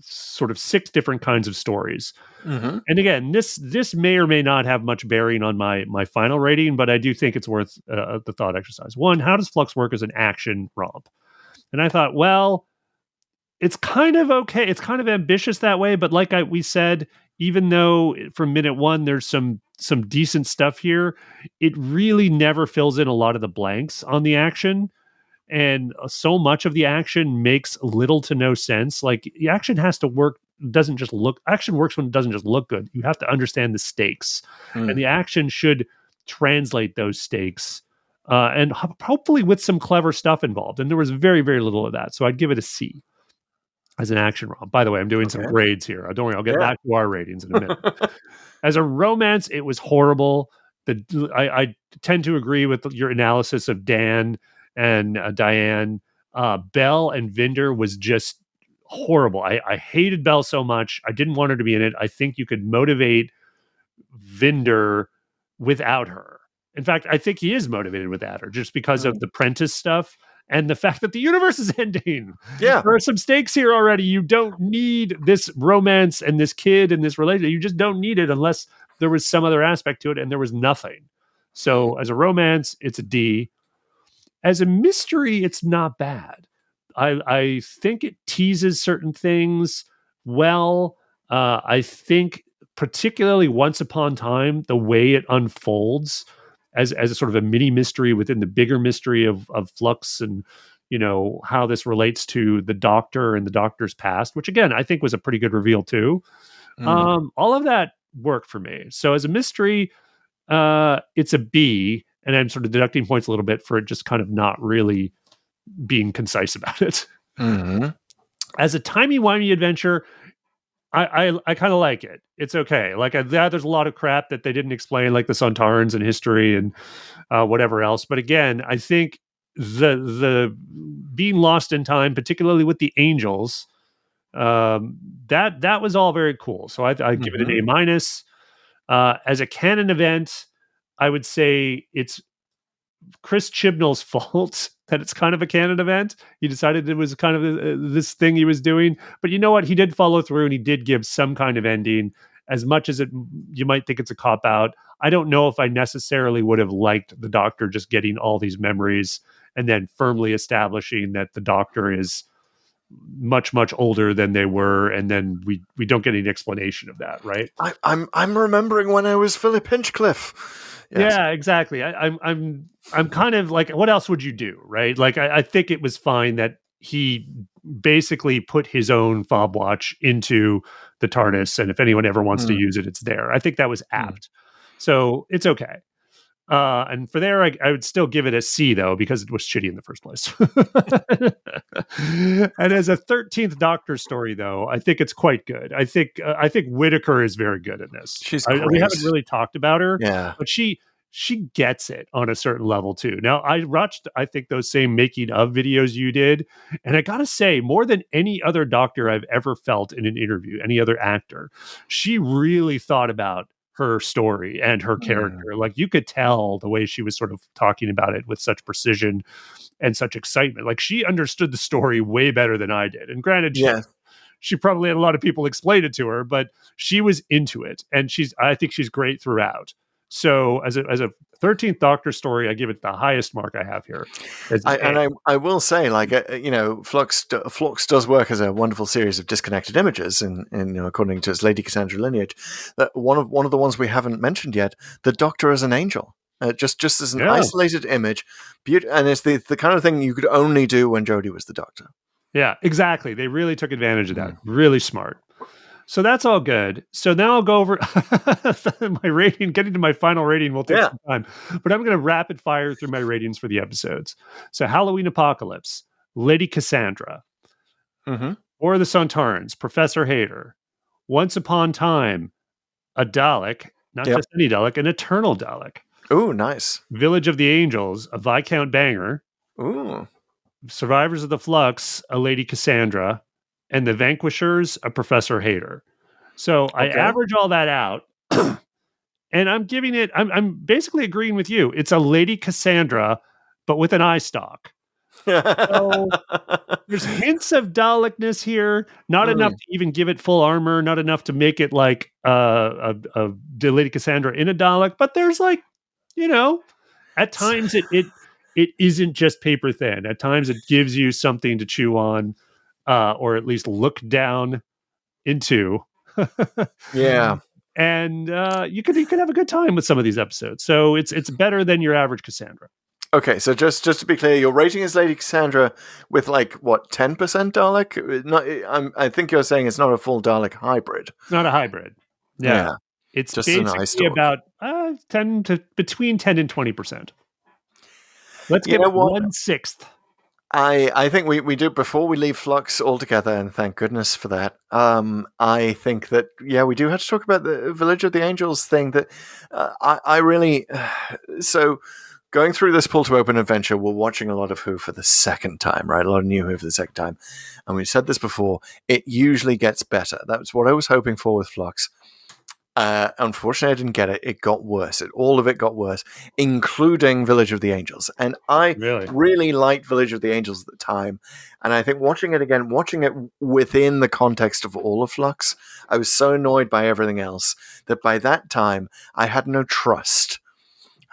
sort of 6 different kinds of stories. And again, this may or may not have much bearing on my final rating, but I do think it's worth the thought exercise. 1, how does Flux work as an action romp? And I thought, well, it's kind of okay. It's kind of ambitious that way, but like we said, even though from minute 1 there's some decent stuff here, it really never fills in a lot of the blanks on the action. And so much of the action makes little to no sense. Like the action has to work, doesn't just look, action works when it doesn't just look good. You have to understand the stakes and the action should translate those stakes and hopefully with some clever stuff involved. And there was very, very little of that. So I'd give it a C as an action romp. By the way, I'm doing some grades here. Don't worry, I'll get back to our ratings in a minute. As a romance, it was horrible. I tend to agree with your analysis of Dan and Diane. Belle and Vinder was just horrible. I hated Belle so much. I didn't want her to be in it. I think you could motivate Vinder without her. In fact, I think he is motivated without her just because of the Prentice stuff and the fact that the universe is ending. Yeah. There are some stakes here already. You don't need this romance and this kid and this relationship. You just don't need it unless there was some other aspect to it, and there was nothing. So as a romance, it's a D. as a mystery, it's not bad. I think it teases certain things well. I think particularly Once Upon Time, the way it unfolds as a sort of a mini mystery within the bigger mystery of Flux, and how this relates to the Doctor and the Doctor's past, which again I think was a pretty good reveal too. All of that worked for me. So as a mystery, it's a B, and I'm sort of deducting points a little bit for it just kind of not really being concise about it. As a timey-wimey adventure, I kind of like it. It's okay. Like, there's a lot of crap that they didn't explain, like the Sontarans and history and whatever else. But again, I think the being lost in time, particularly with the angels, that was all very cool. So I give it an A minus. As a canon event, I would say it's Chris Chibnall's fault that it's kind of a canon event. He decided it was kind of this thing he was doing. But you know what? He did follow through, and he did give some kind of ending. As much as you might think it's a cop-out, I don't know if I necessarily would have liked the Doctor just getting all these memories and then firmly establishing that the Doctor is much, much older than they were, and then we don't get any explanation of that, right? I'm remembering when I was Philip Hinchcliffe. Yes. Yeah, exactly. I'm kind of like, what else would you do, right? Like, I think it was fine that he basically put his own fob watch into the TARDIS, and if anyone ever wants to use it, it's there. I think that was apt. So it's okay. And for there, I would still give it a C, though, because it was shitty in the first place. And as a 13th Doctor story, though, I think it's quite good. I think Whittaker is very good in this. We haven't really talked about her, but she gets it on a certain level, too. Now, I watched, I think, those same making of videos you did, and I gotta say, more than any other Doctor I've ever felt in an interview, any other actor, she really thought about her story and her character. Like, you could tell the way she was sort of talking about it with such precision and such excitement. Like, she understood the story way better than I did. And granted, she probably had a lot of people explain it to her, but she was into it, and I think she's great throughout. So as a 13th Doctor story, I give it the highest mark I have here. I will say, like, Flux does work as a wonderful series of disconnected images, in according to its Lady Cassandra lineage. That one of the ones we haven't mentioned yet, the Doctor as an angel, just as an isolated image, and it's the kind of thing you could only do when Jodie was the Doctor. Yeah, exactly. They really took advantage of that. Really smart. So that's all good. So now I'll go over my rating. Getting to my final rating will take some time, but I'm going to rapid fire through my ratings for the episodes. So Halloween Apocalypse, Lady Cassandra, or the Sontarans, Professor Hayter, Once Upon Time, a Dalek, not just any Dalek, an eternal Dalek. Ooh, nice. Village of the Angels, a Viscount Banger. Ooh. Survivors of the Flux, a Lady Cassandra, and the Vanquishers, a Professor Hayter. So I average all that out, and I'm giving it. I'm basically agreeing with you. It's a Lady Cassandra, but with an eye stalk. So there's hints of Dalekness here, not enough to even give it full armor, not enough to make it like the Lady Cassandra in a Dalek. But there's, like, at times it isn't just paper thin. At times it gives you something to chew on. Or at least look down into. And you could have a good time with some of these episodes. So it's better than your average Cassandra. Okay, so just to be clear, your rating is Lady Cassandra with, like, what, 10% Dalek? I think you're saying it's not a full Dalek hybrid. It's not a hybrid. Yeah. It's just basically about between 10 and 20%. Let's give it 1/6. I think we do, before we leave Flux altogether, and thank goodness for that. I think that, we do have to talk about the Village of the Angels thing. That I really so going through this pull to open adventure, we're watching a lot of Who for the second time, right? A lot of new Who for the second time, and we said this before. It usually gets better. That was what I was hoping for with Flux. Unfortunately, I didn't get it. It got worse. All of it got worse, including Village of the Angels. And I really liked Village of the Angels at the time. And I think watching it within the context of all of Flux, I was so annoyed by everything else that by that time, I had no trust.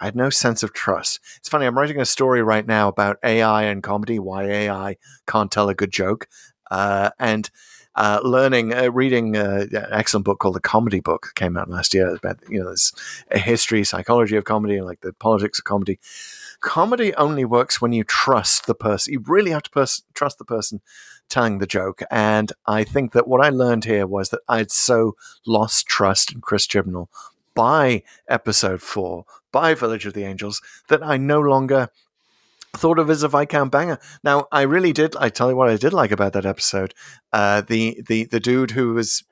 I had no sense of trust. It's funny, I'm writing a story right now about AI and comedy, why AI can't tell a good joke, and reading an excellent book called The Comedy Book, came out last year, about, there's a history, psychology of comedy, and like the politics of comedy. Comedy only works when you trust the person. You really have to trust the person telling the joke. And I think that what I learned here was that I'd so lost trust in Chris Chibnall by episode 4, by Village of the Angels, that I no longer thought of as a Viscount banger. Now, I tell you what I did like about that episode. The dude who was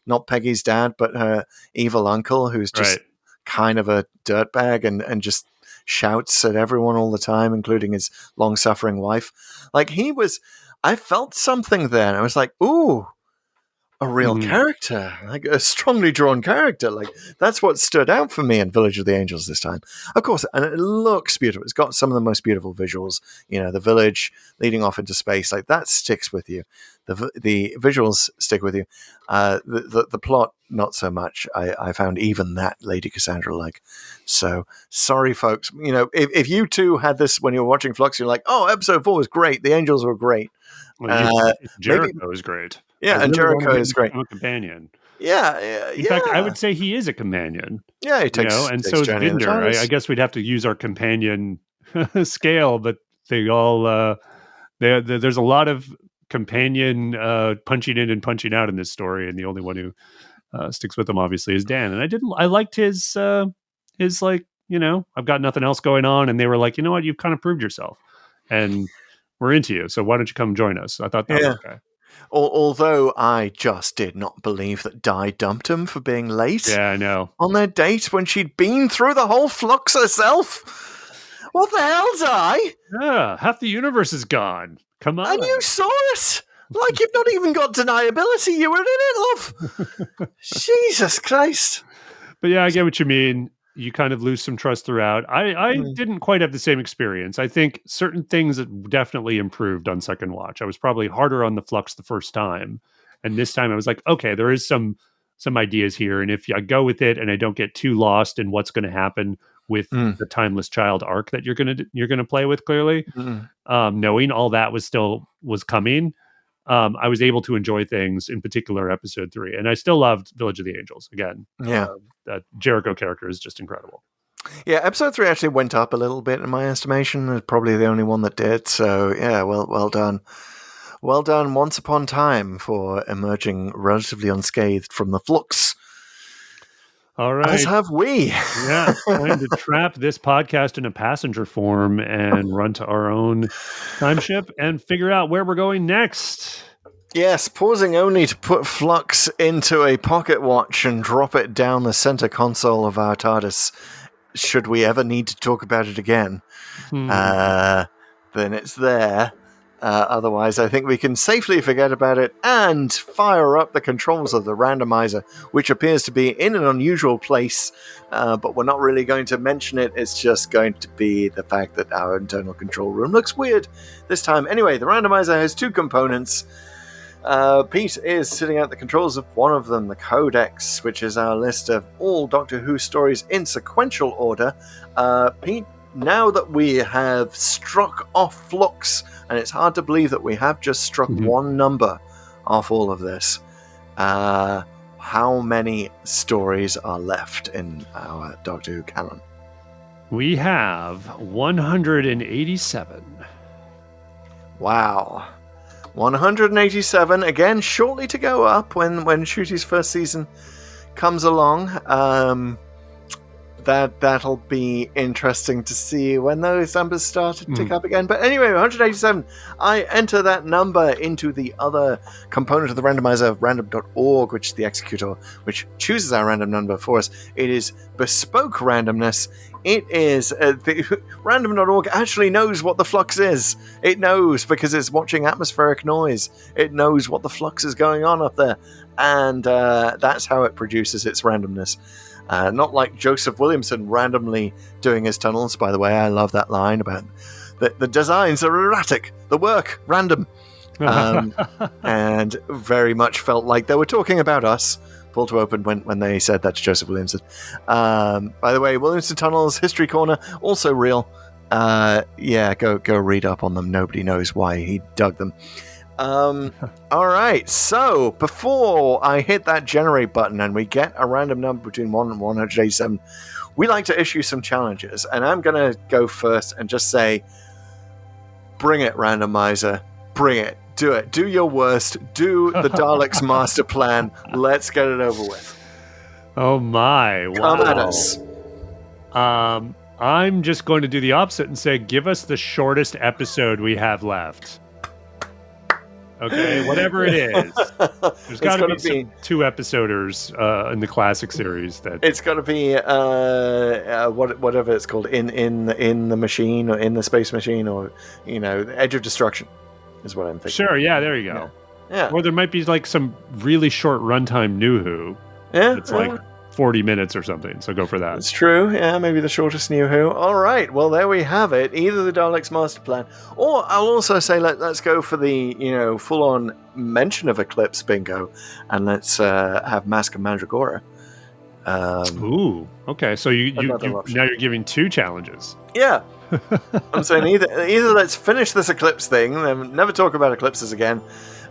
not Peggy's dad, but her evil uncle, who's just kind of a dirtbag and just shouts at everyone all the time, including his long-suffering wife. Like, I felt something then. I was like, ooh, a real character, like a strongly drawn character. Like, that's what stood out for me in Village of the Angels this time. Of course, and it looks beautiful. It's got some of the most beautiful visuals. The village leading off into space, like that sticks with you. The visuals stick with you. The plot, not so much. I found even that Lady Cassandra like. So sorry, folks. If you two had this when you were watching Flux, you're like, oh, episode 4 was great. The Angels were great. Well, Jericho is great. Yeah, and Jericho is great. A companion. Yeah. In fact, I would say he is a companion. Yeah, he takes. And so is Vinder. I guess we'd have to use our companion scale, but they all. There's a lot of companion punching in and punching out in this story, and the only one who sticks with them obviously is Dan. And I liked his like, I've got nothing else going on, and they were like, you know what, you've kind of proved yourself, and we're into you, so why don't you come join us? I thought that was okay. Although I just did not believe that Di dumped him for being late. Yeah, I know. On their date when she'd been through the whole Flux herself. What the hell, Di? Yeah, half the universe is gone. Come on. And you saw it. Like, you've not even got deniability. You were in it, love. Jesus Christ. But yeah, I get what you mean. You kind of lose some trust throughout. I didn't quite have the same experience. I think certain things that definitely improved on second watch. I was probably harder on the Flux the first time. And this time I was like, okay, there is some ideas here. And if I go with it and I don't get too lost in what's going to happen with the Timeless Child arc that you're gonna play with, clearly, knowing all that was coming, I was able to enjoy things, in particular episode 3. And I still loved Village of the Angels. Again, that Jericho character is just incredible. Yeah, episode 3 actually went up a little bit in my estimation. It's probably the only one that did. So yeah, well done. Well done, Once Upon Time, for emerging relatively unscathed from the Flux. All right. As have we. Yeah, trying to trap this podcast in a passenger form and run to our own time ship and figure out where we're going next. Yes, pausing only to put Flux into a pocket watch and drop it down the center console of our TARDIS, should we ever need to talk about it again. Then it's there. Otherwise, I think we can safely forget about it and fire up the controls of the randomizer, which appears to be in an unusual place, but we're not really going to mention it. It's just going to be the fact that our internal control room looks weird this time. Anyway, the randomizer has 2 components. Pete is sitting at the controls of one of them, the Codex, which is our list of all Doctor Who stories in sequential order. Pete, now that we have struck off Flux, and it's hard to believe that we have just struck one number off all of this, how many stories are left in our Doctor Who canon? We have 187. Wow. 187, again, shortly to go up when Nshuti's first season comes along. That'll be interesting to see when those numbers start to tick up again. But anyway, 187. I enter that number into the other component of the randomizer of random.org, which is the executor, which chooses our random number for us. It is bespoke randomness. It is random.org actually knows what the Flux is. It knows because it's watching atmospheric noise. It knows what the Flux is going on up there. And that's how it produces its randomness. Not like Joseph Williamson randomly doing his tunnels. By the way, I love that line about the designs are erratic, the work random, and very much felt like they were talking about us pull to open when they said that to Joseph Williamson. By the way, Williamson Tunnels History Corner, also real. Go read up on them. Nobody knows why he dug them. All right, so before I hit that generate button and we get a random number between 1 and 187, we like to issue some challenges, and I'm going to go first and just say, bring it, Randomizer. Bring it. Do it. Do your worst. Do the Daleks' master plan. Let's get it over with. Oh my. Come at us. I'm just going to do the opposite and say, give us the shortest episode we have left. Okay, whatever it is. There's got to be some 2-episoders in the classic series. That it's got to be whatever it's called, in the machine, or in the space machine, or Edge of Destruction is what I'm thinking. Sure, yeah, there you go. Yeah. Or there might be like some really short runtime New Who. Yeah, it's like 40 minutes or something. So go for that. It's true. Yeah, maybe the shortest New Who. All right. Well, there we have it. Either the Daleks' master plan, or I'll also say let's go for the full-on mention of Eclipse bingo, and let's have Mask of Mandragora. Ooh. Okay. So you now you're giving 2 challenges. Yeah. I'm saying either let's finish this Eclipse thing, then never talk about eclipses again.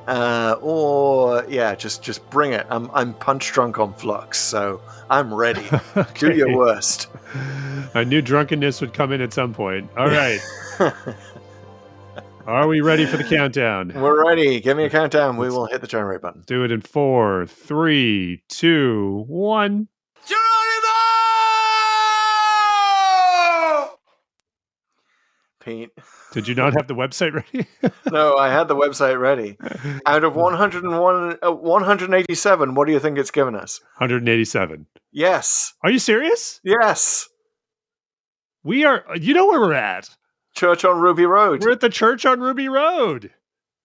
Or just bring it. I'm punch drunk on Flux, so I'm ready. Okay. Do your worst. I knew drunkenness would come in at some point. All right. Are we ready for the countdown? We're ready. Give me a countdown. We will hit the generate button. Do it in 4, 3, 2, 1. Pete. Did you not have the website ready? No, I had the website ready. Out of 187, what do you think it's given us? 187. Yes. Are you serious? Yes. We are. You know where we're at? Church on Ruby Road. We're at the church on Ruby Road.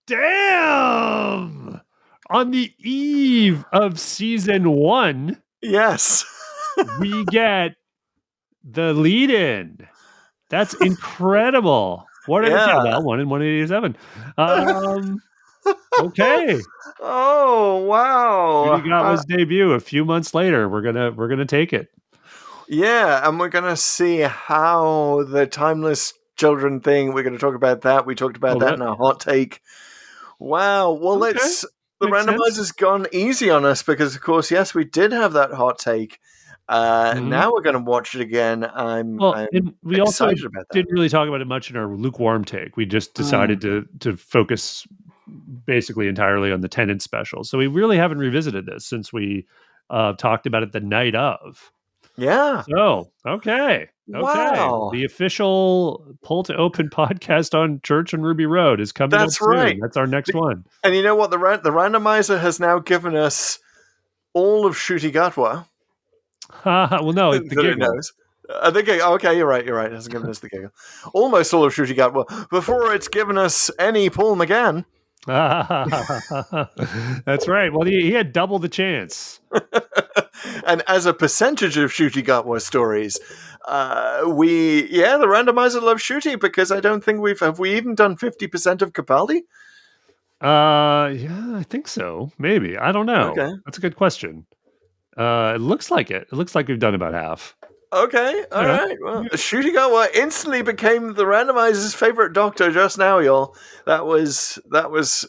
Damn! On the eve of season 1. Yes. We get the lead-in. That's incredible. What did I say? Well, 1 in 187. Okay. Oh, wow. Judy Gatwa's debut a few months later. We're gonna take it. Yeah, and we're gonna see how the timeless children thing. We're gonna talk about that. We talked about that in our hot take. Wow. Well, Okay. the Makes randomizer's sense. gone easy on us because, of course, yes, we did have that hot take. Now we're going to watch it again. I'm and we also excited about that. didn't really talk about it much in our lukewarm take. We just decided to focus basically entirely on the Tennant special. So we really haven't revisited this since we talked about it the night of. Yeah. So, okay. Wow. The official Pull to Open podcast on Church on Ruby Road is coming up soon. Right. That's our next one. And you know what? The randomizer has now given us all of Shruti Gatwa. Well, no, it's the that it giggle. knows. The giggle. Okay, you're right. It hasn't given us the giggle. Almost all of Shruti Gatwa before it's given us any Paul McGann. That's right. Well, he had double the chance. And as a percentage of Shruti Gatwa stories, the randomizer loves Shruti because I don't think have we even done 50% of Capaldi? Yeah, I think so. Maybe. I don't know. Okay. That's a good question. It looks like it. It looks like we've done about half. Okay, all right. Well, Shruti Gatwa instantly became the randomizer's favorite doctor just now, y'all. That was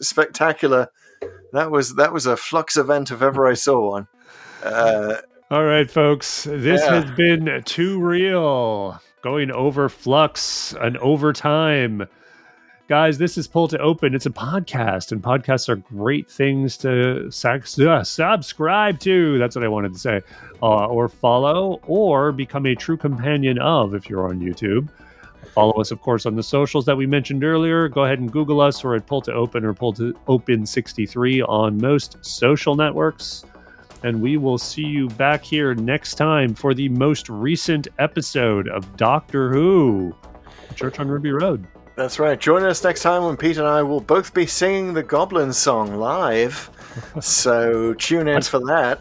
spectacular. That was a Flux event if ever I saw one. All right, folks. This has been Too Real. Going over Flux and overtime. Guys, this is Pull to Open. It's a podcast, and podcasts are great things to subscribe to. That's what I wanted to say. Or follow, or become a true companion of if you're on YouTube. Follow us, of course, on the socials that we mentioned earlier. Go ahead and Google us. We're at Pull to Open or Pull to Open 63 on most social networks. And we will see you back here next time for the most recent episode of Doctor Who, Church on Ruby Road. That's right. Join us next time when Pete and I will both be singing the Goblin song live. So tune in for that.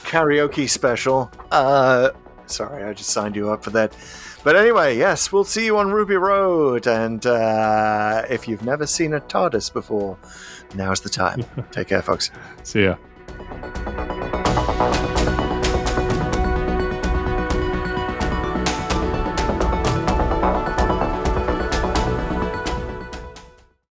Karaoke special. Sorry, I just signed you up for that. But anyway, yes, we'll see you on Ruby Road. And if you've never seen a TARDIS before, now's the time. Take care, folks. See ya.